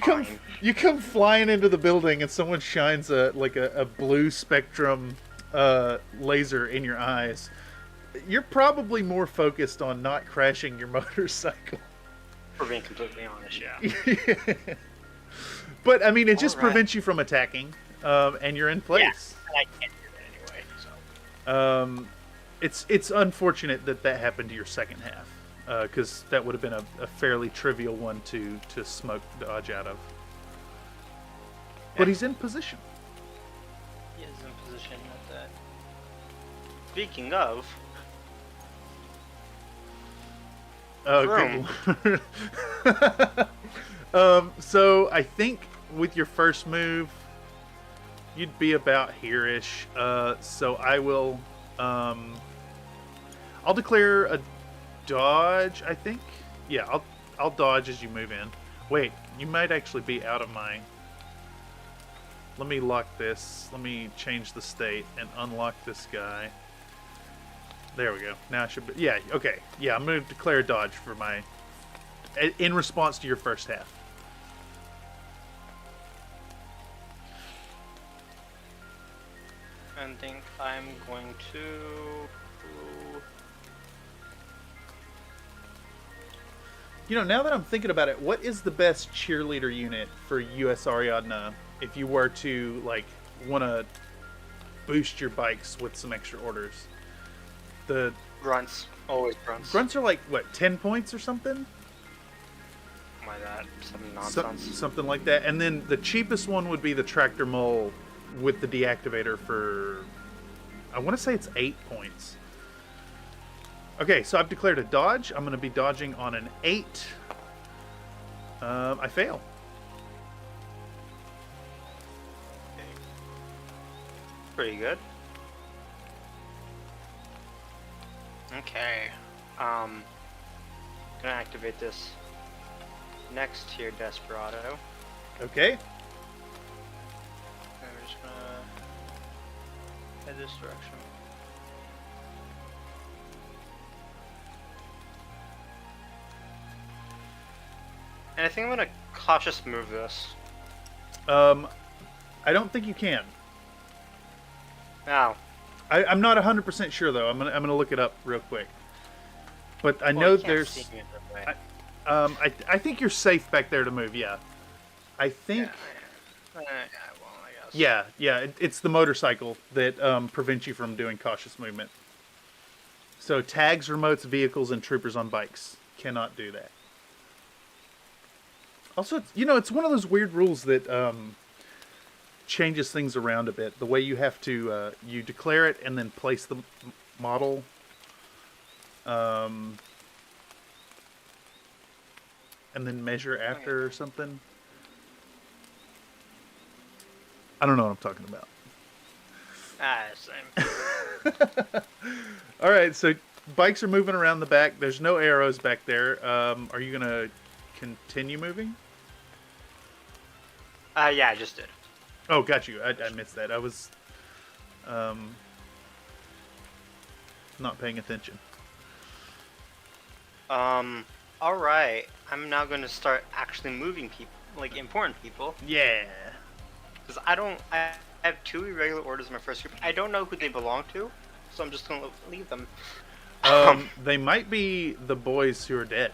come flying into the building and someone shines a blue spectrum laser in your eyes. You're probably more focused on not crashing your motorcycle. For being completely honest, yeah. But I mean, it just All right. prevents you from attacking, and you're in place. Yeah, and I can't do that anyway. So. It's unfortunate that happened to your second half, because that would have been a fairly trivial one to smoke dodge out of. But he's in position. He is in position at that. Speaking of, Oh, good lord. So I think with your first move, you'd be about here-ish. So I will, I'll declare a dodge, I think. Yeah, I'll dodge as you move in. Wait, you might actually be out of my... Let me lock this. Let me change the state and unlock this guy. There we go. Now I should be... Yeah, okay. Yeah, I'm going to declare a dodge for my... In response to your first half. I think I'm going to... You know, now that I'm thinking about it, what is the best cheerleader unit for USAriadna if you were to, like, want to boost your bikes with some extra orders? The Grunts. Always grunts. grunts are like, what, 10 points or something? Why that? Some nonsense. Something like that. And then the cheapest one would be the tractor mole with the deactivator for, I want to say it's 8 points. Okay, so I've declared a dodge. I'm going to be dodging on an 8. I fail. Pretty good. Okay. Gonna activate this next tier Desperado. Okay. And we're just gonna head this direction. And I think I'm gonna cautious move this. I don't think you can. Now, I'm not 100% sure though. I'm gonna look it up real quick. But I well, know you can't there's. see me that way. I think you're safe back there to move. Yeah. I think. Well, I guess. Yeah. It's the motorcycle that prevents you from doing cautious movement. So tags, remotes, vehicles, and troopers on bikes cannot do that. Also, it's one of those weird rules that changes things around a bit. The way you have to, you declare it and then place the model. And then measure after or something. I don't know what I'm talking about. Same. All right, so bikes are moving around the back. There's no arrows back there. Are you going to continue moving? Yeah, I just did. Oh, got you. I missed that. I was not paying attention. Alright. I'm now going to start actually moving people, like important people. Yeah. Because I have 2 irregular orders in my first group. I don't know who they belong to, so I'm just going to leave them. They might be the boys who are dead.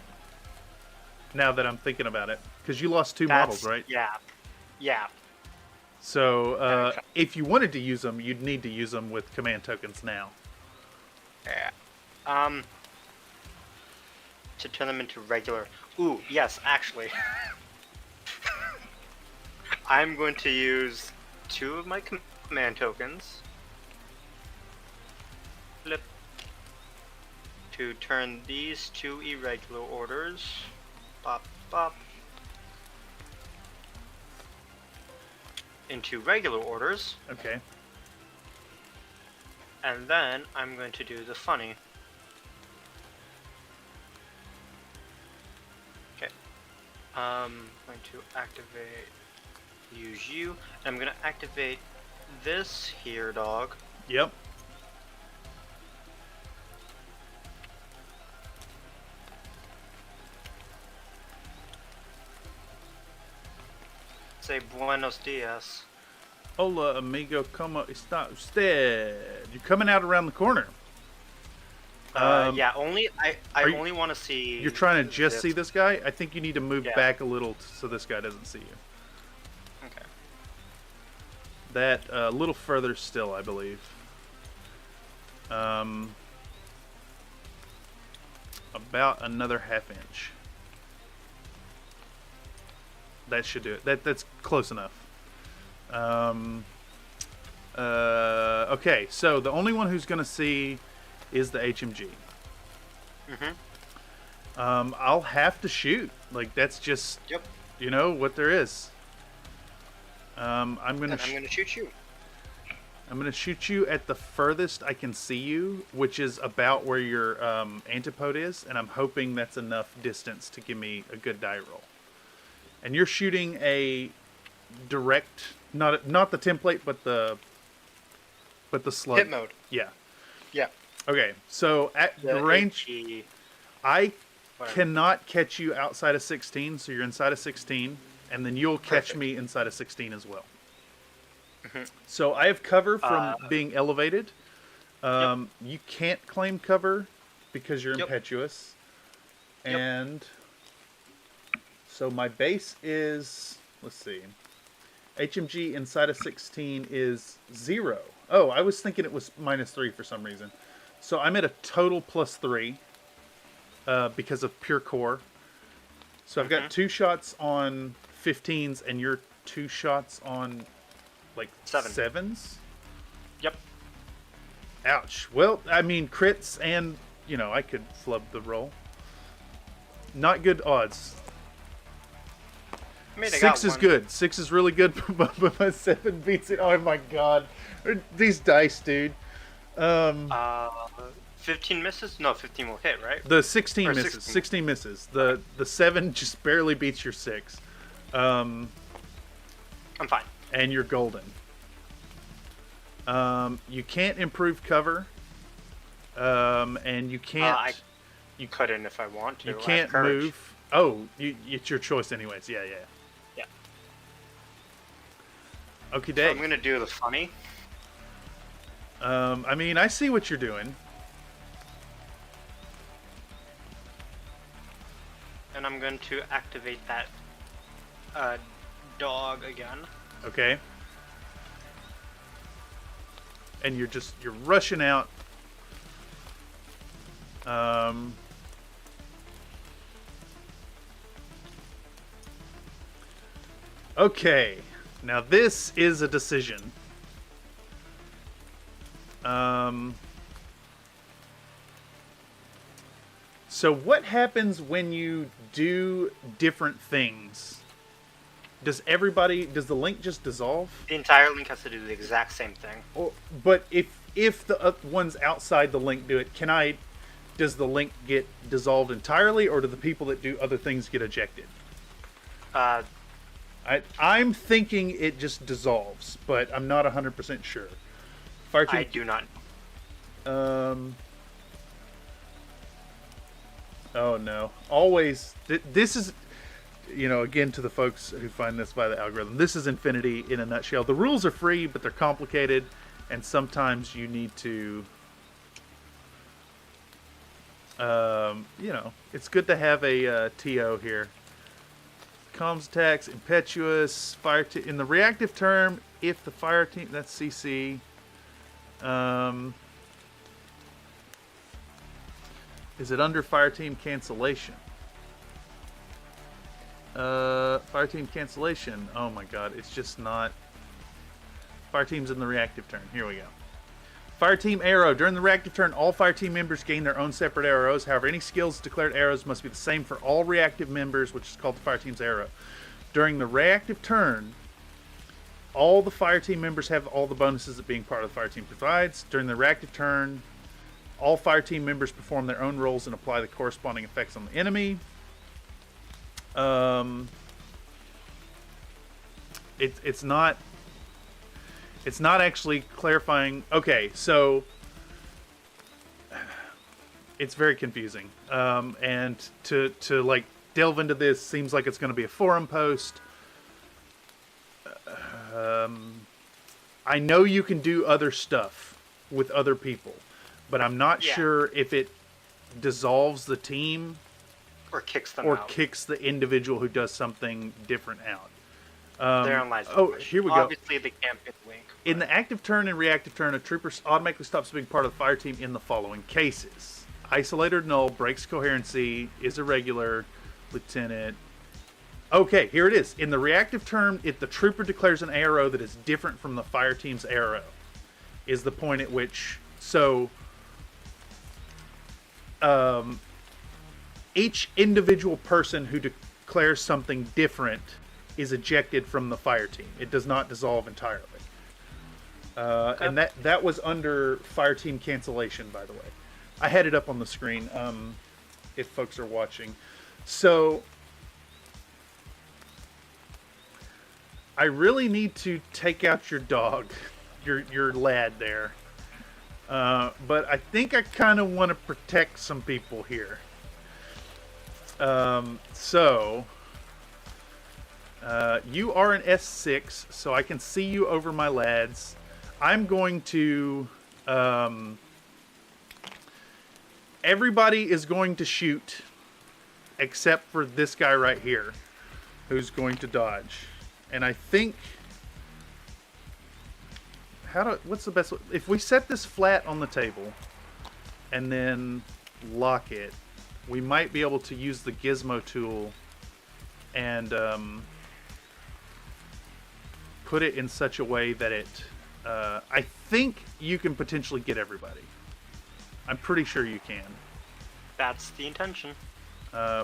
Now that I'm thinking about it, because you lost two models, right? Yeah. Yeah. So if you wanted to use them, you'd need to use them with command tokens now. Yeah. To turn them into regular. Ooh, yes, actually. I'm going to use 2 of my command tokens. Flip. To turn these 2 irregular orders. Bop, bop. Into regular orders. Okay. And then I'm going to do the funny. Okay. I'm going to activate, use you. I'm going to activate this here dog. Yep. Say buenos dias. Hola, amigo, como está usted? You're coming out around the corner. Yeah, I only want to see. You're trying to just this. see this guy? I think you need to move Yeah. back a little so this guy doesn't see you. Okay. That a little further still, I believe. About another ½ inch. That should do it. That's close enough. Okay, so the only one who's going to see is the HMG. I'll have to shoot. Like, that's just, you know, what there is. I'm going to shoot you. I'm going to shoot you at the furthest I can see you, which is about where your antipode is, and I'm hoping that's enough distance to give me a good die roll. And you're shooting a direct, not the template, but the slug. Hit mode. Yeah. Yeah. Okay, so at the range, I cannot catch you outside of 16, so you're inside of 16, and then you'll catch me inside of 16 as well. So I have cover from being elevated. You can't claim cover because you're impetuous. And so my base is, let's see, HMG inside of 16 is 0. Oh, I was thinking it was -3 for some reason. So I'm at a total +3 because of pure core. So I've got 2 shots on 15s and you're 2 shots on like 7s. Yep. Ouch. Well, I mean, crits and, you know, I could flub the roll. Not good odds. I mean, 6 is good. 6 is really good, but my 7 beats it. Oh my god. These dice, dude. 15 misses? No, 15 will hit, right? The 16 Or misses. 16. 16 misses. The 7 just barely beats your 6. I'm fine. And you're golden. You can't improve cover. And you can't... you couldn't if I want to. You can't move. Oh, it's your choice anyways. Yeah. Okay, So I'm going to do the funny. I mean, I see what you're doing. And I'm going to activate that dog again. Okay. And you're rushing out. Okay. Now this is a decision. So what happens when you do different things? Does the link just dissolve? The entire link has to do the exact same thing. But if the ones outside the link do it, does the link get dissolved entirely, or do the people that do other things get ejected? I'm thinking it just dissolves, but I'm not 100% sure. I do not. Oh no. Always. This is, you know, again, to the folks who find this by the algorithm, this is Infinity in a nutshell. The rules are free, but they're complicated, and sometimes you need to You know, it's good to have a TO here. Comms attacks, impetuous, fire in the reactive term, if the fire team, that's CC. Is it under fire team cancellation? Fire team cancellation. Oh my god, it's just not. Fire team's in the reactive turn. Here we go. Fire team arrow. During the reactive turn, all fire team members gain their own separate arrows. However, any skills declared arrows must be the same for all reactive members, which is called the fire team's arrow. During the reactive turn, all the fire team members have all the bonuses that being part of the fire team provides. During the reactive turn, all fire team members perform their own roles and apply the corresponding effects on the enemy. It's not actually clarifying. Okay, so it's very confusing. And to like delve into this seems like it's going to be a forum post. I know you can do other stuff with other people, but I'm not sure if it dissolves the team or kicks them or out. kicks the individual who does something different out. Therein lies the question. Here we go. Obviously, they can't get Link. In the active turn and reactive turn, a trooper automatically stops being part of the fire team in the following cases: isolated null, breaks coherency, is irregular, lieutenant. Okay, here it is. In the reactive turn, if the trooper declares an arrow that is different from the fire team's arrow, is the point at which each individual person who declares something different is ejected from the fire team. It does not dissolve entirely. Okay. And that was under fire team cancellation, by the way. I had it up on the screen if folks are watching. So I really need to take out your dog, your lad there. But I think I kind of want to protect some people here. You are an S6, so I can see you over my lads. I'm going to... everybody is going to shoot, except for this guy right here, who's going to dodge. And I think... what's the best way? If we set this flat on the table, and then lock it, we might be able to use the gizmo tool and put it in such a way that it... I think you can potentially get everybody. I'm pretty sure you can. That's the intention.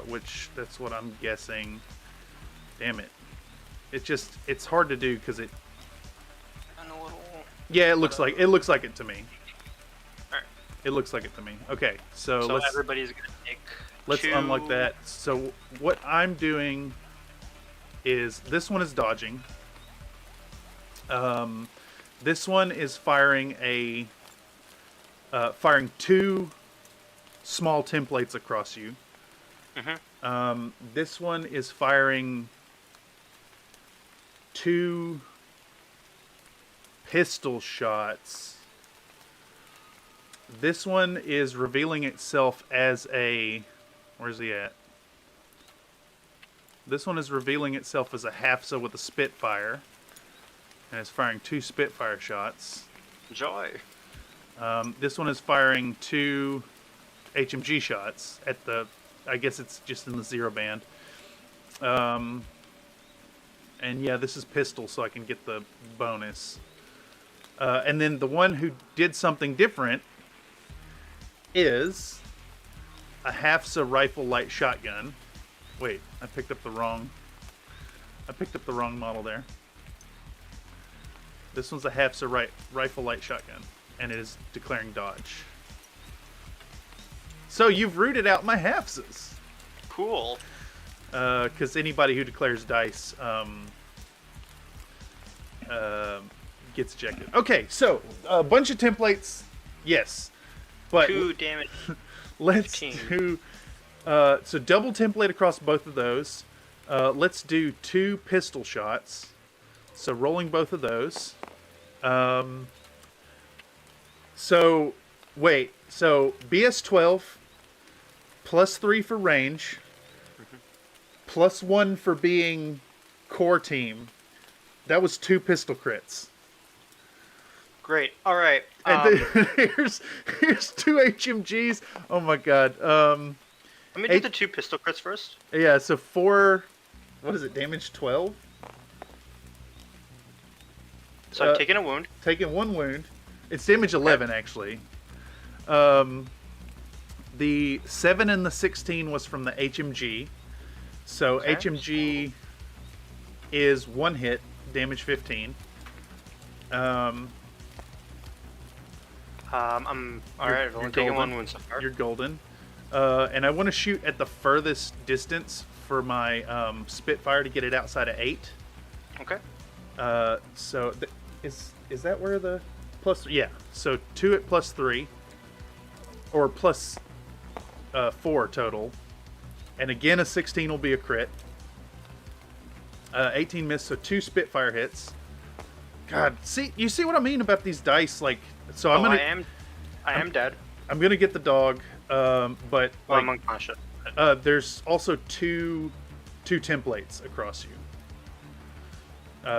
Which, that's what I'm guessing. Damn it. It's hard to do because it... Yeah, it looks like it to me. Alright. It looks like it to me. Okay, so everybody's gonna take let's unlock that. So what I'm doing is this one is dodging. This one is firing firing two small templates across you. Mm-hmm. This one is firing two pistol shots. This one is revealing itself as a... Where's he at? This one is revealing itself as a Hafsa with a Spitfire. And it's firing two Spitfire shots. Joy. This one is firing two HMG shots at the... I guess it's just in the 0 band. And yeah, this is pistol, so I can get the bonus. And then the one who did something different is a Hafsa rifle light shotgun. Wait, I picked up the wrong model there. This one's a Hafsa rifle light shotgun, and it is declaring dodge. So you've rooted out my Hafsas. Cool. Because anybody who declares dice gets ejected. Okay, so a bunch of templates, yes, but 2 damage. let's 15. do so double template across both of those. Let's do 2 pistol shots. So rolling both of those. So wait, so BS12 +3 for range, +1 for being core team. That was 2 pistol crits. Great. All right. And then here's 2 HMGs. Oh my god. Let me do the 2 pistol crits first. Yeah, so 4. What is it? Damage 12. So I've taken a wound. Taking 1 wound. It's damage 11 actually. The 7 and the 16 was from the HMG. So HMG is 1 hit, damage 15. I'm alright. I've only taken 1 wound so far. You're golden. And I want to shoot at the furthest distance for my Spitfire to get it outside of 8. Okay. So is that where the plus? Yeah. So 2 at +3, or plus 4 total, and again a 16 will be a crit. 18 miss, so 2 Spitfire hits. God, you see what I mean about these dice? Like, so I'm gonna. I am dead. I'm gonna get the dog, but like, I'm unconscious. there's also two templates across you.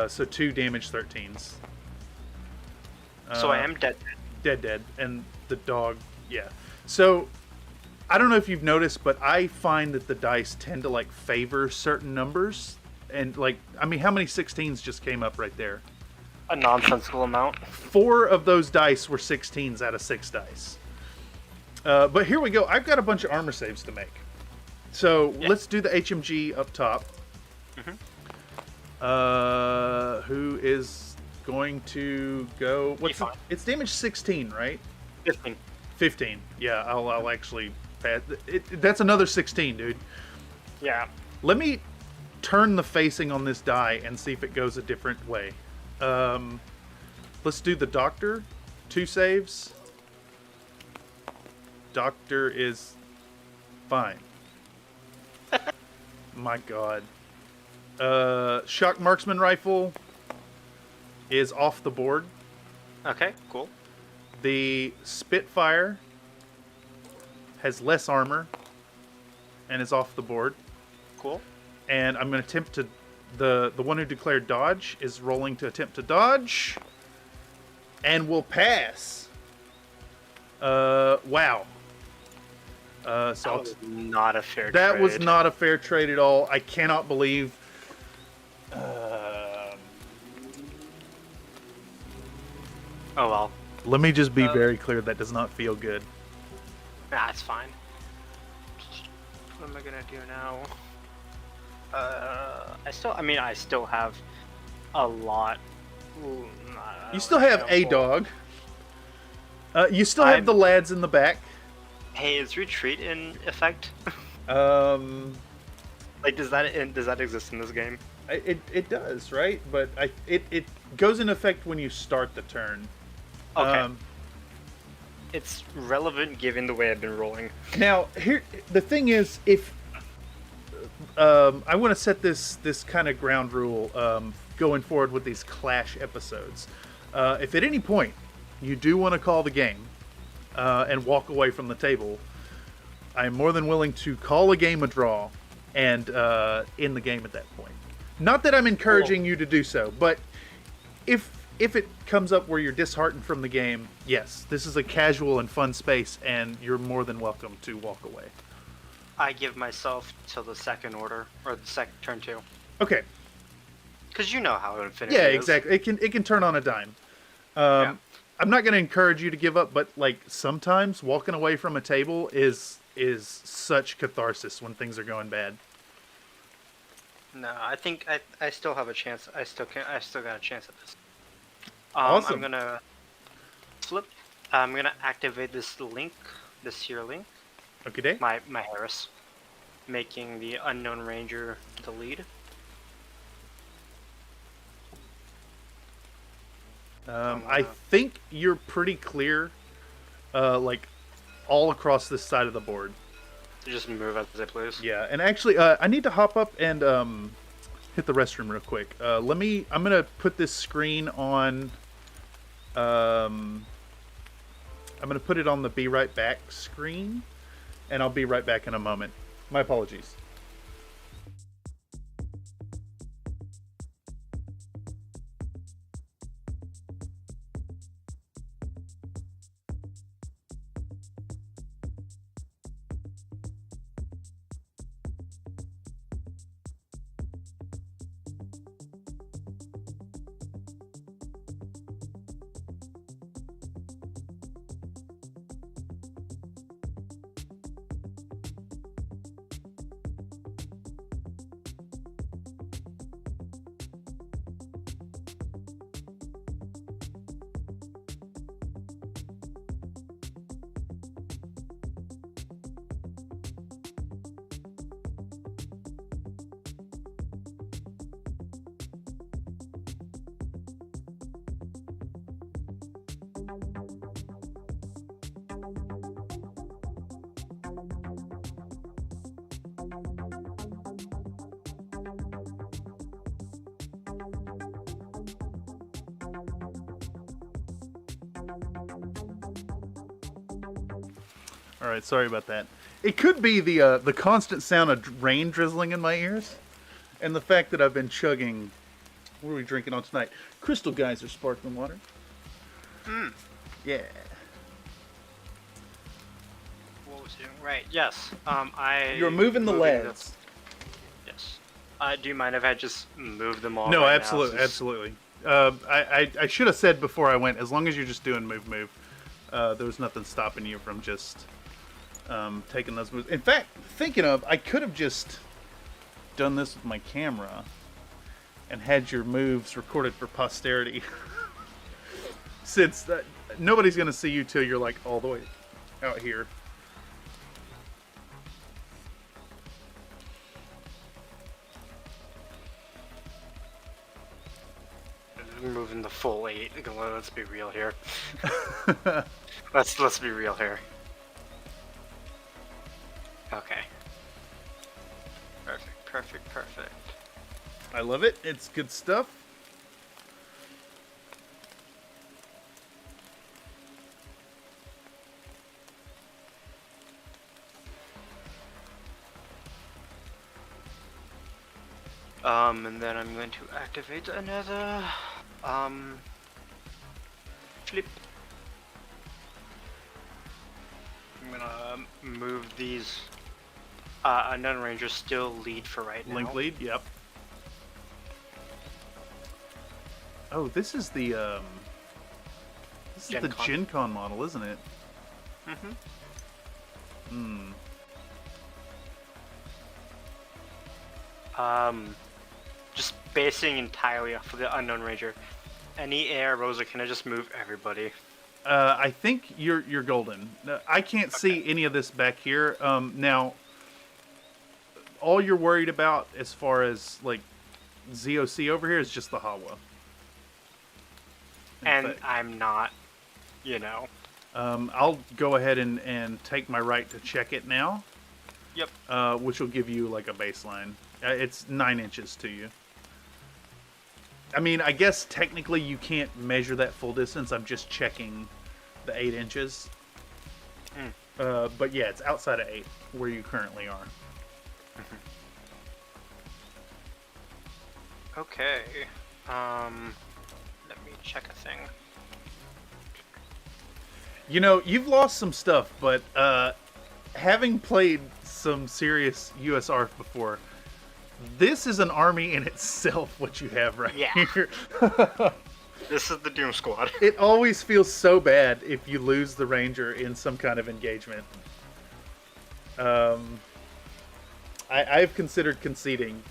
So 2 damage 13s. So I am dead. Dead, and the dog, yeah. So I don't know if you've noticed, but I find that the dice tend to like favor certain numbers, and like, I mean, how many 16s just came up right there? A nonsensical amount. 4 of those dice were 16s out of 6 dice. But here we go. I've got a bunch of armor saves to make. So let's do the HMG up top. Who is going to go? It's damage 16, right? 15. 15. Yeah, I'll actually pass. That's another 16, dude. Yeah. Let me turn the facing on this die and see if it goes a different way. Let's do the doctor. 2 saves. Doctor is fine. My god. Shock marksman rifle is off the board. Okay, cool. The Spitfire has less armor and is off the board. Cool. And I'm going to attempt to... The one who declared dodge is rolling to attempt to dodge. And will pass. Wow. So That was not a fair trade. That was not a fair trade at all. I cannot believe... Oh well. Let me just be very clear, that does not feel good. Nah, it's fine. What am I gonna do now? I still have a lot. Ooh, You still have a dog. You still have the lads in the back. Hey, is retreat in effect? Like, does that exist in this game? It does, right? But it goes in effect when you start the turn. Okay. It's relevant given the way I've been rolling. Now, here the thing is, if I want to set this kind of ground rule going forward with these Clash episodes. If at any point you do want to call the game and walk away from the table, I'm more than willing to call a game a draw and end the game at that point. Not that I'm encouraging you to do so, but if it comes up where you're disheartened from the game, yes, this is a casual and fun space, and you're more than welcome to walk away. I give myself till the second order, or the second turn 2. Okay. Because you know how Infinity is. Yeah, exactly. It can turn on a dime. I'm not going to encourage you to give up, but like sometimes walking away from a table is such catharsis when things are going bad. No, I think I still have a chance. I still got a chance at this. Awesome. I'm gonna flip. I'm gonna activate this link, this here link. Okay, Dave. My Harris, making the unknown ranger the lead. I think you're pretty clear, like all across this side of the board. Just move as I please. Yeah, and actually, I need to hop up and hit the restroom real quick. I'm gonna put this screen on. I'm gonna put it on the be right back screen, and I'll be right back in a moment. My apologies. All right, sorry about that. It could be the constant sound of rain drizzling in my ears, and the fact that I've been chugging. What are we drinking on tonight? Crystal Geyser sparkling water. Yeah. What was it? Right. Yes. You're moving the leads. Yes. Do you mind if I just move them all? No, right absolutely, now, absolutely. I should have said before I went, as long as you're just doing move. There was nothing stopping you from just taking those moves. In fact, thinking of, I could have just done this with my camera and had your moves recorded for posterity. Since nobody's going to see you till you're like all the way out here. Moving the full 8. Let's be real here. Let's be real here. Okay. Perfect. I love it. It's good stuff. And then I'm going to activate another flip. I'm gonna move these. Unknown Rangers still lead for right now. Link lead, yep. Oh, this is the Gen Con model, isn't it? Just basing entirely off of the Unknown Ranger. Any air, Rosa, can I just move everybody? I think you're golden. I can't see any of this back here. Now, all you're worried about as far as like ZOC over here is just the Hola. And I'm not, you know. I'll go ahead and take my right to check it now. Yep. Which will give you like a baseline. It's 9 inches to you. I mean, I guess technically you can't measure that full distance. I'm just checking the 8 inches. But yeah, it's outside of 8 where you currently are. Okay. Let me check a thing. You know, you've lost some stuff, but having played some serious USArk before, this is an army in itself, what you have right here. This is the Doom Squad. It always feels so bad if you lose the Ranger in some kind of engagement. I've considered conceding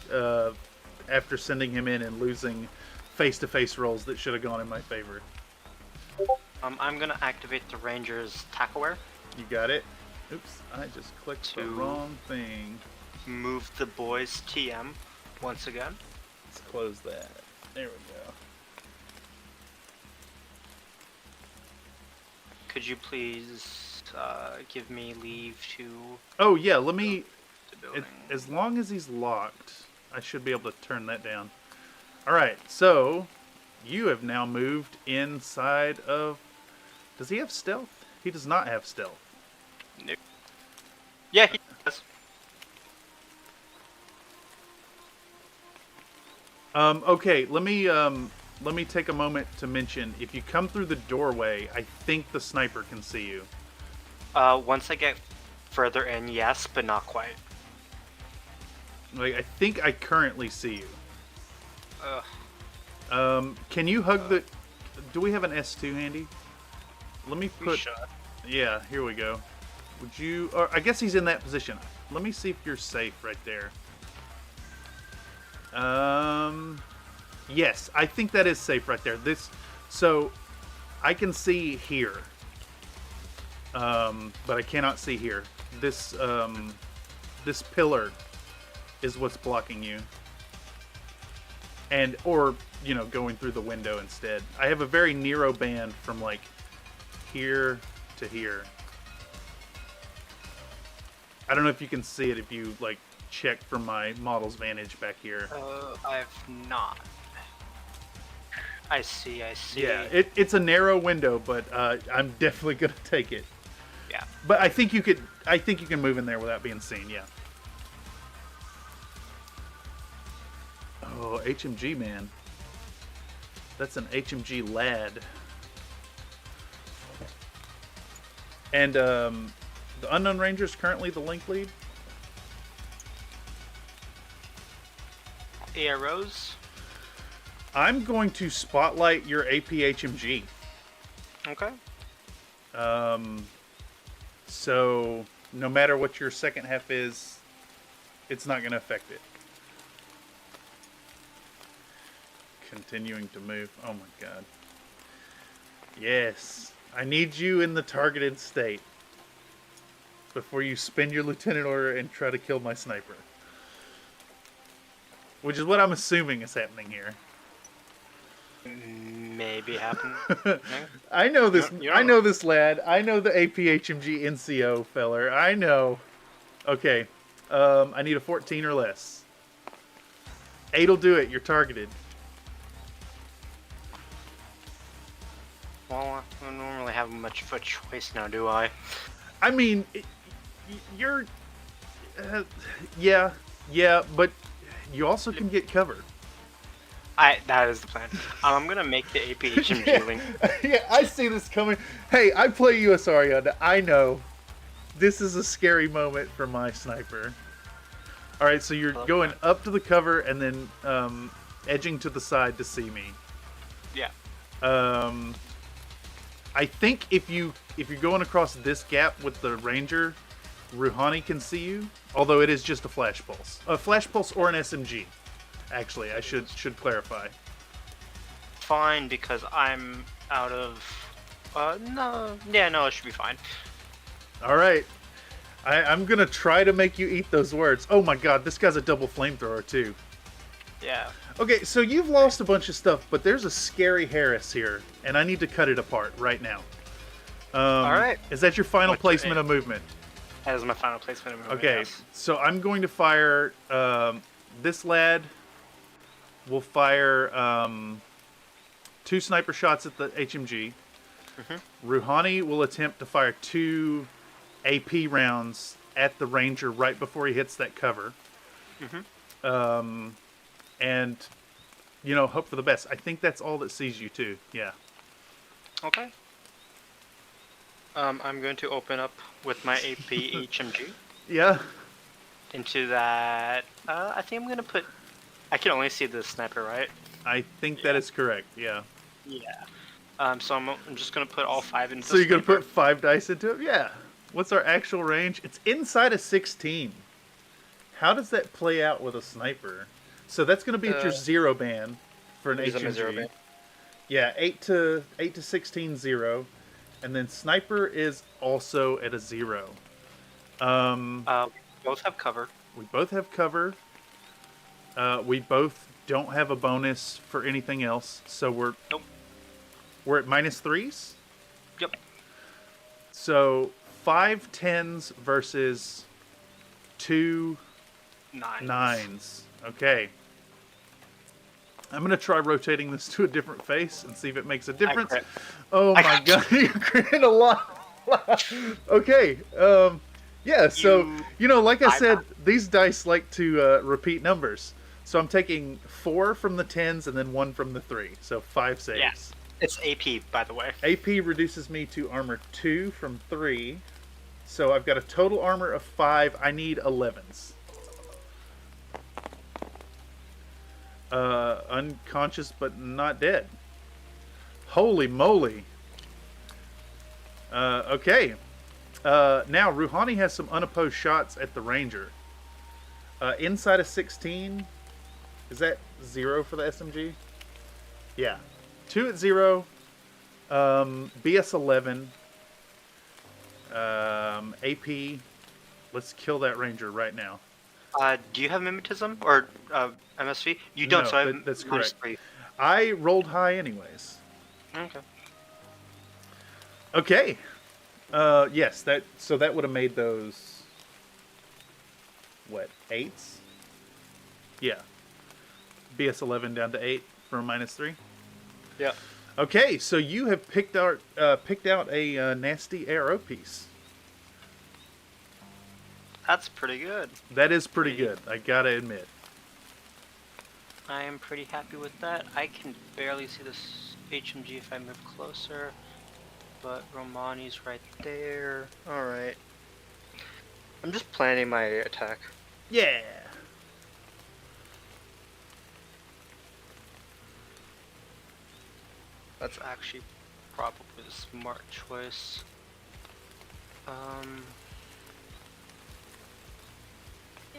after sending him in and losing face-to-face rolls that should have gone in my favor. I'm going to activate the Ranger's Tackaware. You got it. Oops, I just clicked the wrong thing. Move the boys TM once again. Let's close that. There we go. Could you please give me leave to... Oh yeah, let me... as long as he's locked, I should be able to turn that down. Alright, so you have now moved inside of... Does he have stealth? He does not have stealth. Nope. Yeah, he does. Okay, let me take a moment to mention, if you come through the doorway, I think the sniper can see you. Once I get further in, yes, but not quite. Like, I think I currently see you. Ugh. Can you hug the... Do we have an S2 handy? Let me We put... should. Yeah, here we go. Would you... Or I guess he's in that position. Let me see if you're safe right there. Yes, I think that is safe right there. So, I can see here. But I cannot see here. This pillar is what's blocking you. Or, going through the window instead. I have a very narrow band from, like, here to here. I don't know if you can see it if you, like, check from my model's vantage back here. I've not. I see. Yeah, it's a narrow window, but I'm definitely gonna take it. Yeah. But I think you can move in there without being seen. Yeah. Oh, HMG, man. That's an HMG lad. And the Unknown Ranger is currently the link lead. Arrows. I'm going to spotlight your AP HMG. Okay. So no matter what your second half is, it's not going to affect it. Continuing to move. Oh my god. Yes. I need you in the targeted state before you spend your lieutenant order and try to kill my sniper. Which is what I'm assuming is happening here. Maybe happen. I know this. You're I know this lad. I know the APHMG NCO feller. I know. Okay. I need a 14 or less. 8'll do it. You're targeted. Well, I don't normally have much of a choice now, do I? I mean, you're... yeah, but you also can get covered. That is the plan. I'm gonna make the APHMG link. Yeah, I see this coming. Hey, I play USAriadna. I know. This is a scary moment for my sniper. Alright, so you're going up to the cover and then edging to the side to see me. Yeah. I think if you're going across this gap with the Ranger, Rouhani can see you. Although it is just a flash pulse. A flash pulse or an SMG. Actually, I should clarify. Fine, because I'm out of... no. Yeah, no, it should be fine. Alright. I'm gonna try to make you eat those words. Oh my god, this guy's a double flamethrower too. Yeah. Okay, so you've lost a bunch of stuff, but there's a scary Harris here, and I need to cut it apart right now. Alright. Is that your final What's your placement aim? of movement? That is my final placement of movement. Okay, Yes. so I'm going to fire this lad. Will fire 2 sniper shots at the HMG. Rouhani will attempt to fire 2 AP rounds at the Ranger right before he hits that cover. And, hope for the best. I think that's all that sees you too. Yeah. Okay. I'm going to open up with my AP HMG Yeah. into that. I think I'm going to put... I can only see the sniper, right? I think that is correct. Yeah. Yeah. So I'm just going to put all 5 into So you're going to sniper. put 5 dice into it? Yeah. What's our actual range? It's inside of 16. How does that play out with a sniper? So that's going to be at your 0 band for an Is that my 0 HMG. band? Yeah, 8 to 16 0, and then sniper is also at a 0. Both have cover. We both have cover. We both don't have a bonus for anything else, so we're at -3s. Yep. So 5 10s versus 2 9s. Okay. I'm going to try rotating this to a different face and see if it makes a difference. Oh my god, you're critting a lot. Okay. Yeah, so, like I I- said, these dice like to repeat numbers. So I'm taking 4 from the 10s and then 1 from the 3. So 5 saves. Yeah. It's AP, by the way. AP reduces me to armor 2 from 3. So I've got a total armor of 5. I need 11s. Unconscious but not dead. Holy moly. Okay. Now, Rouhani has some unopposed shots at the Ranger. Inside of 16. Is that 0 for the SMG? Yeah. 2 at 0. BS 11. AP. Let's kill that Ranger right now. Do you have mimetism or MSV? You don't, No, so I have that's minus correct. 3. I rolled high anyways. Okay. Okay. Yes, that would have made those what, 8s? Yeah. BS 11 down to 8 for a minus 3. Yeah. Okay, so you have picked out a nasty arrow piece. That's pretty good. That is pretty good, I gotta admit. I am pretty happy with that. I can barely see this HMG if I move closer, but Romani's right there. Alright. I'm just planning my attack. Yeah. That's actually probably the smart choice.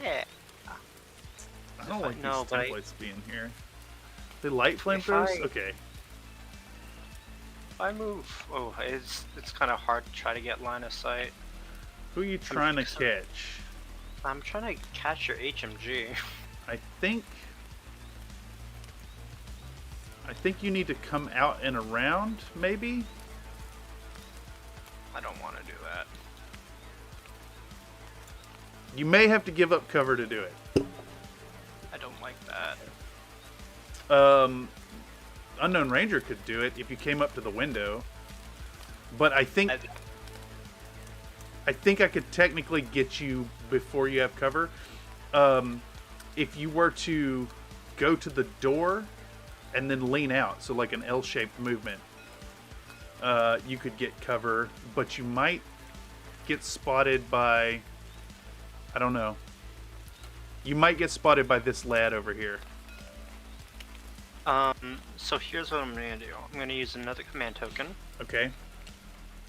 Yeah. I don't like No, these but templates being here. They light If flamethrowers? I- Okay. If I move, it's kind of hard to try to get line of sight. Who are you trying to fixing- catch? I'm trying to catch your HMG. I think you need to come out and around, maybe? I don't want to do that. You may have to give up cover to do it. I don't like that. Unknown Ranger could do it if you came up to the window. But I think I could technically get you before you have cover. If you were to go to the door and then lean out, so like an L-shaped movement, you could get cover, but you might get spotted by, I don't know. You might get spotted by this lad over here. So here's what I'm gonna do. I'm gonna use another command token Okay.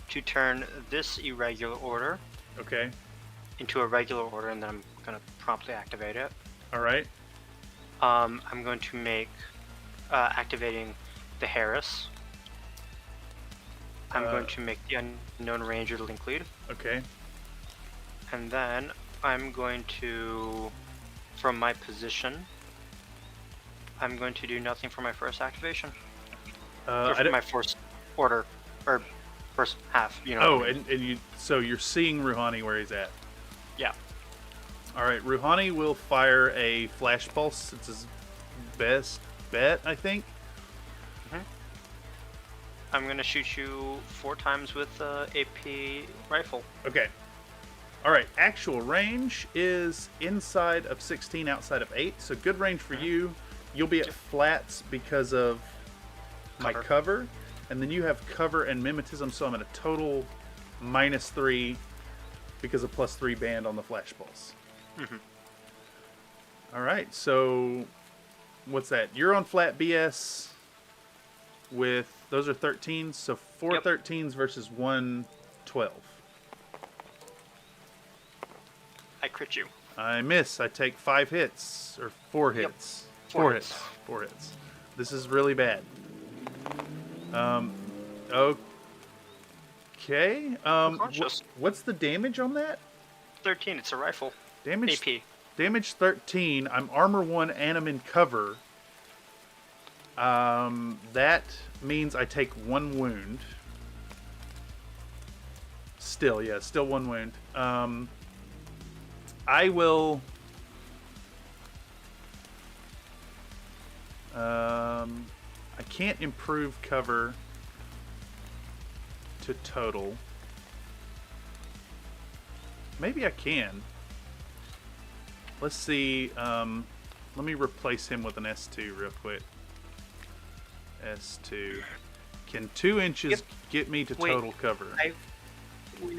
to turn this irregular order Okay. into a regular order, and then I'm gonna promptly activate it. All right. I'm going to make activating the Harris. I'm going to make the Unknown Ranger link lead, Okay. and then I'm going to, from my position, I'm going to do nothing for my first activation. Or for my first order, or first half, you know. Oh, and you, so you're seeing Rouhani where he's at. Yeah. All right, Rouhani will fire a flash pulse. It's his best bet, I think. I'm gonna shoot you 4 times with AP rifle. Okay. All right, actual range is inside of 16, outside of 8. So good range for you. You'll be at flats because of my cover. And then you have cover and mimetism, so I'm at a total -3 because of +3 band on the flash pulse. All right, so what's that? You're on flat BS with, those are 13s, so 4 13s versus 1 12. I crit you. I miss. I take 5 hits, or 4 hits. Yep. 4 hits. 4 hits. This is really bad. Okay. What's the damage on that? 13. It's a rifle. Damage. AP. Damage 13. I'm armor 1 and I'm in cover. That means I take 1 wound. Still, yeah, still 1 wound. I will. I can't improve cover to total. Maybe I can. Let's see. Let me replace him with an S2 real quick. S2. Can 2 inches get me to total cover?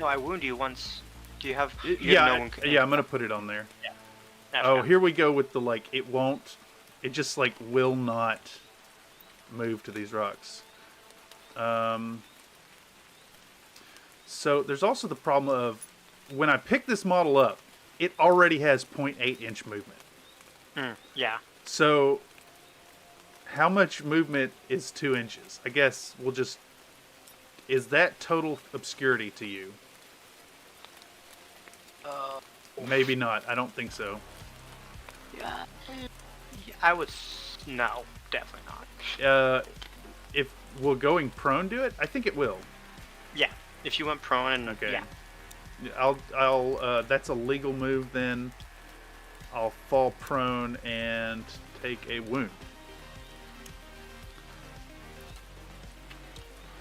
I wound you once. Do you have? Yeah, I'm gonna put it on there. Yeah. Oh, here we go with the like. It won't. It just like will not move to these rocks. So there's also the problem of when I pick this model up, it already has 0.8 inch movement. Yeah. So how much movement is 2 inches? I guess we'll just... Is that total obscurity to you? Maybe not. I don't think so. Yeah. I would... No, definitely not. If will going prone do it? I think it will. Yeah. If you went prone and... Okay. Yeah. I'll that's a legal move then. I'll fall prone and take a wound.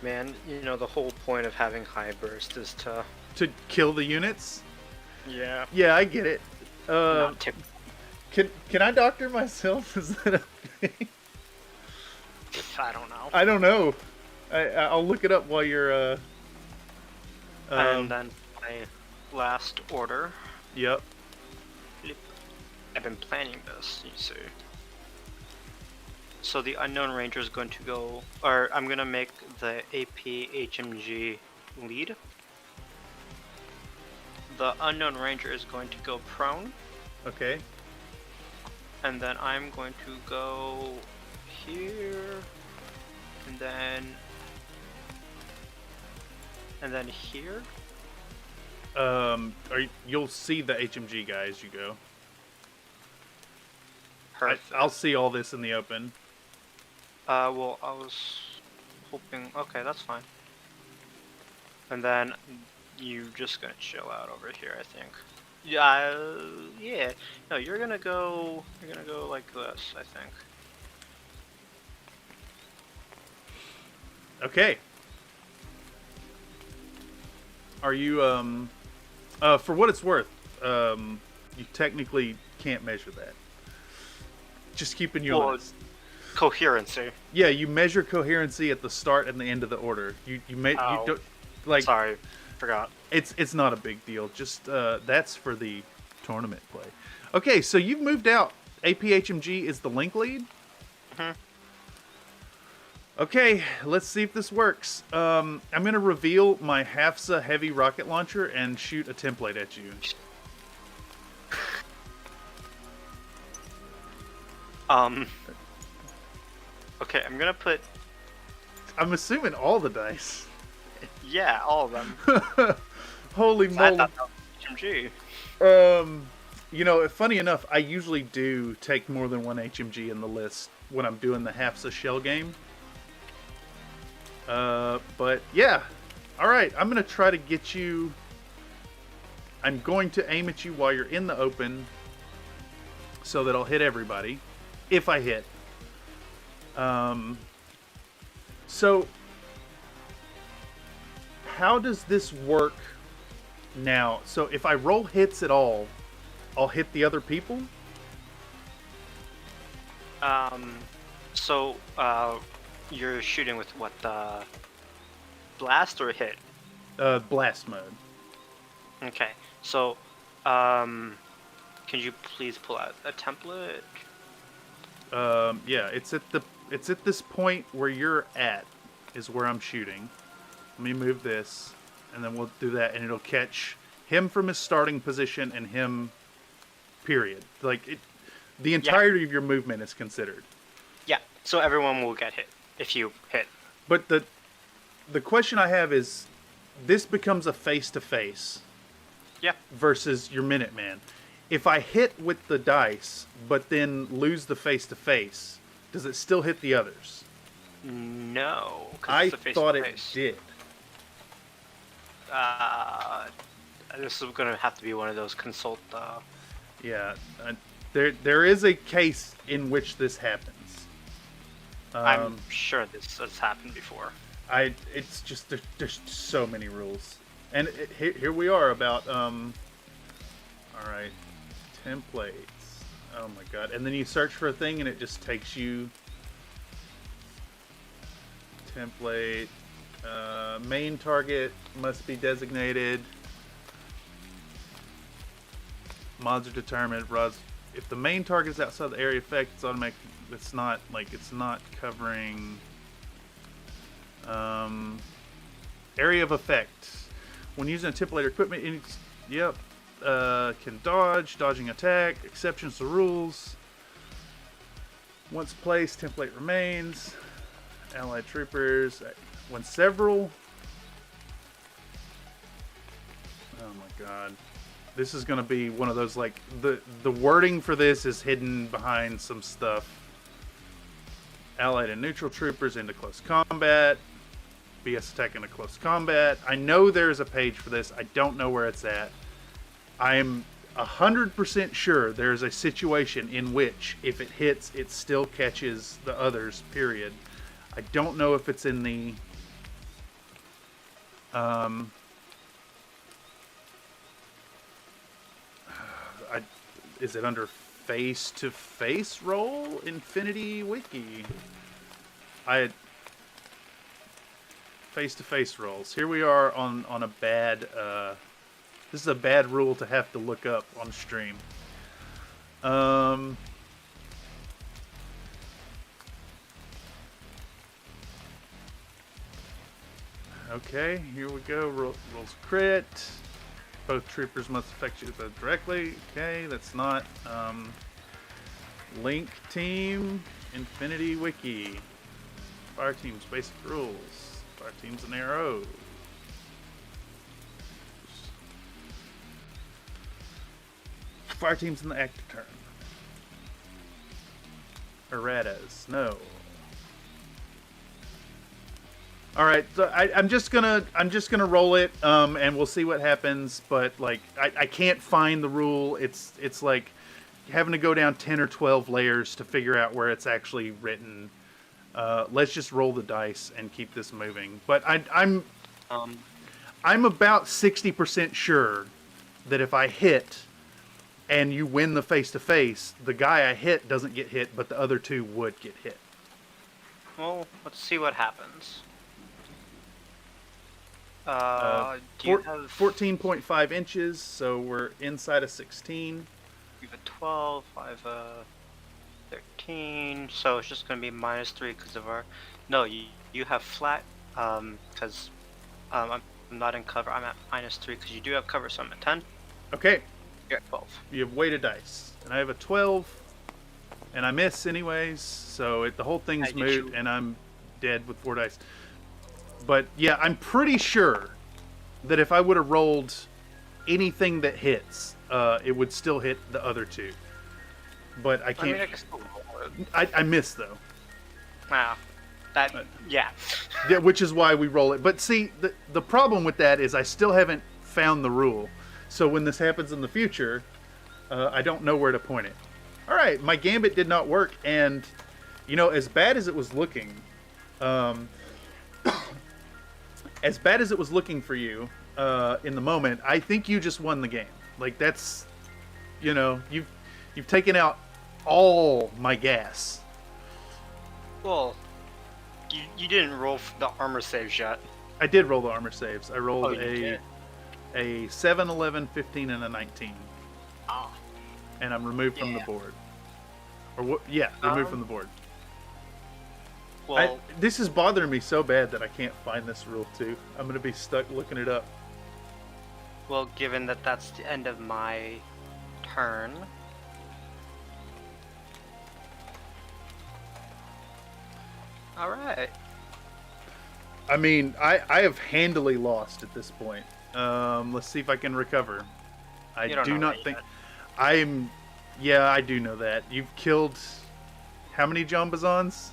Man, you know, the whole point of having high burst is to kill the units? Yeah. Yeah, I get it. Not tip. Can I doctor myself? Is that a thing? I don't know. I don't know. I'll look it up while you're and then my last order. Yep. I've been planning this, you see. So the Unknown Ranger is going to go, or I'm going to make the AP HMG lead. The Unknown Ranger is going to go prone. Okay. And then I'm going to go here, and then here. You'll see the HMG guy as you go. Perfect. I'll see all this in the open. Well, I was hoping... Okay, that's fine. And then you just gonna chill out over here, I think. Yeah. No, you're gonna go like this, I think. Okay. Are you, for what it's worth, you technically can't measure that. Just keeping you honest. Coherency. Yeah, you measure coherency at the start and the end of the order. You don't, like... Sorry, forgot. It's not a big deal. Just, that's for the tournament play. Okay, so you've moved out. APHMG is the link lead? Mm-hmm. Okay, let's see if this works. I'm going to reveal my HAFSA heavy rocket launcher and shoot a template at you. Okay, I'm going to put... I'm assuming all the dice. Yeah, all of them. Holy moly. I thought that was HMG. You know, funny enough, I usually do take more than one HMG in the list when I'm doing the HAFSA shell game. But yeah. Alright, I'm going to try to get you... I'm going to aim at you while you're in the open so that I'll hit everybody. If I hit. So, how does this work now? So if I roll hits at all, I'll hit the other people? So, you're shooting with what, blast or hit? Blast mode. Okay, so, can you please pull out a template? Yeah, it's at this point where you're at is where I'm shooting. Let me move this, and then we'll do that, and it'll catch him from his starting position and him, period. Like, the entirety of your movement is considered. Yeah, so everyone will get hit if you hit. But the question I have is, this becomes a face-to-face. Yeah. Versus your Minuteman. If I hit with the dice, but then lose the face-to-face, does it still hit the others? No. I thought it did. This is going to have to be one of those consult... Yeah. There is a case in which this happens. I'm sure this has happened before. It's just, there's so many rules. And here we are about... All right, templates. Oh my god! And then you search for a thing, and it just takes you. Template. Main target must be designated. Mods are determined. If the main target is outside the area effect, it's automatic. It's not covering area of effect. When using a template or equipment, can dodging attack, exceptions to rules. Once placed, template remains. Allied troopers. When several. Oh my god. This is going to be one of those, like, the wording for this is hidden behind some stuff. Allied and neutral troopers into close combat. BS attack into close combat. I know there's a page for this. I don't know where it's at. I'm 100% sure there's a situation in which, if it hits, it still catches the others, period. I don't know if it's in the... is it under face-to-face roll? Infinity Wiki. Face-to-face rolls. Here we are on a bad... this is a bad rule to have to look up on stream. Okay, here we go. Rolls crit. Both troopers must affect you directly. Okay, that's not. Link team, Infinity Wiki. Fire team's basic rules. Fire team's an arrow. Fire team's in the active turn. Erratas, no. All right, so I'm just gonna roll it, and we'll see what happens. But like, I can't find the rule. It's like having to go down 10 or 12 layers to figure out where it's actually written. Let's just roll the dice and keep this moving. But I'm about 60% sure that if I hit and you win the face-to-face, the guy I hit doesn't get hit, but the other two would get hit. Well, let's see what happens. Do you have 14.5 inches, so we're inside of 16. You have a 12, I have a 13, so it's just going to be -3 because of our... No, you have flat, because I'm not in cover. I'm at -3 because you do have cover, so I'm at 10. Okay. You're at 12. You have weighted dice, and I have a 12, and I miss anyways, so the whole thing's moot, and I'm dead with 4 dice. But yeah, I'm pretty sure that if I would have rolled anything that hits, it would still hit the other two. But I can't. I can still roll it. I missed though. Wow. Yeah. Yeah, which is why we roll it. But see, the problem with that is I still haven't found the rule. So when this happens in the future, I don't know where to point it. All right, my gambit did not work, and you know, as bad as it was looking, as bad as it was looking for you in the moment, I think you just won the game. Like, that's, you know, you've taken out all my gas. Well, you didn't roll the armor saves yet. I did roll the armor saves. I rolled did? a 7, 11, 15, and a 19. Oh. And I'm removed from the board. Or what? Yeah, removed from the board. Well, this is bothering me so bad that I can't find this rule too. I'm going to be stuck looking it up. well, given that that's the end of my turn. All right. I mean, I have handily lost at this point. Let's see if I can recover. I do not think... Yeah, I do know that. You've killed... How many Jombazons?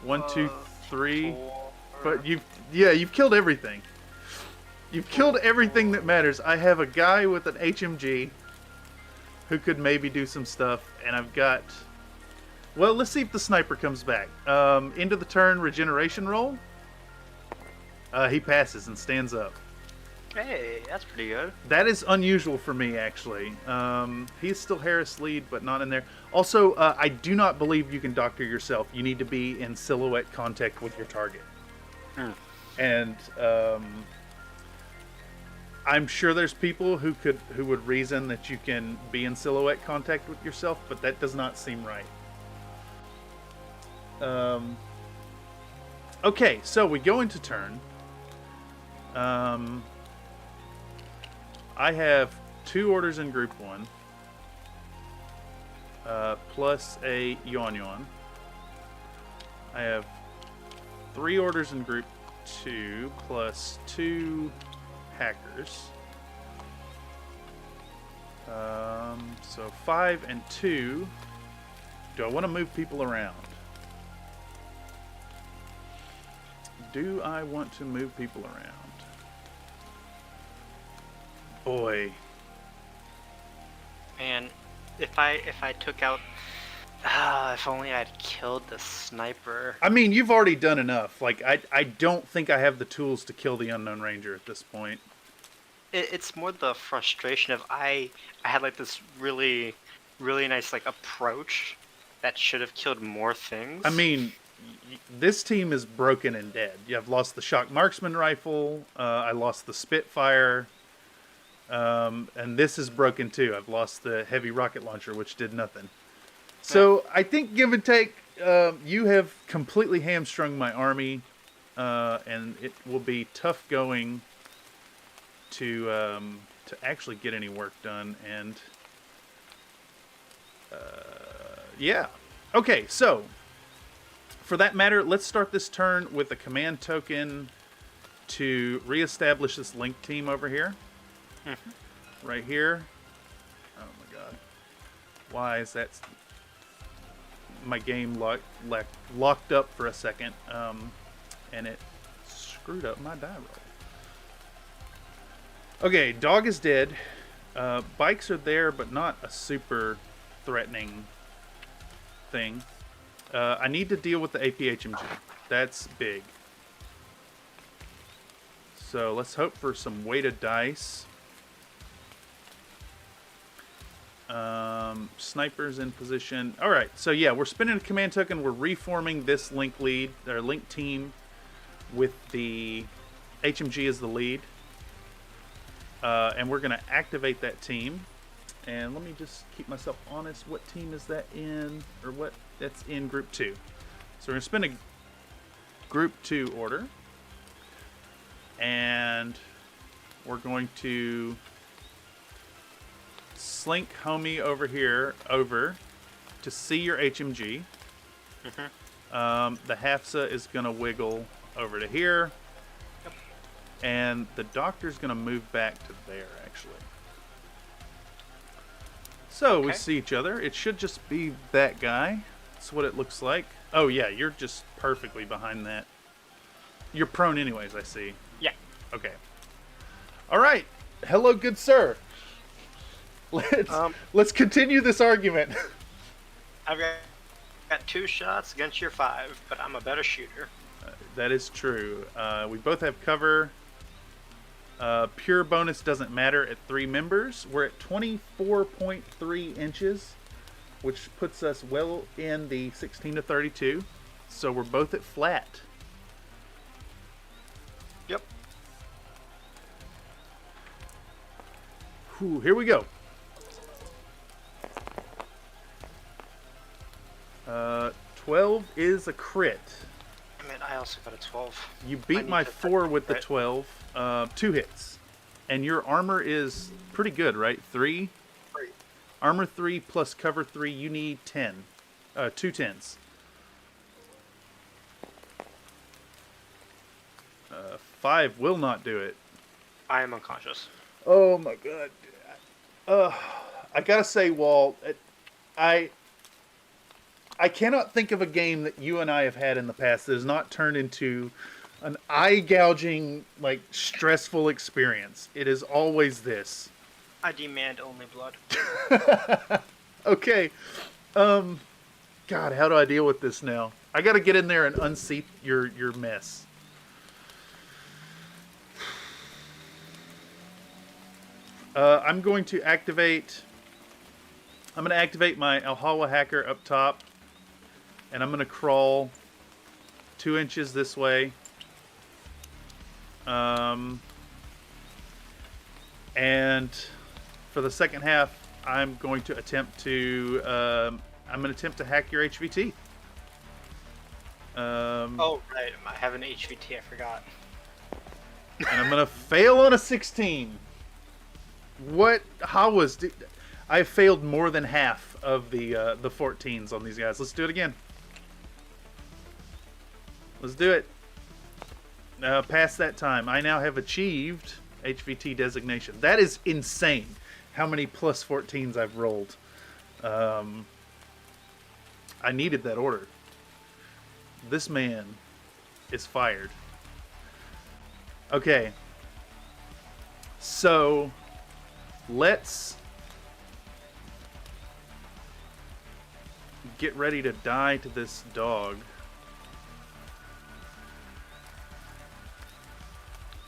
1, 2, 3. 4. But you've killed everything. You've killed everything that matters. I have a guy with an HMG who could maybe do some stuff, and I've got... Well, let's see if the sniper comes back. End of the turn regeneration roll. He passes and stands up. Hey, that's pretty good. That is unusual for me, actually. He's still Harris lead, but not in there. Also, I do not believe you can doctor yourself. You need to be in silhouette contact with your target. And I'm sure there's people who would reason that you can be in silhouette contact with yourself, but that does not seem right. Okay, so we go into turn. I have 2 orders in Group 1, plus a Yuan. I have 3 orders in Group 2, plus 2 hackers. So 5 and 2. Do I want to move people around? Do I want to move people around? Boy. Man, if I took out, if only I'd killed the sniper. I mean, you've already done enough. Like, I don't think I have the tools to kill the Unknown Ranger at this point. It's more the frustration of I had like this really, really nice like approach that should have killed more things. I mean, this team is broken and dead. I've lost the shock marksman rifle. I lost the Spitfire. And this is broken too. I've lost the heavy rocket launcher, which did nothing. So I think, give and take, you have completely hamstrung my army, and it will be tough going to actually get any work done. And yeah, okay. So for that matter, let's start this turn with a command token to reestablish this link team over here. Right here. Oh my god. Why is that? My game locked up for a second. And it screwed up my die roll. Okay, dog is dead. Bikes are there, but not a super threatening thing. I need to deal with the APHMG. That's big. So let's hope for some weighted dice. Snipers in position. Alright, so yeah, we're spinning a command token. We're reforming this link team with the HMG as the lead. And we're going to activate that team. And let me just keep myself honest. What team is that in? Or what? That's in Group 2. So we're going to spin a Group 2 order. And we're going to slink homie over here to see your HMG. The HAFSA is going to wiggle over to here. Yep. And the doctor's going to move back to there, actually. So we see each other. It should just be that guy. That's what it looks like. Oh, yeah, you're just perfectly behind that. You're prone anyways, I see. Yeah. Okay. All right. Hello, good sir. Let's continue this argument. I've got 2 shots against your 5, but I'm a better shooter. That is true. We both have cover. Pure bonus doesn't matter at 3 members. We're at 24.3 inches, which puts us well in the 16 to 32. So we're both at flat. Yep. Whew, here we go. 12 is a crit. I mean, I also got a 12. You beat my 4 with the 12. 2 hits. And your armor is pretty good, right? 3? 3. Armor 3 plus cover 3. You need 10. 2 10s. 5 will not do it. I am unconscious. Oh my god. I gotta say, Walt, I cannot think of a game that you and I have had in the past that has not turned into an eye-gouging, like, stressful experience. It is always this. I demand only blood. Okay. God, how do I deal with this now? I gotta get in there and unseat your mess. I'm going to activate. I'm going to activate my Hola hacker up top, and I'm going to crawl 2 inches this way. And for the second half, I'm going to attempt to hack your HVT. Oh right, I have an HVT. I forgot. And I'm gonna fail on a 16. What? How was? I failed more than half of the 14s on these guys. Let's do it again. Let's do it. Past that time, I now have achieved HVT designation. That is insane. How many plus 14s I've rolled. I needed that order. This man is fired. Okay. So, let's get ready to die to this dog.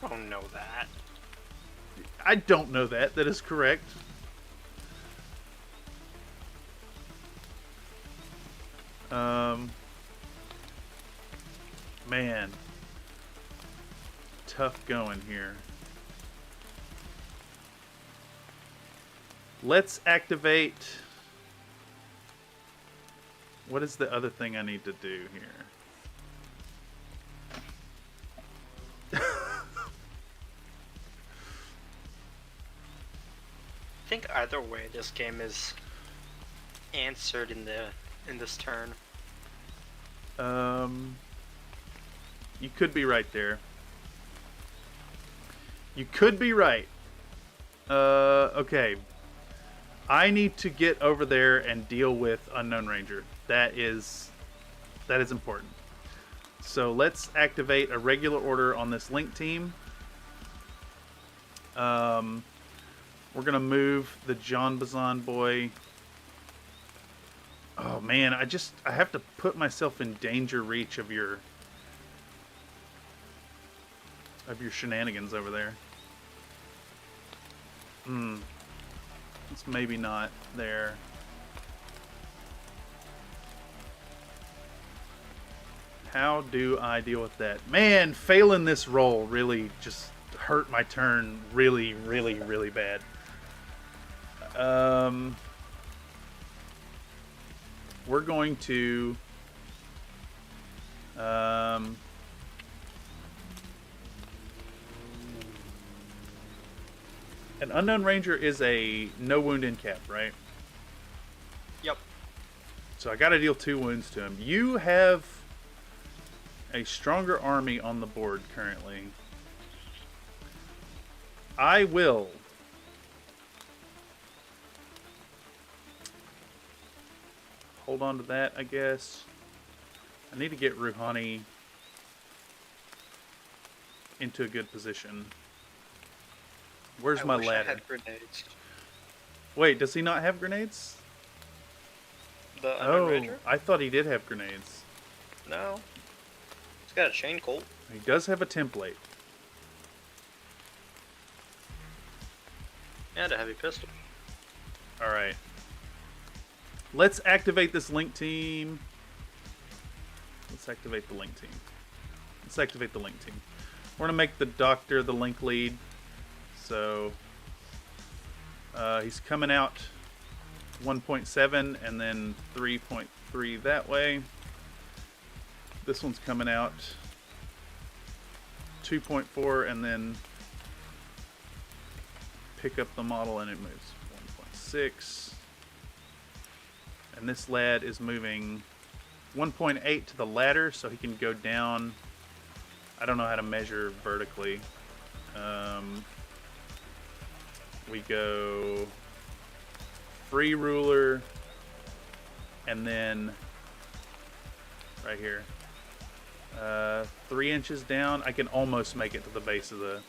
I don't know that. I don't know that. That is correct. Man. Tough going here. Let's activate... What is the other thing I need to do here? I think either way, this game is answered in this turn. You could be right there. You could be right. Okay. I need to get over there and deal with Unknown Ranger. That is important. So let's activate a regular order on this link team. We're gonna move the John Bazan boy. Oh man, I have to put myself in danger reach of your shenanigans over there. It's maybe not there. How do I deal with that? Man, failing this roll really just hurt my turn really, really, really bad. We're going to an Unknown Ranger is a no wound in cap, right? Yep. So I got to deal 2 wounds to him. You have a stronger army on the board currently. I will hold on to that, I guess. I need to get Rouhani into a good position. Where's my ladder? I had grenades. Wait, does he not have grenades? The Unknown Ranger? I thought he did have grenades. No. He's got a chain colt. He does have a template. And a heavy pistol. Alright. Let's activate this link team. Let's activate the link team. Let's activate the link team. We're going to make the doctor the link lead. So he's coming out 1.7 and then 3.3 that way. This one's coming out 2.4 and then pick up the model and it moves 1.6. And this lad is moving 1.8 to the ladder so he can go down. I don't know how to measure vertically. We go free ruler and then right here 3 inches down. I can almost make it to the base of the...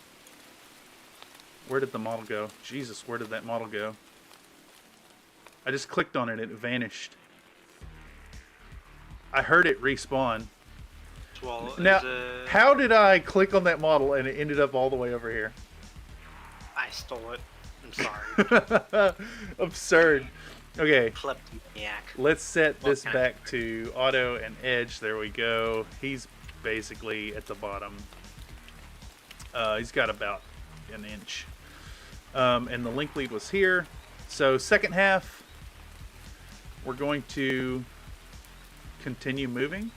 Where did the model go? Jesus, where did that model go? I just clicked on it and it vanished. I heard it respawn. Well, Now, how did I click on that model and it ended up all the way over here? I stole it I'm sorry. Absurd. Okay, Kleptomaniac. let's set this Okay. back to auto and edge. There we go. He's basically at the bottom. He's got about an inch. And the link lead was here. So second half, we're going to continue moving.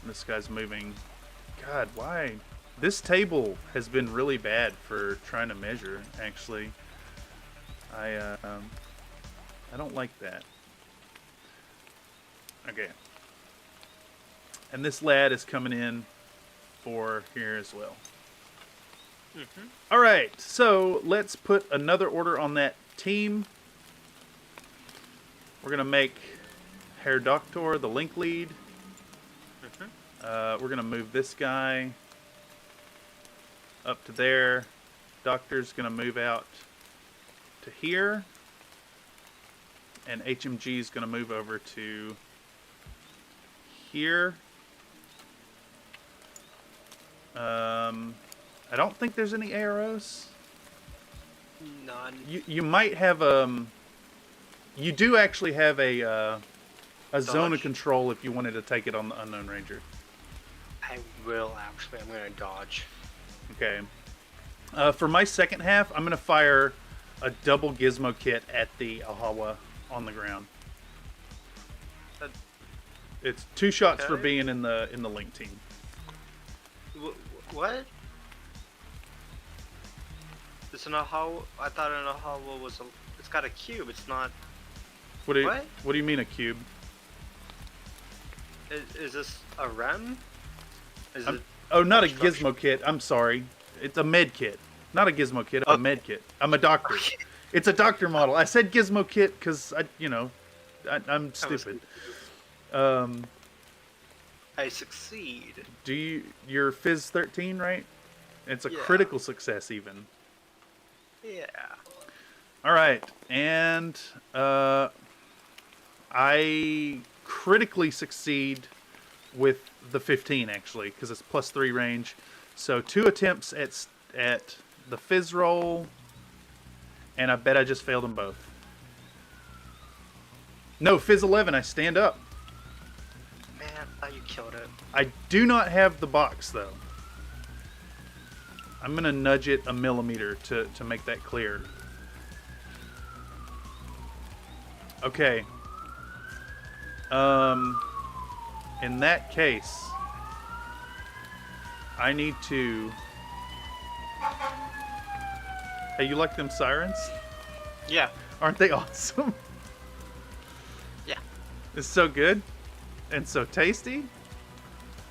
This guy's moving. God, why? This table has been really bad for trying to measure, actually. I don't like that. Okay. And this lad is coming in for here as well. All right, so let's put another order on that team. We're going to make Herr Doctor the link lead. We're going to move this guy up to there. Doctor's going to move out to here. And HMG is going to move over to here. I don't think there's any arrows. None. You might have you do actually have a zone of Dodge? control if you wanted to take it on the Unknown Ranger. I will actually. I'm gonna dodge. Okay. For my second half, I'm gonna fire a double gizmo kit at the Ahawa on the ground. Uh, It's 2 shots for okay. being in the link team. What? It's an Ahawa. I thought an Ahawa was a. It's got a cube. It's not. What What? do you mean a cube? Is this a REM? Is I'm- it? Oh, not a Construction. gizmo kit. I'm sorry. It's a med kit. Not a gizmo kit, a Okay. med kit. I'm a doctor. It's a doctor model. I said gizmo kit because I'm stupid. I succeed. You're Fizz 13, right? It's a Yeah. critical success even. Yeah. All right, and I critically succeed with the 15 actually because it's +3 range. So 2 attempts at the Fizz roll, and I bet I just failed them both. No, Fizz 11. I stand up. Man, I thought you killed it. I do not have the box though. I'm gonna nudge it a millimeter to make that clear. Okay. In that case, I need to. Hey, you like them sirens? Yeah. Aren't they awesome? Yeah. It's so good and so tasty.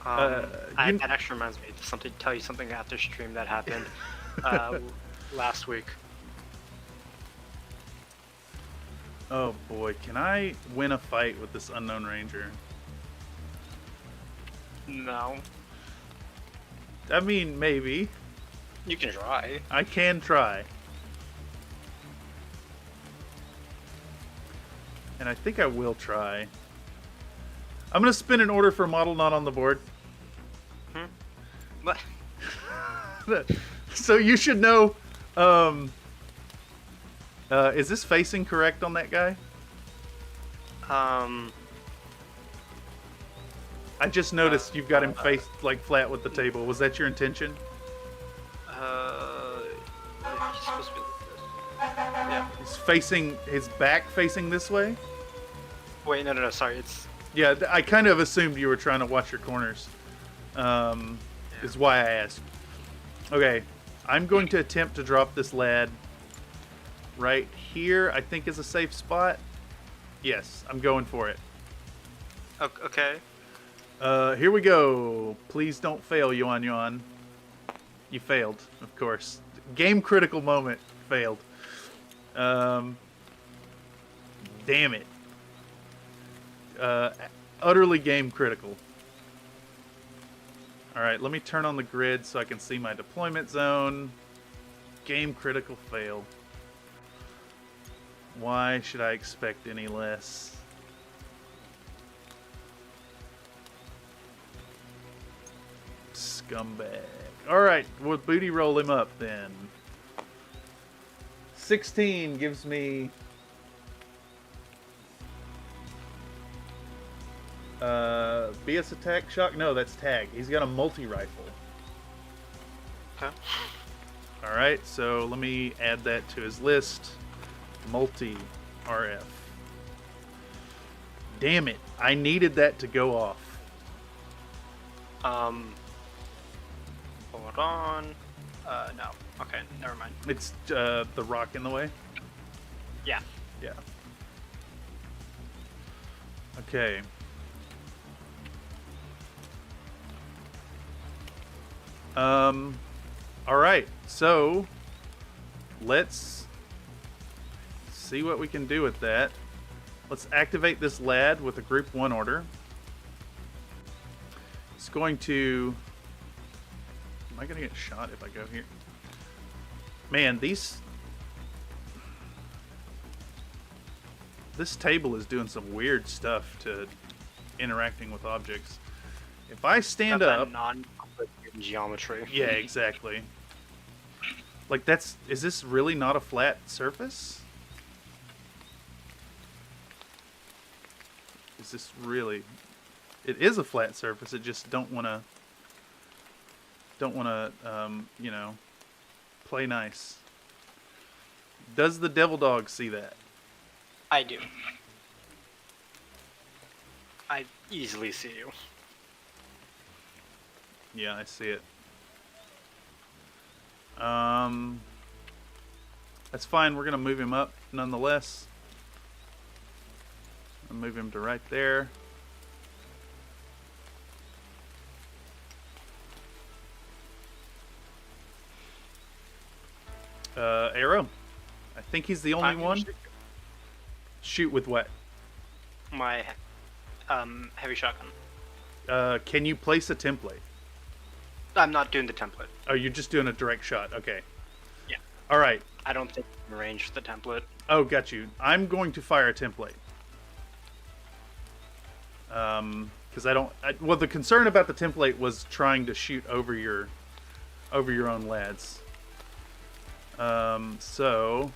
That you- actually reminds me to tell you something after stream that happened last week. Oh boy, can I win a fight with this Unknown Ranger? No. I mean, maybe. You can try. I can try. And I think I will try. I'm going to spin an order for a model not on the board. What? So you should know, is this facing correct on that guy? I just noticed you've got him faced like flat with the table. Was that your intention? Yeah, he's supposed to be like this. Yeah. He's facing his back facing this way? Wait, no, sorry. It's Yeah, I kind of assumed you were trying to watch your corners. Is why I asked. Okay, I'm going to attempt to drop this lad right here. I think is a safe spot. Yes, I'm going for it. okay. Here we go. Please don't fail, Yuan Yuan. You failed, of course. Game critical moment. Failed. Damn it. Utterly game critical. Alright, let me turn on the grid so I can see my deployment zone. Game critical fail. Why should I expect any less? Scumbag. Alright, we'll booty roll him up then. 16 gives me... BS attack shock? No, that's tag. He's got a multi-rifle. Okay. Alright, so let me add that to his list. Multi-RF. Damn it. I needed that to go off. Hold on. No. Okay, never mind. It's the rock in the way? Yeah. Yeah. Okay. Alright, so let's see what we can do with that. Let's activate this lad with a group 1 order. It's going to... Am I going to get shot if I go here? Man, this table is doing some weird stuff to interacting with objects. If I stand up... non-Euclidean geometry. Yeah, exactly. Like is this really not a flat surface? Is this really... It is a flat surface, it just don't want to, you know, play nice. Does the devil dog see that? I do. I easily see you. Yeah, I see it. That's fine. We're gonna move him up nonetheless. I'll move him to right there. Arrow. I think he's the only one. Shoot with what? My heavy shotgun. Can you place a template? I'm not doing the template. Oh, you're just doing a direct shot. Okay. Yeah. All right. I don't think I'm in range for the template. Oh, got you. I'm going to fire a template. Because well, the concern about the template was trying to shoot over your own lads. So,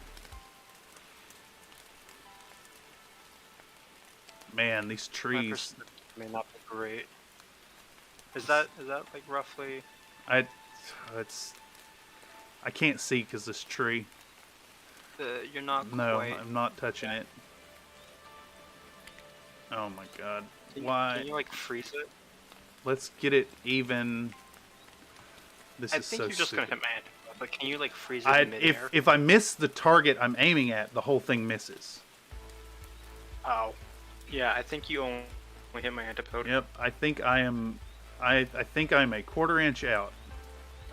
man, these trees may not be great. Is that like roughly? I can't see because this tree. You're not. No, quite... I'm not touching it. Oh my god! Can Why? Can you like freeze it? Let's get it even. This I is think so you're just stupid. gonna hit my hand. But can you like freeze it in midair? If I miss the target I'm aiming at, the whole thing misses. Oh, yeah. I think you only hit my antipode. Yep, I think I am. I think I'm a quarter inch out.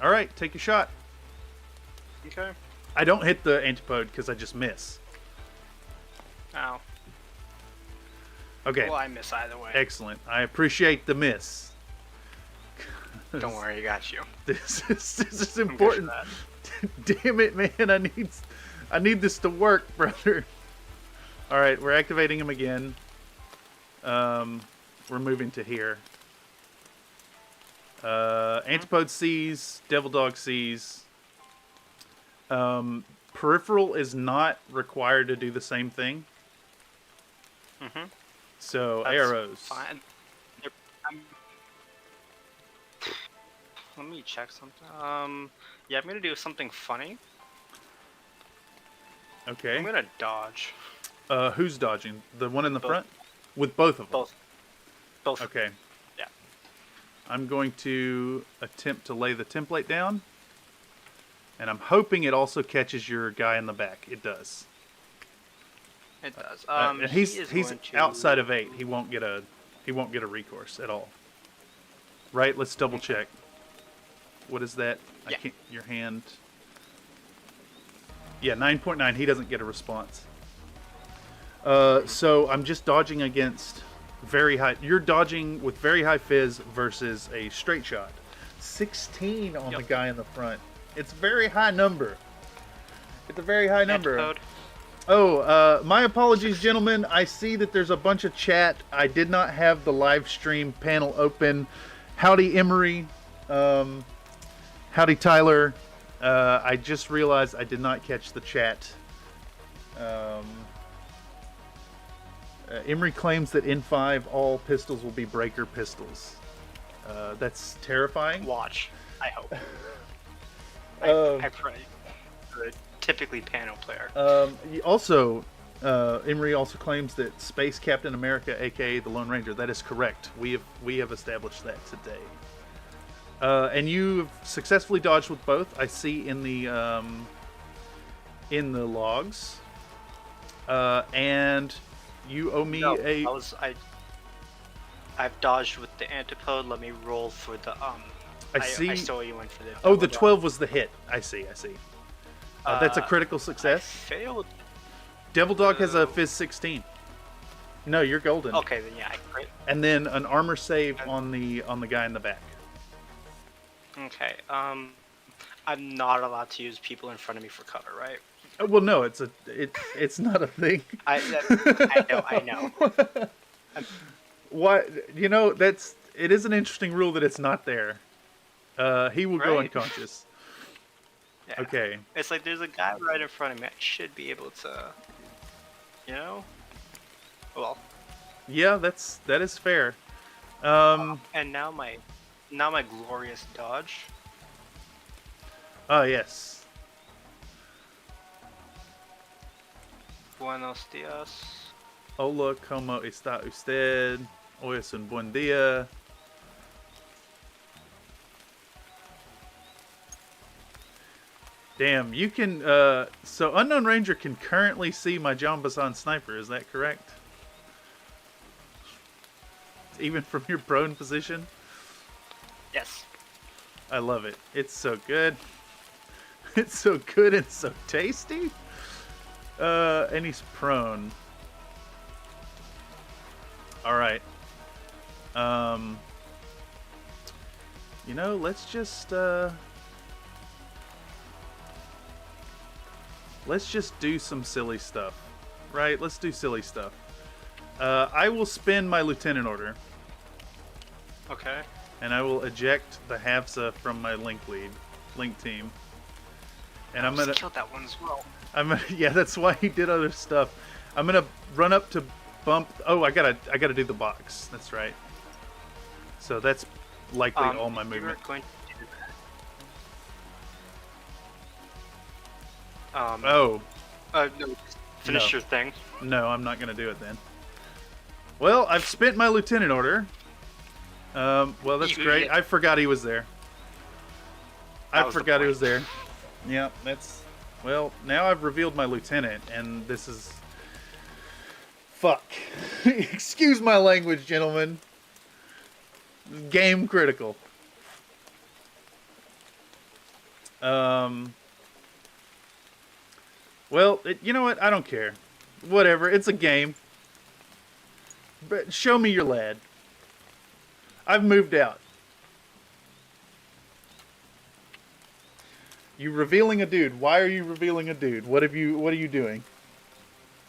All right, take a shot. Okay. I don't hit the antipode because I just miss. Ow. Okay. Well, I miss either way. Excellent. I appreciate the miss. Don't worry, I got you. This is important. Damn it, man! I need this to work, brother. All right, we're activating him again. We're moving to here. Antipode sees, Devil Dog sees. Peripheral is not required to do the same thing. Mm-hmm. So That's arrows. Fine. Let me check something. Yeah, I'm gonna do something funny. Okay. I'm gonna dodge. Who's dodging? The one in the Both. front? With both of them? Both. Okay. Yeah. I'm going to attempt to lay the template down. And I'm hoping it also catches your guy in the back. It does. It does. And he's going to... outside of 8. He won't get a recourse at all. Right? Let's double check. What is that? Yeah. I can't. Your hand. Yeah, 9.9. He doesn't get a response. So I'm just dodging against very high. You're dodging with very high fizz versus a straight shot. 16 on the guy in the front. It's a very high number. It's a very high number. Antipode. Oh, my apologies, gentlemen. I see that there's a bunch of chat. I did not have the live stream panel open. Howdy, Emery. Howdy, Tyler. I just realized I did not catch the chat. Emery claims that in 5 all pistols will be breaker pistols. That's terrifying. Watch. I hope. I pray. Typically panel player. Also, Emery also claims that Space Captain America, aka the Lone Ranger, that is correct. We have established that today. And you've successfully dodged with both. I see in the logs. And you owe me I've dodged with the antipode. Let me roll for the I see. I still owe you one for the. Oh, the 12 was the hit. I see. That's a critical success. I failed. Devil Dog has a Fizz 16. No, you're golden. Okay, then yeah, I crit. And then an armor save on the guy in the back. Okay. I'm not allowed to use people in front of me for cover, right? Well, no, it's not a thing. I know. Why? You know, it is an interesting rule that it's not there. He will go unconscious. Yeah. Okay. It's like there's a guy right in front of me. I should be able to, you know. Well. Yeah, that is fair. And now my glorious dodge. Oh yes. Buenos dias. Hola, ¿cómo está usted? Hoy es un buen día. Damn, you can, so Unknown Ranger can currently see my John Bassan sniper, is that correct? Even from your prone position? Yes. I love it. It's so good. It's so good and so tasty. And he's prone. Alright. You know, let's just do some silly stuff. Right? Let's do silly stuff. I will spend my lieutenant order. Okay. And I will eject the Havsa from my link team. And I'm gonna kill that one as well. Yeah, that's why he did other stuff. I'm gonna run up to bump. Oh, I gotta do the box. That's right. So that's likely all my movement. Going to do that. No, finish your thing. No, I'm not gonna do it then. Well, I've spent my lieutenant order. Well, that's great. I forgot he was there. I forgot he was there. Yeah, that's... Well, now I've revealed my lieutenant, and this is... Fuck. Excuse my language, gentlemen. Game critical. Well, you know what? I don't care. Whatever. It's a game. But show me your lad. I've moved out. You revealing a dude. Why are you revealing a dude? What are you doing?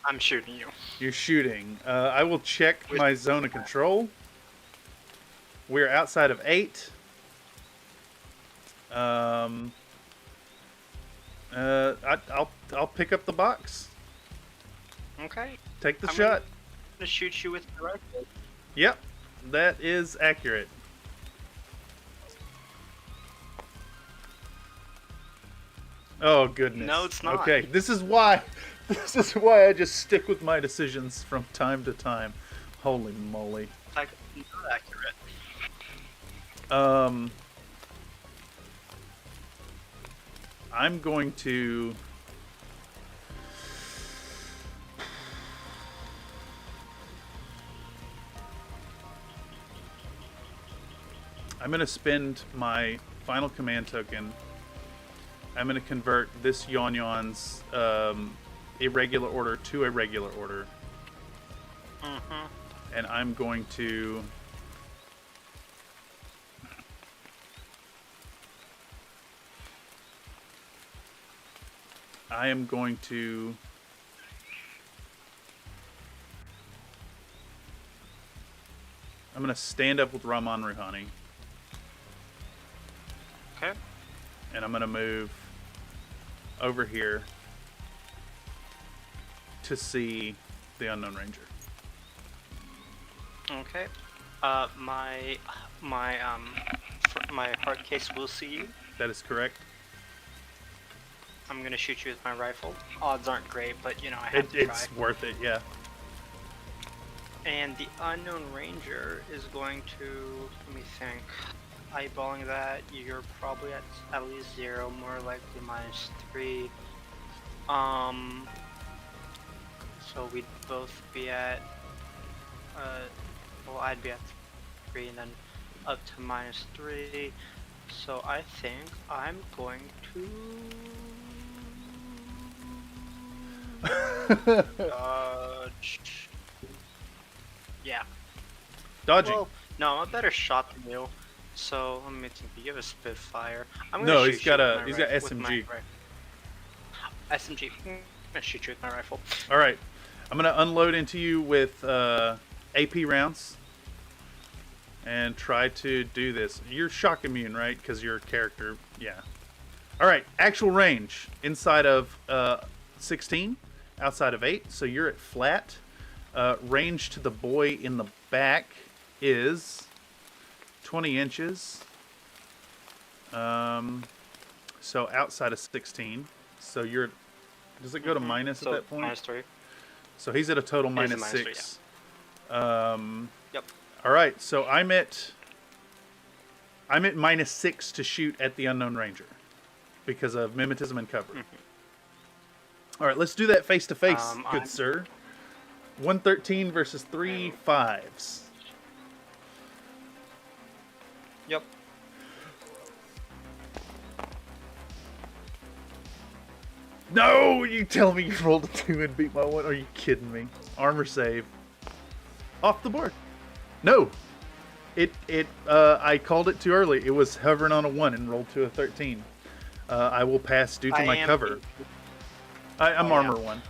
I'm shooting you. You're shooting. I will check my zone of control. We're outside of 8. I'll pick up the box. Okay. Take the shot. I'm gonna shoot you with the rifle. Yep, that is accurate. Oh goodness. No, it's not. Okay, this is why I just stick with my decisions from time to time. Holy moly. Like, not accurate. I'm going to... I'm going to spend my final command token. I'm going to convert this Yon-Yon's irregular order to a regular order. Mm-hmm. And I'm going to... I'm going to stand up with Rahman Rouhani. Okay. And I'm going to move over here to see the Unknown Ranger. Okay. My hard case will see you. That is correct. I'm gonna shoot you with my rifle. Odds aren't great, but you know I have to try. It's worth it, yeah. And the Unknown Ranger is going to, let me think, eyeballing that, you're probably at least 0, more likely -3. So we'd both be at, well, I'd be at 3 and then up to -3. So I think I'm going to dodge. Yeah. Dodging. Well, no, I'm a better shot than you. So let me think. You have a Spitfire. I'm No, gonna he's got SMG. SMG. I'm gonna shoot you with my rifle. All right. I'm going to unload into you with AP rounds and try to do this. You're shock immune, right? Because your character, yeah. All right. Actual range inside of 16, outside of 8. So you're at flat. Range to the boy in the back is 20 inches. So outside of 16. So you're... Does it go to minus at that point? -3. So he's at a total It is a -6. Yep. All right. So I'm at -6 to shoot at the Unknown Ranger because of mimetism and cover. All right. Let's do that face to face, good sir. 113 versus 3 5s. Yep. No, you tell me you rolled a 2 and beat my 1. Are you kidding me? Armor save. Off the board. No. I called it too early. It was hovering on a 1 and rolled to a 13. I will pass due to my cover. I'm armor 1.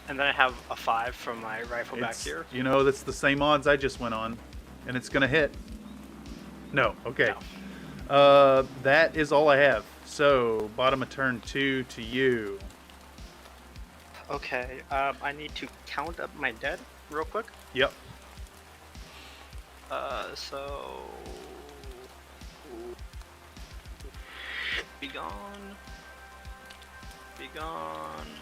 And then I have a 5 from my rifle back here. You know, that's the same odds I just went on. And it's going to hit. No. Okay. No. That is all I have. So, bottom of turn 2 to you. Okay, I need to count up my dead real quick. Yep. So... Be gone. Be gone.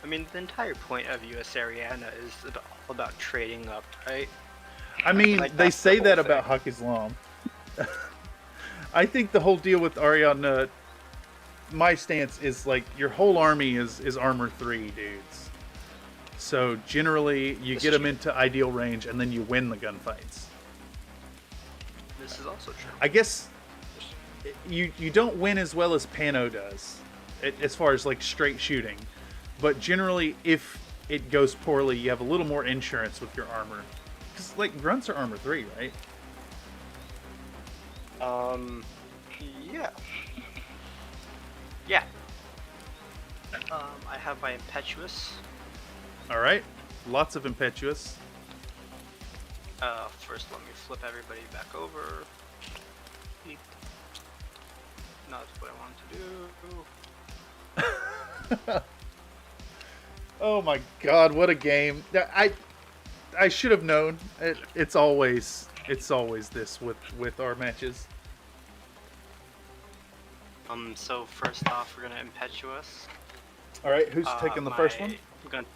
I mean, the entire point of USAriadna is all about trading up, right? I mean, Like, they say that thing. about Hak Islam. I think the whole deal with Ariadna, my stance is like your whole army is armor 3 dudes. So generally you get them into ideal range and then you win the gunfights. This is also true. I guess you don't win as well as Pano does, as far as like straight shooting. But generally, if it goes poorly, you have a little more insurance with your armor. Because like grunts are armor 3, right? Yeah. Yeah. I have my impetuous. All right, lots of impetuous. First let me flip everybody back over. Not what I want to do. Oh my God, what a game! I should have known. It's always this with our matches. So first off, we're gonna impetuous. All right, who's taking the first one? We're gonna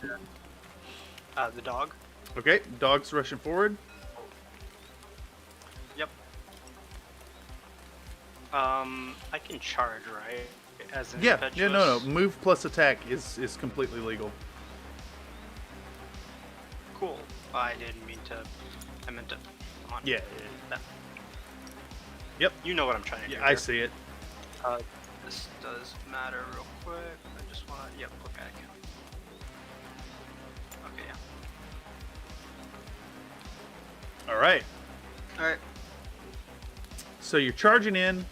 the dog. Okay, dog's rushing forward. Yep. I can charge, right? As an Yeah, impetuous. no. Move plus attack is completely legal. Cool. I didn't mean to. I meant to. Come on. Yeah. That. Yep. You know what I'm trying to do. Yeah, I see it. This does matter real quick. I just want to. Yep. Okay. Okay. Yeah. All right. All right. So you're charging in.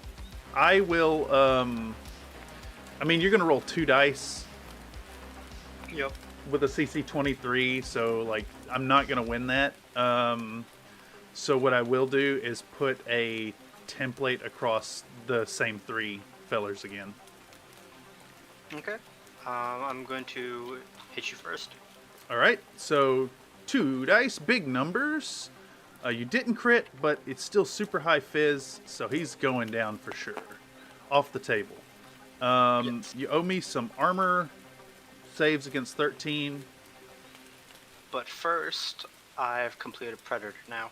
I will. I mean, you're gonna roll 2 dice. Yep. With a CC 23, so like I'm not gonna win that. So what I will do is put a template across the same 3 fellers again. Okay. I'm going to hit you first. All right, so 2 dice, big numbers. You didn't crit, but it's still super high fizz, so he's going down for sure. Off the table. Yes. You owe me some armor. Saves against 13. But first, I've completed Predator now.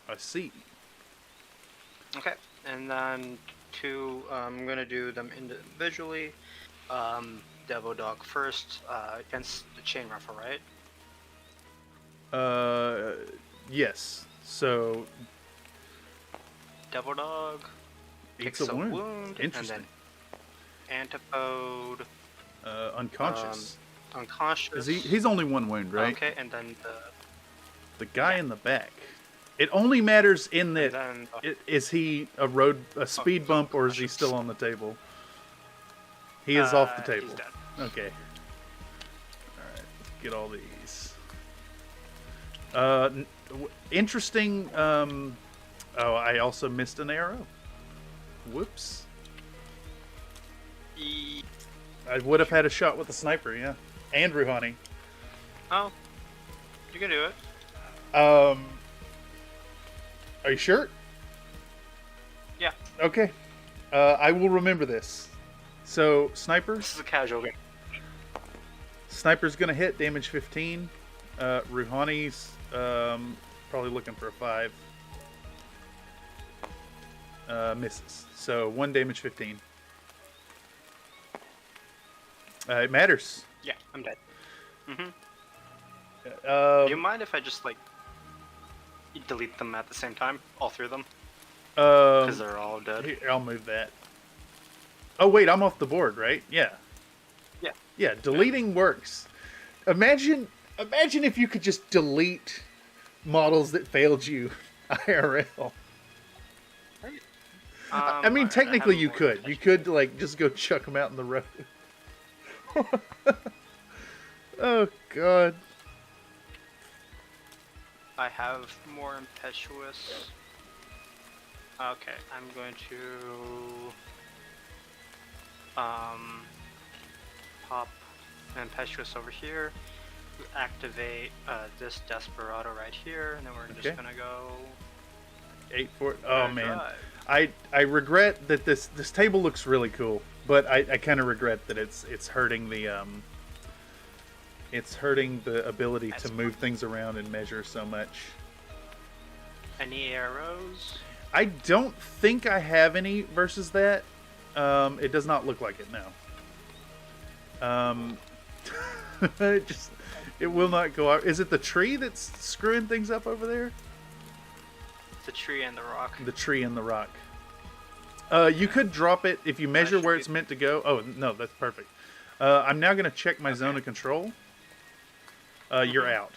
I see. Okay, and then 2, I'm gonna do them individually. Devil Dog first, against the Chain Rifle, right? Yes. So Devil Dog it's takes a wound. and Interesting. then Antipode, Unconscious. unconscious. He's only 1 wound, right? Okay, and then The guy in the back. It only matters in that. then Is he a speed bump, or is he still on the table? He is off the table. He's dead. Okay. All right. Let's get all these. Interesting. Oh, I also missed an arrow. Whoops. I would have had a shot with the sniper, yeah. And Rouhani. Oh, you can do it. Are you sure? Yeah. Okay. I will remember this. So, sniper. This is a casual game. Sniper's gonna hit, damage 15. Rouhani's probably looking for a 5. Misses. So 1 damage 15. It matters. Yeah, I'm dead. Do you Um, mind if I just delete them at the same time, all 3 of them, because they're all dead? Here, I'll move that. Oh wait, I'm off the board, right? Yeah. Yeah. Yeah, deleting works. Imagine if you could just delete models that failed you IRL. I mean, alright, technically have you more could. intention. You could just go chuck them out in the road. Oh god. I have more impetuous. Okay, I'm going to pop impetuous over here. Activate this desperado right here, and then we're Okay. just gonna go. 8-4. Oh and man. drive. I regret that this table looks really cool, but I kind of regret that it's hurting the ability to move things around and measure so much. Any arrows? I don't think I have any versus that. It does not look like it now. It will not go out. Is it the tree that's screwing things up over there? The tree and the rock. The tree and the rock. You could drop it if you measure should where be- it's meant to go. Oh, no, that's perfect. I'm now going to check my zone of control. You're out.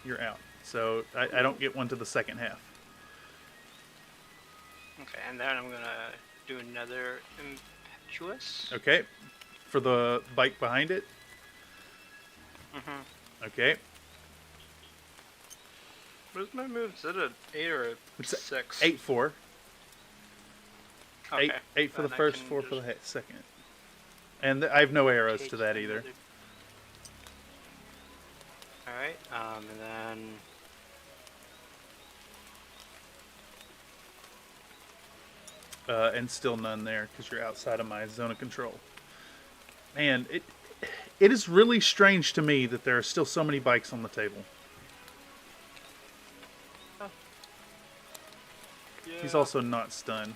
You're out. So I don't get one to the second half. Okay, and then I'm gonna do another impetuous. Okay. For the bike behind it. Okay. What is my move? Is it an 8 or a It's a 6? 8-4. Okay. 8 for the then I first, can 4 for the just second. And I have no arrows to take that either. another- Alright, and then And still none there because you're outside of my zone of control. Man, it is really strange to me that there are still so many bikes on the table. He's yeah. also not stunned.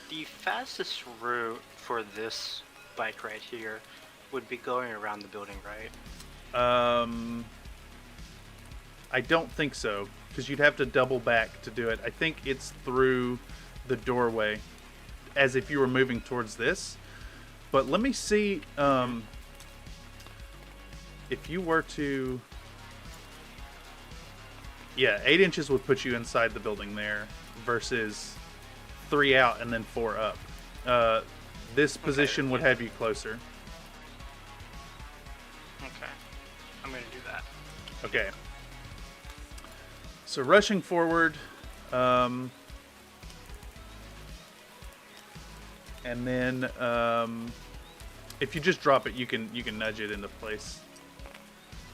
The fastest route for this bike right here would be going around the building, right? I don't think so, because you'd have to double back to do it. I think it's through the doorway, as if you were moving towards this. But let me see if you were to... Yeah, 8 inches would put you inside the building there, versus 3 out and then 4 up. This position would yeah. have you closer. Okay. I'm gonna do that. Okay. So rushing forward, and then if you just drop it, you can nudge it into place.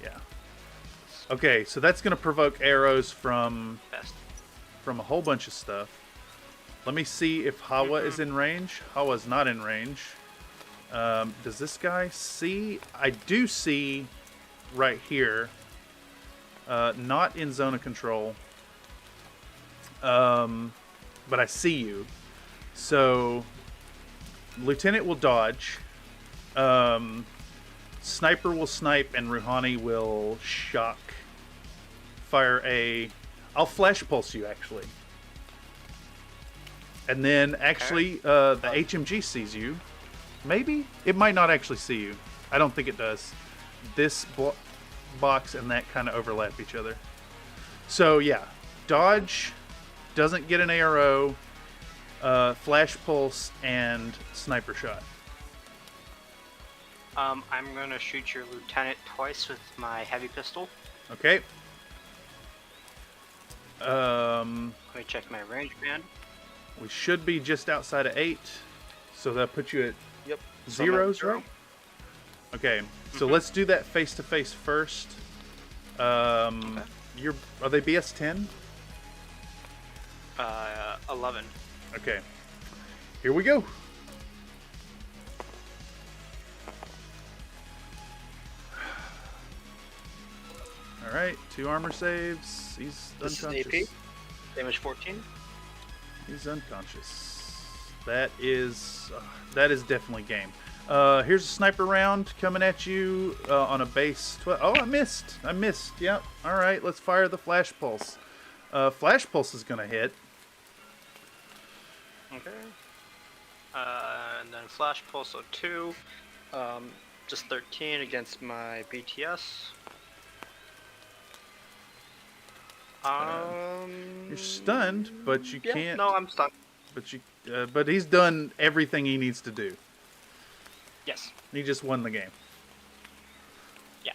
Yeah. Okay, so that's gonna provoke arrows from a whole bunch of stuff. Let me see if Hawa is in range. Hawa's not in range. Does this guy see? I do see right here. Not in zone of control. But I see you. So Lieutenant will dodge. Sniper will snipe, and Rouhani will shock. Fire a... I'll flash pulse you, actually. And then, actually, the HMG sees you. Maybe? It might not actually see you. I don't think it does. This box and that kind of overlap each other. So, yeah. Dodge, doesn't get an ARO, flash pulse, and sniper shot. I'm going to shoot your lieutenant twice with my heavy pistol. Okay. Let me check my range band. We should be just outside of 8. So that puts you at So zeros, zero. right? Okay. So let's do that face to face first. Are they BS 10? 11. Okay. Here we go. All right, 2 armor saves. He's This unconscious. is AP. Damage 14. He's unconscious. That is definitely game. Here's a sniper round coming at you on a base 12. Oh, I missed. Yep. All right, let's fire the flash pulse. Flash pulse is gonna hit. Okay. And then flash pulse 2. Just 13 against my BTS. You're stunned, but you can't. No, I'm stunned. But he's done everything he needs to do. Yes. He just won the game. Yeah.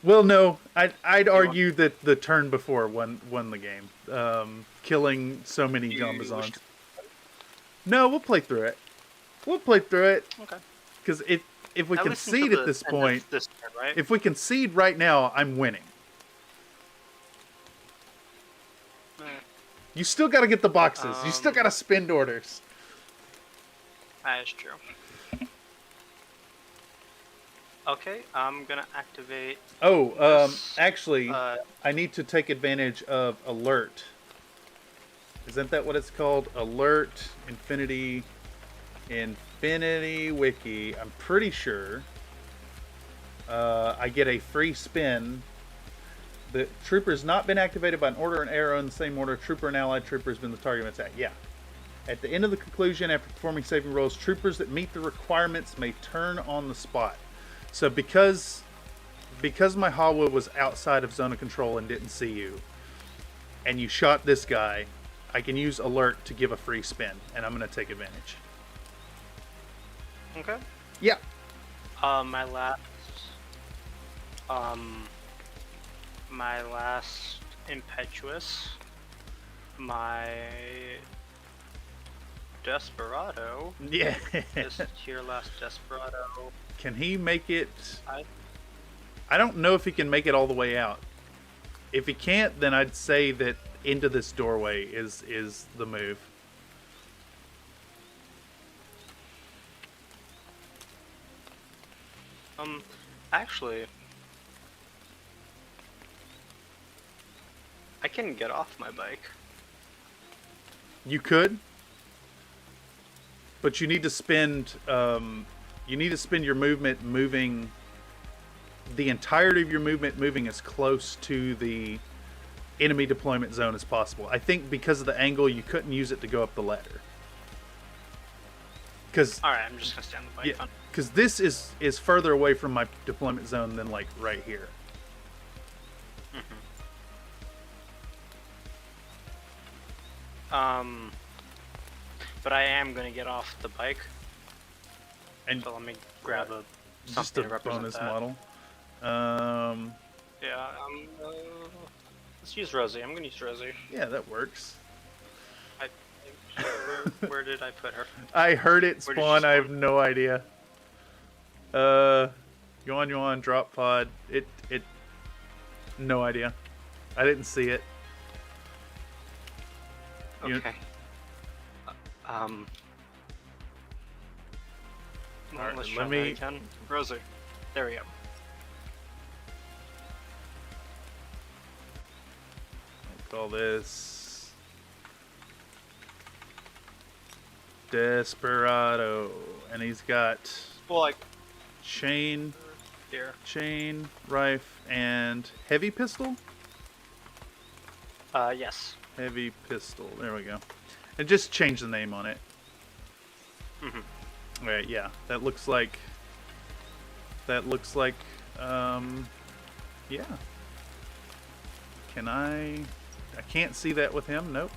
Well, no, I'd argue that the turn before won the game, killing so many Jambazons. No, we'll play through it. Okay. Because if we At least concede until at the this end of point, this turn, right? if we concede right now, I'm winning. You still got to get the boxes. You still got to spend orders. That is true. Okay, I'm gonna activate. Actually, I need to take advantage of alert. Isn't that what it's called? Alert, Infinity Wiki. I'm pretty sure I get a free spin. The trooper has not been activated by an order and arrow in the same order. Trooper and allied trooper has been the target of attack. Yeah. At the end of the conclusion, after performing saving rolls, troopers that meet the requirements may turn on the spot. So because my Hawa was outside of zone of control and didn't see you, and you shot this guy, I can use alert to give a free spin, and I'm going to take advantage. Okay. Yeah. My last impetuous, my desperado. Yeah. This is your last desperado. Can he make it? I don't know if he can make it all the way out. If he can't, then I'd say that into this doorway is the move. Actually, I can get off my bike. You could, but you need to spend your movement moving the entirety of your movement moving as close to the enemy deployment zone as possible. I think because of the angle, you couldn't use it to go up the ladder. All right, I'm just gonna stay on the bike. Yeah, because this is further away from my deployment zone than like right here. But I am gonna get off the bike. And So let me grab just something a to represent bonus that. model. Yeah. Let's use Rosie. I'm gonna use Rosie. Yeah, that works. Where did I put her? I heard it Where did she spawn. I have spawn? no idea. Yuan, drop pod. It. No idea. I didn't see it. You- Okay. Alright, Let's let try me- that again. Rosie. There we go. Call this Desperado, and he's got Well, like chain, here. rifle, and heavy pistol. Yes. Heavy pistol. There we go. And just change the name on it. Mhm. All right. Yeah, that looks like. Yeah. Can I? I can't see that with him. Nope.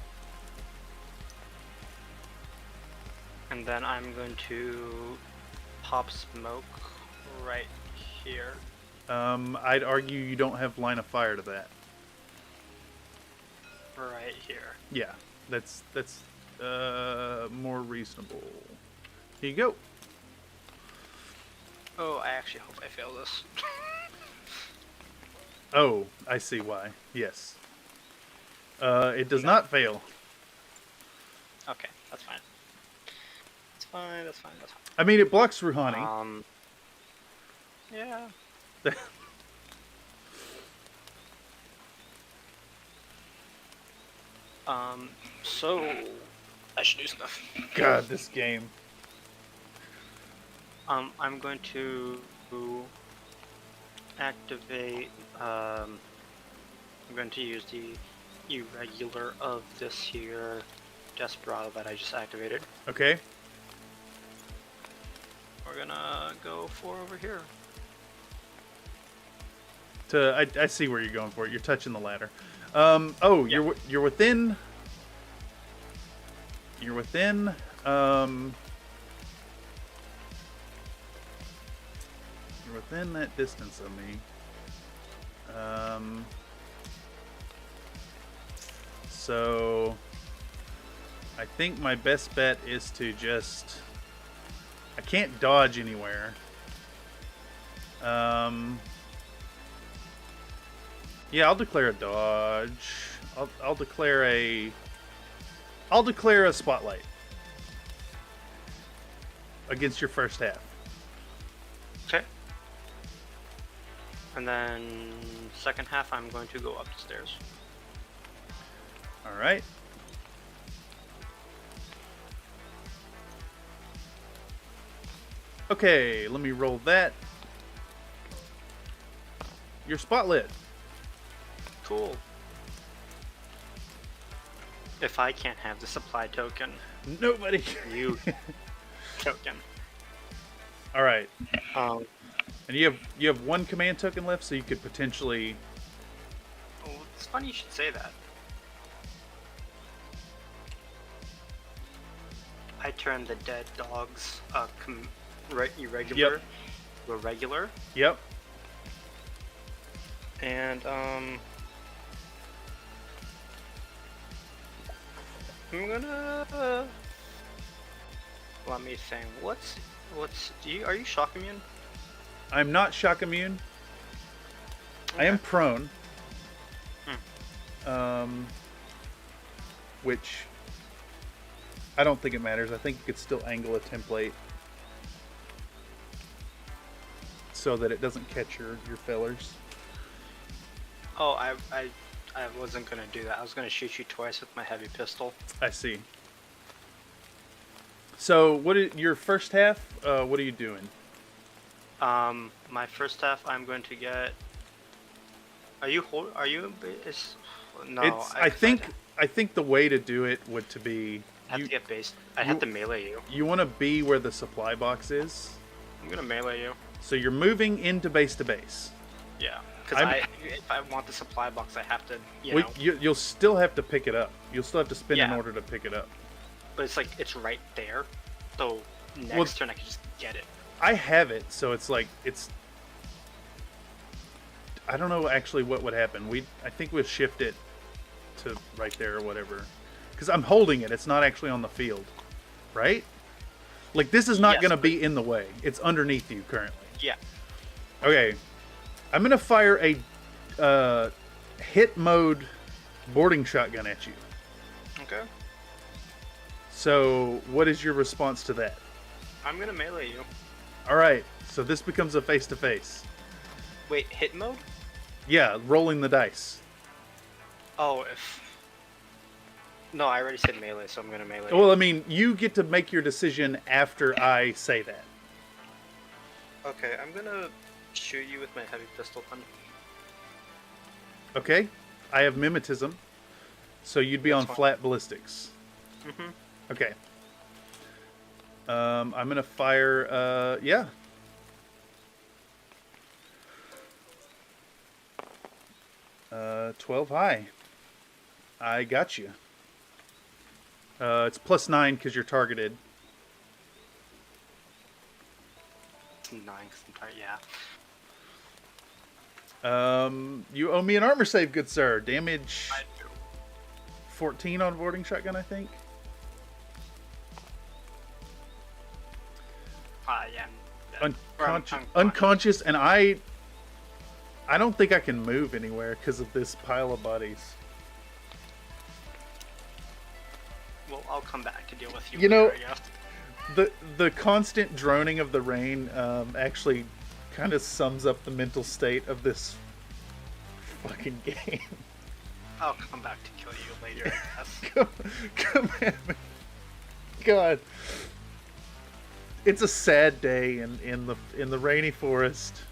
And then I'm going to pop smoke right here. I'd argue you don't have line of fire to that. Right here. Yeah, that's more reasonable. Here you go. Oh, I actually hope I fail this. Oh, I see why. Yes. It does not fail. Okay, that's fine. That's fine. That's fine. That's fine. I mean, it blocks Rouhani. Yeah. So I should do stuff. God, this game. I'm going to activate. I'm going to use the irregular of this here Desperado that I just activated. Okay. We're gonna go for over here. I see where you're going for it. You're touching the ladder. Oh, Yep. you're within. You're within. You're within that distance of me. So I think my best bet is to just. I can't dodge anywhere. Yeah, I'll declare a dodge. I'll declare a spotlight against your first half. Okay. And then second half, I'm going to go upstairs. All right. Okay, let me roll that. Your spotlit. Cool. If I can't have the supply token, Nobody. you token. All right. Um. And you have one command token left, so you could potentially. Oh, it's funny you should say that. I turned the dead dog's irregular Yep. to a regular, Yep. and I'm gonna let me think. Are you shock immune? I'm not shock immune. I am Okay. prone. Which I don't think it matters. I think you could still angle a template so that it doesn't catch your fillers. Oh, I wasn't gonna do that. I was gonna shoot you twice with my heavy pistol. I see. So, your first half? What are you doing? My first half, I'm going to get. Are you? No. I think the way to do it would to be I have you, to get based. I have to melee you. you want to be where the supply box is. I'm gonna melee you. So you're moving into base to base. Yeah. Because if I want the supply box, I have to. You'll still have to pick it up. You'll still have to spin in Yeah. order to pick it up. But it's like it's right there. So next turn I can just get it. I have it, so it's like I don't know actually what would happen. I think we'll shift it to right there or whatever. Because I'm holding it. It's not actually on the field. Right? Like, this is not Yes, going to but- be in the way. It's underneath you currently. Yeah. Okay. I'm going to fire a hit mode boarding shotgun at you. Okay. So, what is your response to that? I'm gonna melee you. All right. So this becomes a face-to-face. Wait, hit mode? Yeah, rolling the dice. Oh, if... No, I already said melee, so I'm gonna melee. Well, I mean, you get to make your decision after I say that. Okay, I'm gonna shoot you with my heavy pistol then. Okay? I have mimetism, so you'd be That's on fine. flat ballistics. Mm-hmm. Okay. I'm gonna fire, yeah. Uh, 12 high. I got you. It's +9 because you're targeted. It's 9 because I'm tired, yeah. You owe me an armor save, good sir. Damage I do. 14 on boarding shotgun, I think. Yeah. Unconscious, and I don't think I can move anywhere because of this pile of bodies. Well, I'll come back to deal with you. You know- later, I guess. The constant droning of the rain actually kind of sums up the mental state of this fucking game. I'll come back to kill you later, I guess. come at me. God. It's a sad day in the rainy forest.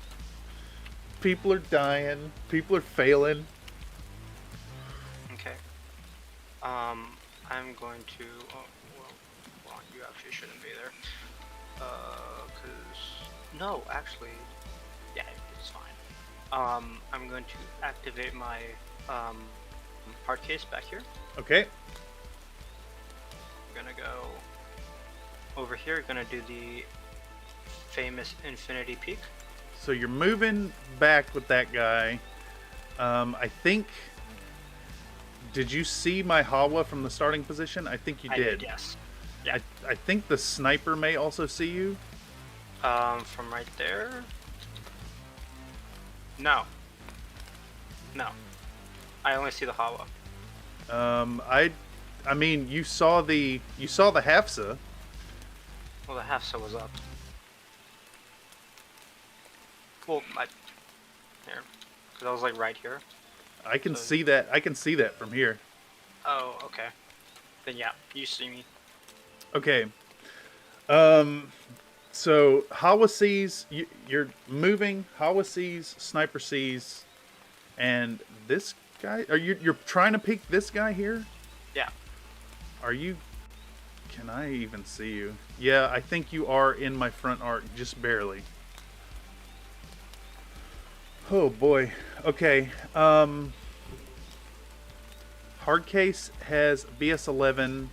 People are dying. People are failing. Okay. I'm going to. Oh, well, you actually shouldn't be there. No, actually, yeah, it's fine. I'm going to activate my hard case back here. Okay. We're gonna go over here. Gonna do the famous Infinity Peak. So you're moving back with that guy. I think. Did you see my Hawa from the starting position? I think you I did. yes. Yeah. I think the sniper may also see you. From right there. No. No. I only see the Hawa. I mean, you saw the Hafsa. Well, the Hafsa was up. Well, here, because I was like right here. I can So- see that. I can see that from here. Oh, okay. Then yeah, you see me. Okay. So Hawa sees you're moving. Hawa sees. Sniper sees. And this guy. You're trying to peek this guy here? Yeah. Are you? Can I even see you? Yeah, I think you are in my front arc, just barely. Oh boy. Okay. Hardcase has BS11.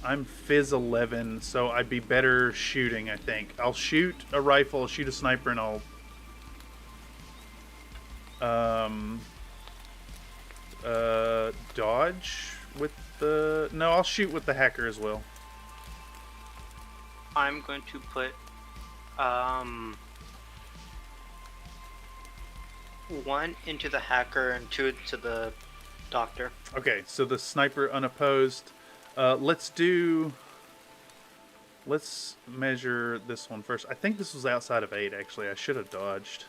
I'm Fizz 11, so I'd be better shooting, I think. I'll shoot a rifle, shoot a sniper, and I'll dodge with the... No, I'll shoot with the hacker as well. I'm going to put one into the hacker and two into the doctor. Okay, so the sniper unopposed. Let's measure this one first. I think this was outside of 8, actually. I should have dodged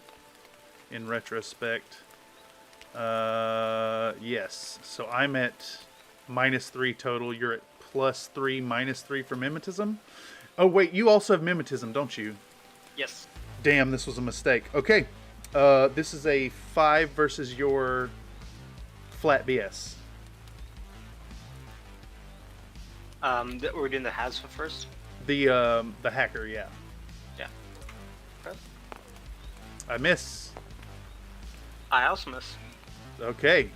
in retrospect. Yes. So I'm at -3 total. You're at +3, -3 for mimetism. Oh, wait, you also have mimetism, don't you? Yes. Damn, this was a mistake. Okay. This is a 5 versus your flat BS. We're doing the Hazfa first. The hacker, yeah. Yeah. Okay. I miss. I also miss. Okay.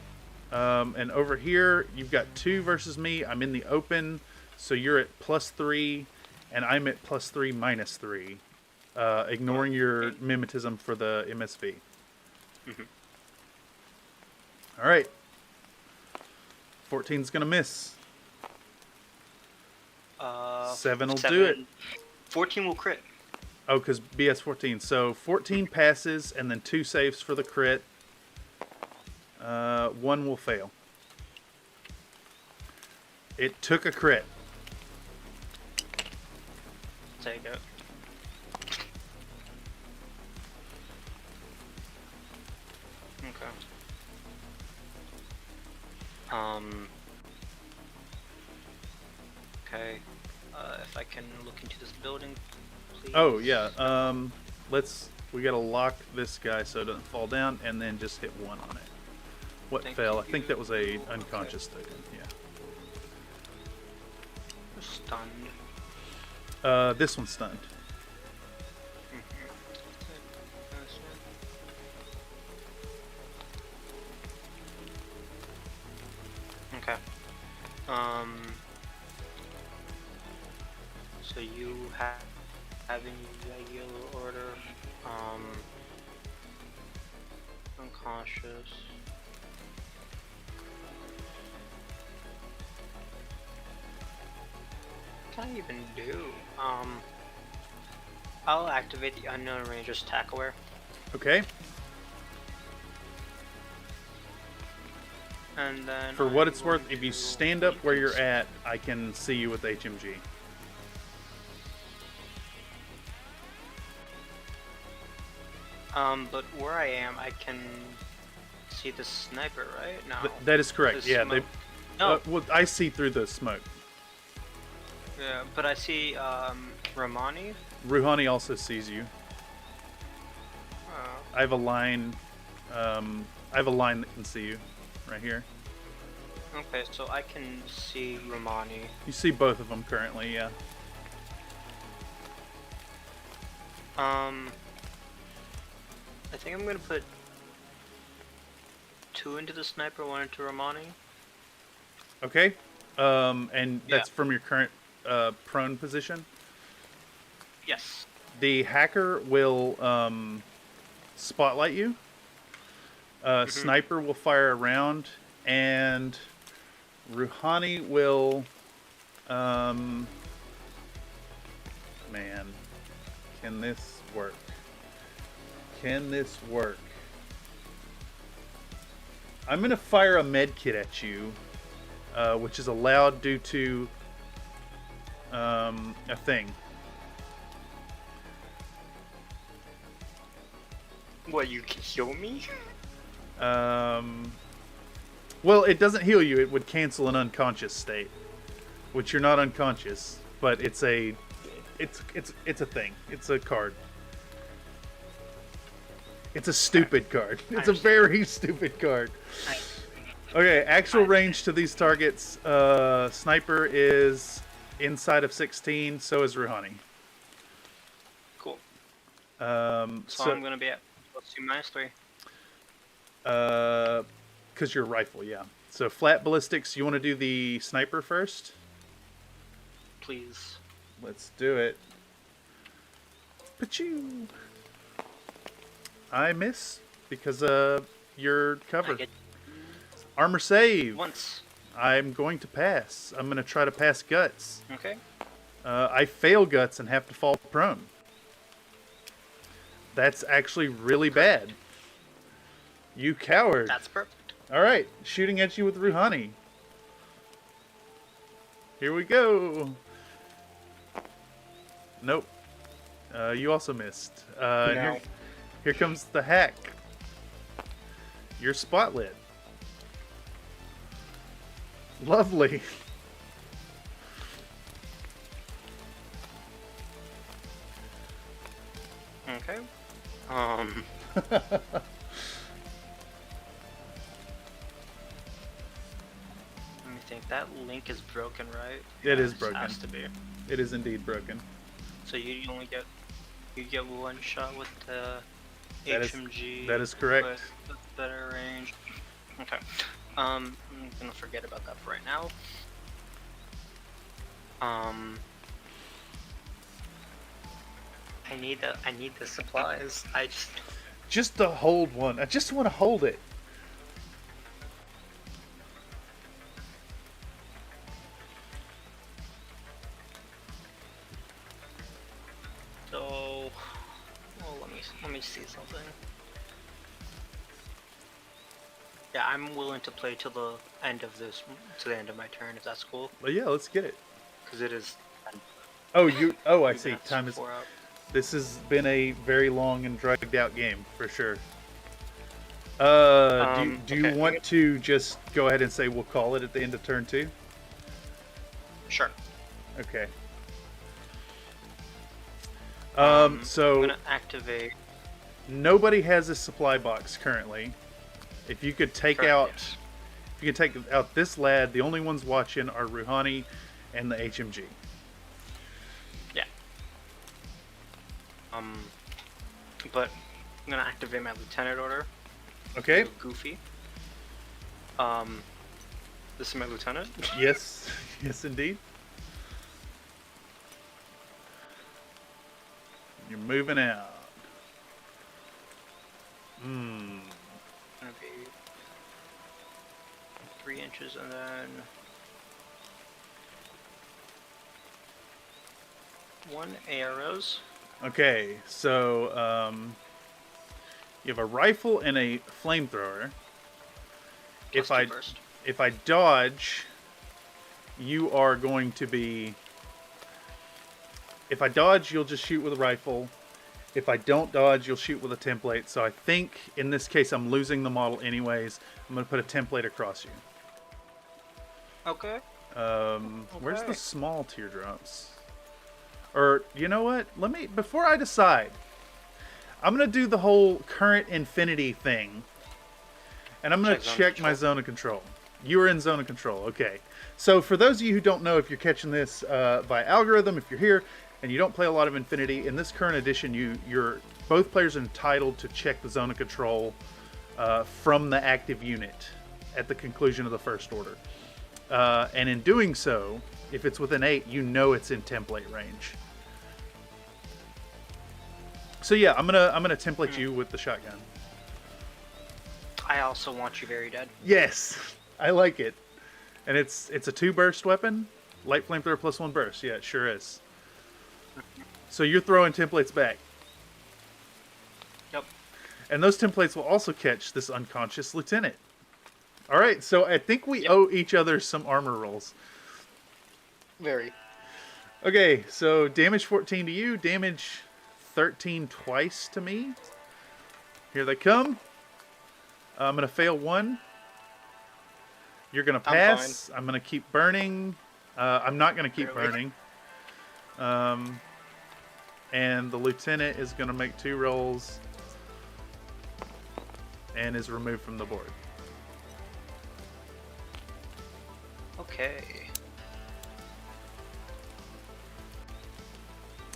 And over here, you've got 2 versus me. I'm in the open, so you're at +3, and I'm at +3, -3. ignoring your mimetism for the MSV. Mhm. All right. 14's gonna miss. 7 will do it. 14 will crit. Oh, because BS 14. So 14 passes, and then 2 saves for the crit. 1 will fail. It took a crit. Take it. Okay. Okay. If I can look into this building, please. Oh yeah. We gotta lock this guy so it doesn't fall down, and then just hit 1 on it. What Thank fell? I think you. that was a unconscious token. Yeah. Stunned. This one's stunned. Okay. So you have in regular order, unconscious. What can I even do? I'll activate the unknown ranger's attack aware. Okay. And then For what I'm it's worth, going if you to- stand up where you're at, I can see you with HMG. But where I am, I can see the sniper, right? No. That is correct. The Yeah. smoke. No. Well, I see through the smoke. Yeah, but I see Romani. Rouhani also sees you. I have a line. That can see you, right here. Okay, so I can see Romani. You see both of them currently. Yeah. I think I'm gonna put 2 into the sniper, 1 into Romani. Okay. And that's Yeah. from your current prone position. Yes. The hacker will spotlight you. Sniper will fire a round, and Rouhani will. Man, can this work? Can this work? I'm gonna fire a med kit at you, which is allowed due to a thing. What, you can heal me? Well, it doesn't heal you. It would cancel an unconscious state, which you're not unconscious, but it's a thing. It's a card. It's a stupid card. It's a very stupid card. Okay, actual range to these targets. Sniper is inside of 16. So is Rouhani. Cool. So So I'm gonna be at +2/-3. because you're rifle, yeah. So flat ballistics. You want to do the sniper first? Please. Let's do it. Pachoo! I miss because you're I covered. get Armor save. once. I'm going to pass. I'm going to try to pass guts. Okay. I fail guts and have to fall prone. That's actually really bad. You coward. That's perfect. All right, shooting at you with Rouhani. Here we go. Nope. You also missed. No. Here comes the hack. You're spotlit. Lovely. Okay. Let me think. That link is broken, right? It is It broken. has to be. It is indeed broken. So you only get one shot with the That is- HMG. that is correct. With better range. Okay. I'm gonna forget about that for right now. I need the supplies. I Just to hold one. I just want to hold it. so. Well, let me see something. Yeah, I'm willing to play till the end of my turn, if that's cool. Well, yeah, let's get it. Because it is. Oh, you. Oh, I Even see. at Time is. 4 out. This has been a very long and dragged out game for sure. Do you Okay. want to just go ahead and say we'll call it at the end of turn 2? Sure. Okay. I'm So gonna activate. nobody has a supply box currently. If you could take Correct, out, yes. if you could take out this lad, the only ones watching are Rouhani and the HMG. Yeah. But I'm gonna activate my lieutenant order. Okay. Goofy. This is my lieutenant. Yes. Yes, indeed. You're moving out. Hmm. Gonna be 3 inches and then 1 arrows. Okay, so you have a rifle and a flamethrower. Plus 2 burst. If I dodge, you are going to be. If I dodge, you'll just shoot with a rifle. If I don't dodge, you'll shoot with a template. So I think in this case, I'm losing the model anyways. I'm going to put a template across you. Okay. Where's the Okay. small teardrops? Or, you know what? Before I decide, I'm going to do the whole current infinity thing. And I'm going to check my zone of control. You are in zone of control. Okay. So for those of you who don't know, if you're catching this by algorithm, if you're here and you don't play a lot of Infinity, in this current edition, you're both players are entitled to check the zone of control from the active unit at the conclusion of the first order. And in doing so, if it's within 8, you know it's in template range. So yeah, I'm gonna template you with the shotgun. I also want you very dead. Yes, I like it. And it's a 2 burst weapon, light flamethrower plus 1 burst. Yeah, it sure is. So you're throwing templates back. Yep. And those templates will also catch this unconscious lieutenant. All right, so I think we owe each other some armor rolls. Very. Okay, so damage 14 to you, damage 13 twice to me. Here they come. I'm going to fail 1. You're going to pass. I'm going to keep burning. I'm not going to keep burning. And the lieutenant is going to make 2 rolls and is removed from the board. Okay.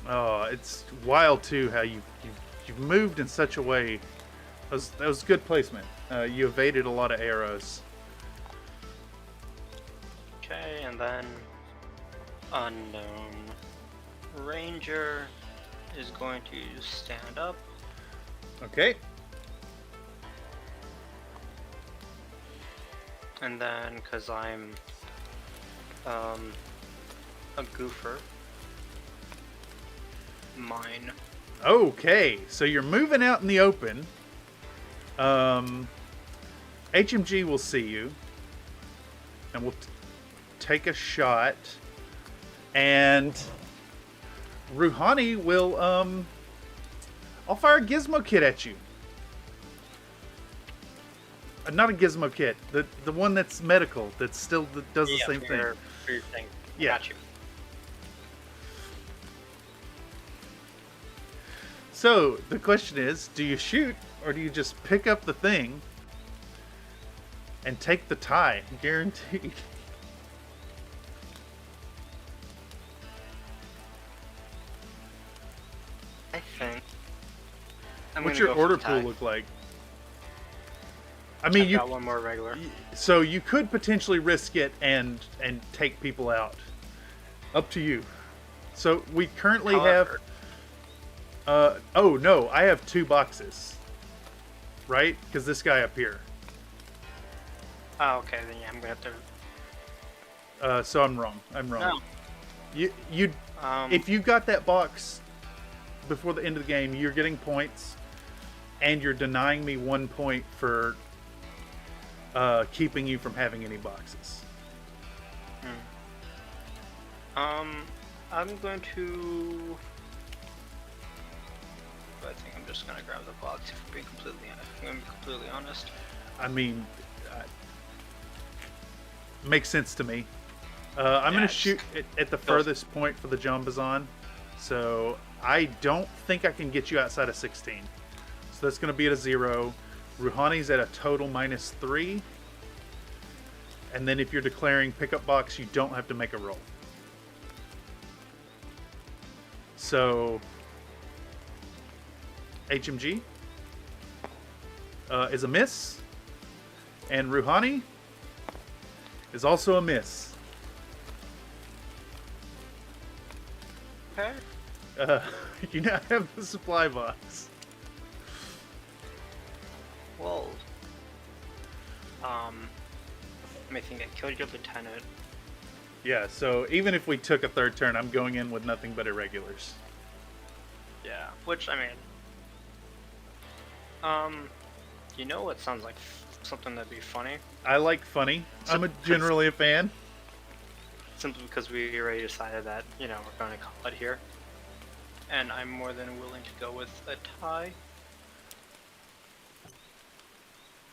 Oh, it's wild too how you've moved in such a way. That was good placement. You evaded a lot of arrows. Okay, and then unknown ranger is going to stand up. Okay. And then, because I'm a goofer, mine. Okay, so you're moving out in the open. HMG will see you, and will take a shot. And Rouhani will, I'll fire a gizmo kit at you. Not a gizmo kit, the one that's medical, that still does the same thing. For your thing. Yeah. Got you. So the question is, do you shoot or do you just pick up the thing and take the tie? Guaranteed. I think. What's your order pool look like? I mean, I've got one more regular. So you could potentially risk it and take people out. Up to you. So we currently However, Oh no, I have 2 boxes. Right? Because this guy up here. Oh, okay, then yeah, I'm gonna have to. So I'm wrong. I'm wrong. No. You if you got that box before the end of the game, you're getting points, and you're denying me 1 point for keeping you from having any boxes. I'm going to. I think I'm just gonna grab the box if I'm being completely honest. I mean, makes sense to me. I'm going to shoot at the furthest point for the Jambazon. So I don't think I can get you outside of 16. So that's going to be at a 0. Rouhani's at a total -3. And then if you're declaring pickup box, you don't have to make a roll. So HMG is a miss. And Rouhani is also a miss. Okay. You now have the supply box. Well, I think I killed your lieutenant. Yeah, so even if we took a 3rd turn, I'm going in with nothing but irregulars. Yeah, which, I mean, you know what sounds like something that'd be funny? I like funny. I'm generally a fan. Simply because we already decided that, you know, we're going to call it here. And I'm more than willing to go with a tie.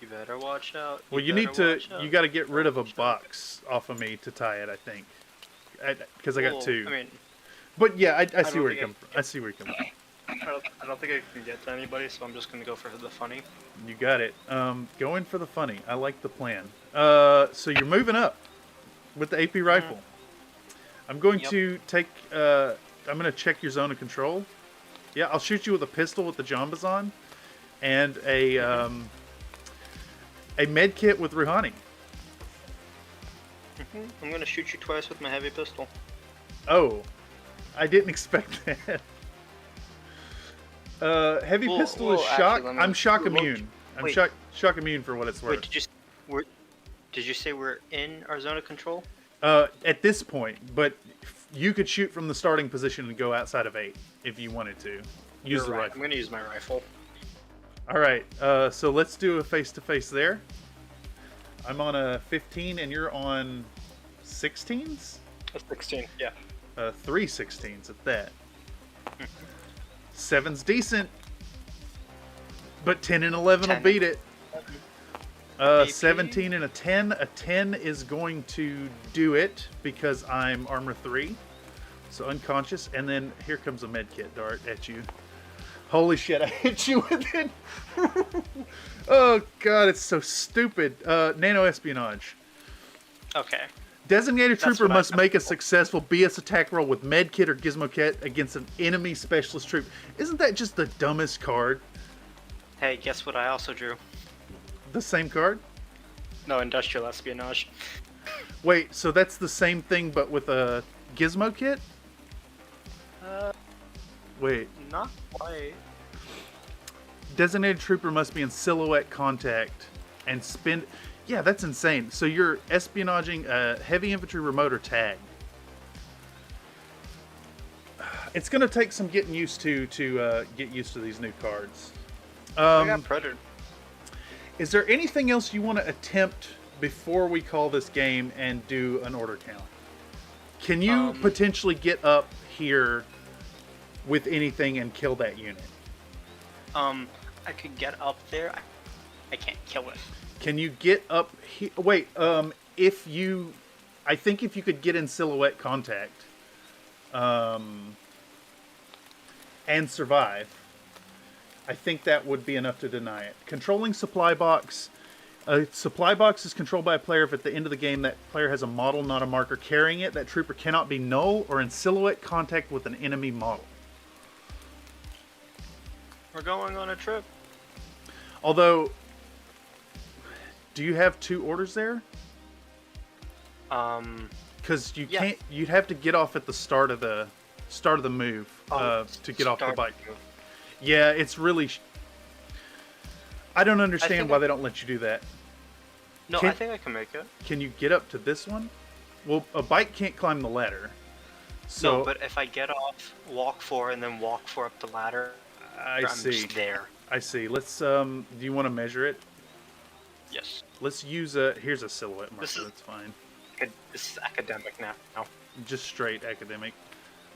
You better watch out. Well, you got to get rid of a box off of me to tie it, I think. Because I got 2. I mean, but yeah, I see where you come from. I see where you come from. I don't think I can get to anybody, so I'm just going to go for the funny. You got it. Going for the funny. I like the plan. So you're moving up with the AP rifle. I'm going to take... I'm going to check your zone of control. Yeah, I'll shoot you with a pistol with the Jambazon. And a med kit with Rouhani. I'm going to shoot you twice with my heavy pistol. Oh. I didn't expect that. Heavy pistol is shock. Actually, I'm shock immune. I'm shock immune for what it's worth. Wait, did you say we're in our zone of control? At this point, but you could shoot from the starting position and go outside of 8 if you wanted to. Use the rifle. I'm going to use my rifle. All right. So let's do a face-to-face there. I'm on a 15 and you're on 16s? A 16, yeah. 3 16s at that. 7's decent, but 10 and 11 will beat it. 17 and a 10. A 10 is going to do it because I'm armor 3. So unconscious. And then here comes a medkit dart at you. Holy shit, I hit you with it. Oh god, it's so stupid. Nano espionage. Okay. Designated trooper must make a successful BS attack roll with medkit or gizmo kit against an enemy specialist troop. Isn't that just the dumbest card? Hey, guess what I also drew? The same card? No, industrial espionage. Wait, so that's the same thing but with a gizmo kit? Wait. Not quite. Designated trooper must be in silhouette contact and spend... Yeah, that's insane. So you're espionaging a heavy infantry remote or tag. It's going to take some getting used to get used to these new cards. I got Predator. Is there anything else you want to attempt before we call this game and do an order count? Can you potentially get up here with anything and kill that unit? I could get up there. I can't kill it. Can you get up here? Wait, if you... I think if you could get in silhouette contact and survive, I think that would be enough to deny it. Controlling supply box. A supply box is controlled by a player if at the end of the game that player has a model, not a marker, carrying it. That trooper cannot be null or in silhouette contact with an enemy model. We're going on a trip. Although, do you have 2 orders there? Because you can't. You'd have to get off at the start of the move to get off the bike. Yeah, it's really. I don't understand think why they don't let you do that. No, Can- I think I can make it. Can you get up to this one? Well, a bike can't climb the ladder. So No, but if I get off, walk 4, and then walk 4 up the ladder, I I'm see. just there. I see. Let's do you want to measure it? Yes. Let's use a here's a silhouette marker. This is- That's fine. This is academic now. Just straight academic.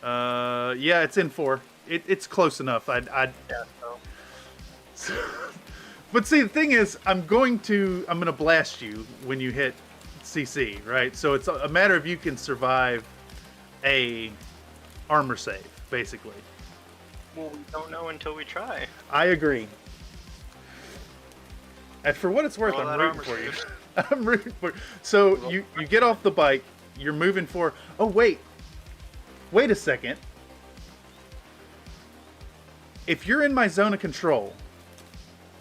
Yeah, it's in 4. It's close enough. Yeah, so. But see, the thing is, I'm gonna blast you when you hit CC, right? So it's a matter of you can survive a armor save, basically. Well, we don't know until we try. I agree. And for what it's worth, Roll I'm that rooting armor for you. save. I'm rooting for you. So you get off the bike, you're moving for. Oh wait a second. If you're in my zone of control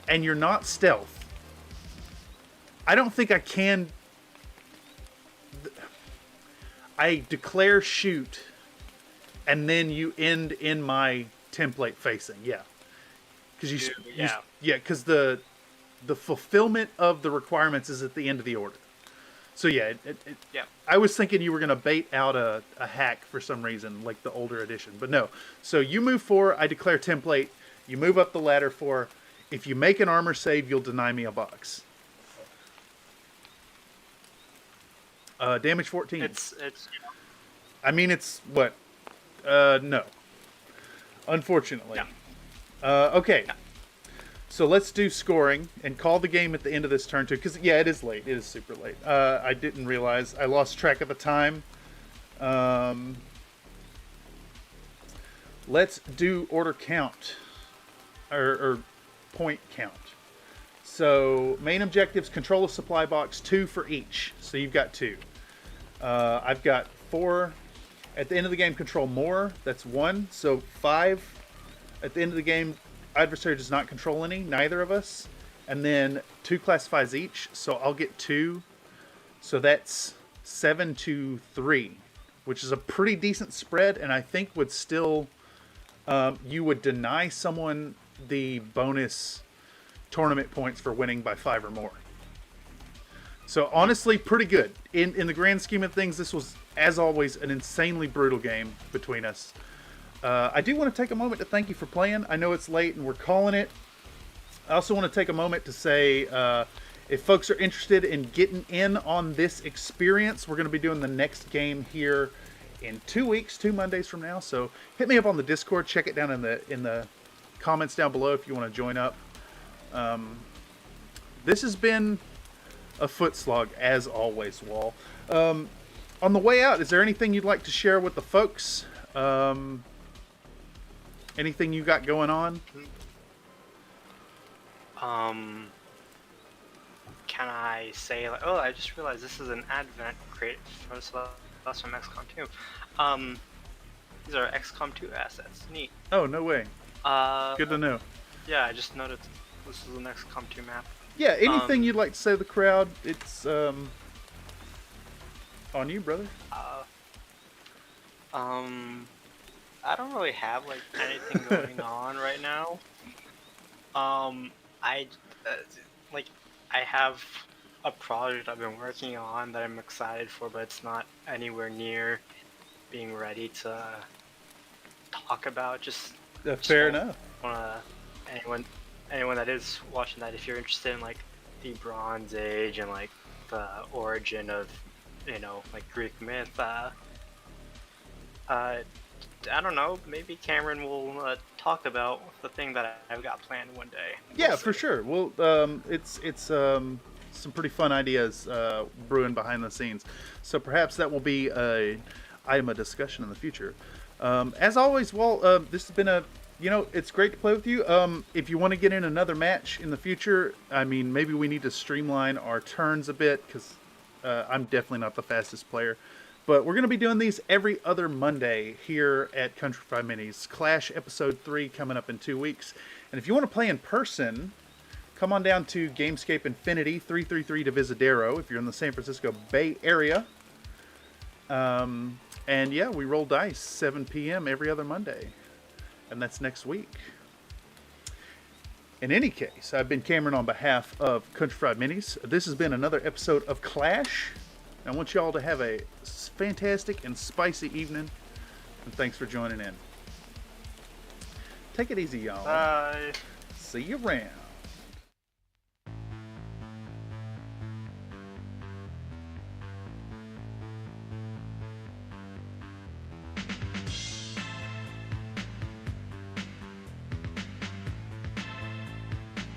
and you're not stealth, I don't think I can. I declare shoot, and then you end in my template facing. Yeah, because because the fulfillment of the requirements is at the end of the order. So yeah, Yeah. I was thinking you were gonna bait out a hack for some reason, like the older edition, but no. So you move 4, I declare template. You move up the ladder 4. If you make an armor save, you'll deny me a box. Damage 14. It's. I mean, it's what? No. Unfortunately. No. Okay. No. So let's do scoring and call the game at the end of this turn too, because yeah, it is late. It is super late. I didn't realize. I lost track of the time. Let's do order count, or point count. So main objectives: control a supply box, 2 for each. So you've got 2. I've got 4. At the end of the game, control more. That's 1. So 5. At the end of the game, adversary does not control any, neither of us. And then 2 classifies each, so I'll get 2. So that's 7 to 3, which is a pretty decent spread, and I think would still, you would deny someone the bonus tournament points for winning by 5 or more. So honestly, pretty good. In the grand scheme of things, this was, as always, an insanely brutal game between us. I do want to take a moment to thank you for playing. I know it's late and we're calling it. I also want to take a moment to say, if folks are interested in getting in on this experience, we're going to be doing the next game here in 2 weeks, 2 Mondays from now. So hit me up on the Discord. Check it down in the comments down below if you want to join up. This has been a foot slog, as always, Wall. On the way out, is there anything you'd like to share with the folks? Anything you got going on? Can I say like? Oh, I just realized this is an advent created from that's from XCOM 2. These are XCOM 2 assets. Neat. Oh, no way. Good to know. Yeah, I just noticed this is an XCOM 2 map. Yeah, anything you'd like to say to the crowd? It's on you, brother. I don't really have like anything going on right now. I have a project I've been working on that I'm excited for, but it's not anywhere near being ready to talk about. Fair enough. Anyone that is watching that, if you're interested in like the Bronze Age and like the origin of, like Greek myth, I don't know, maybe Cameron will talk about the thing that I've got planned one day. Yeah, for sure. Well, it's some pretty fun ideas brewing behind the scenes. So perhaps that will be a item of discussion in the future. As always, Walt, this has been it's great to play with you. If you want to get in another match in the future, I mean, maybe we need to streamline our turns a bit, because I'm definitely not the fastest player. But we're going to be doing these every other Monday here at Country 5 Minis. Clash Episode 3 coming up in 2 weeks. And if you want to play in person, come on down to Gamescape Infinity, 333 Divisadero, if you're in the San Francisco Bay Area. And yeah, we roll dice 7 p.m. every other Monday. And that's next week. In any case, I've been Cameron on behalf of Country Fried Minis. This has been another episode of Clash. I want y'all to have a fantastic and spicy evening, and thanks for joining in. Take it easy, y'all. Bye. See you around.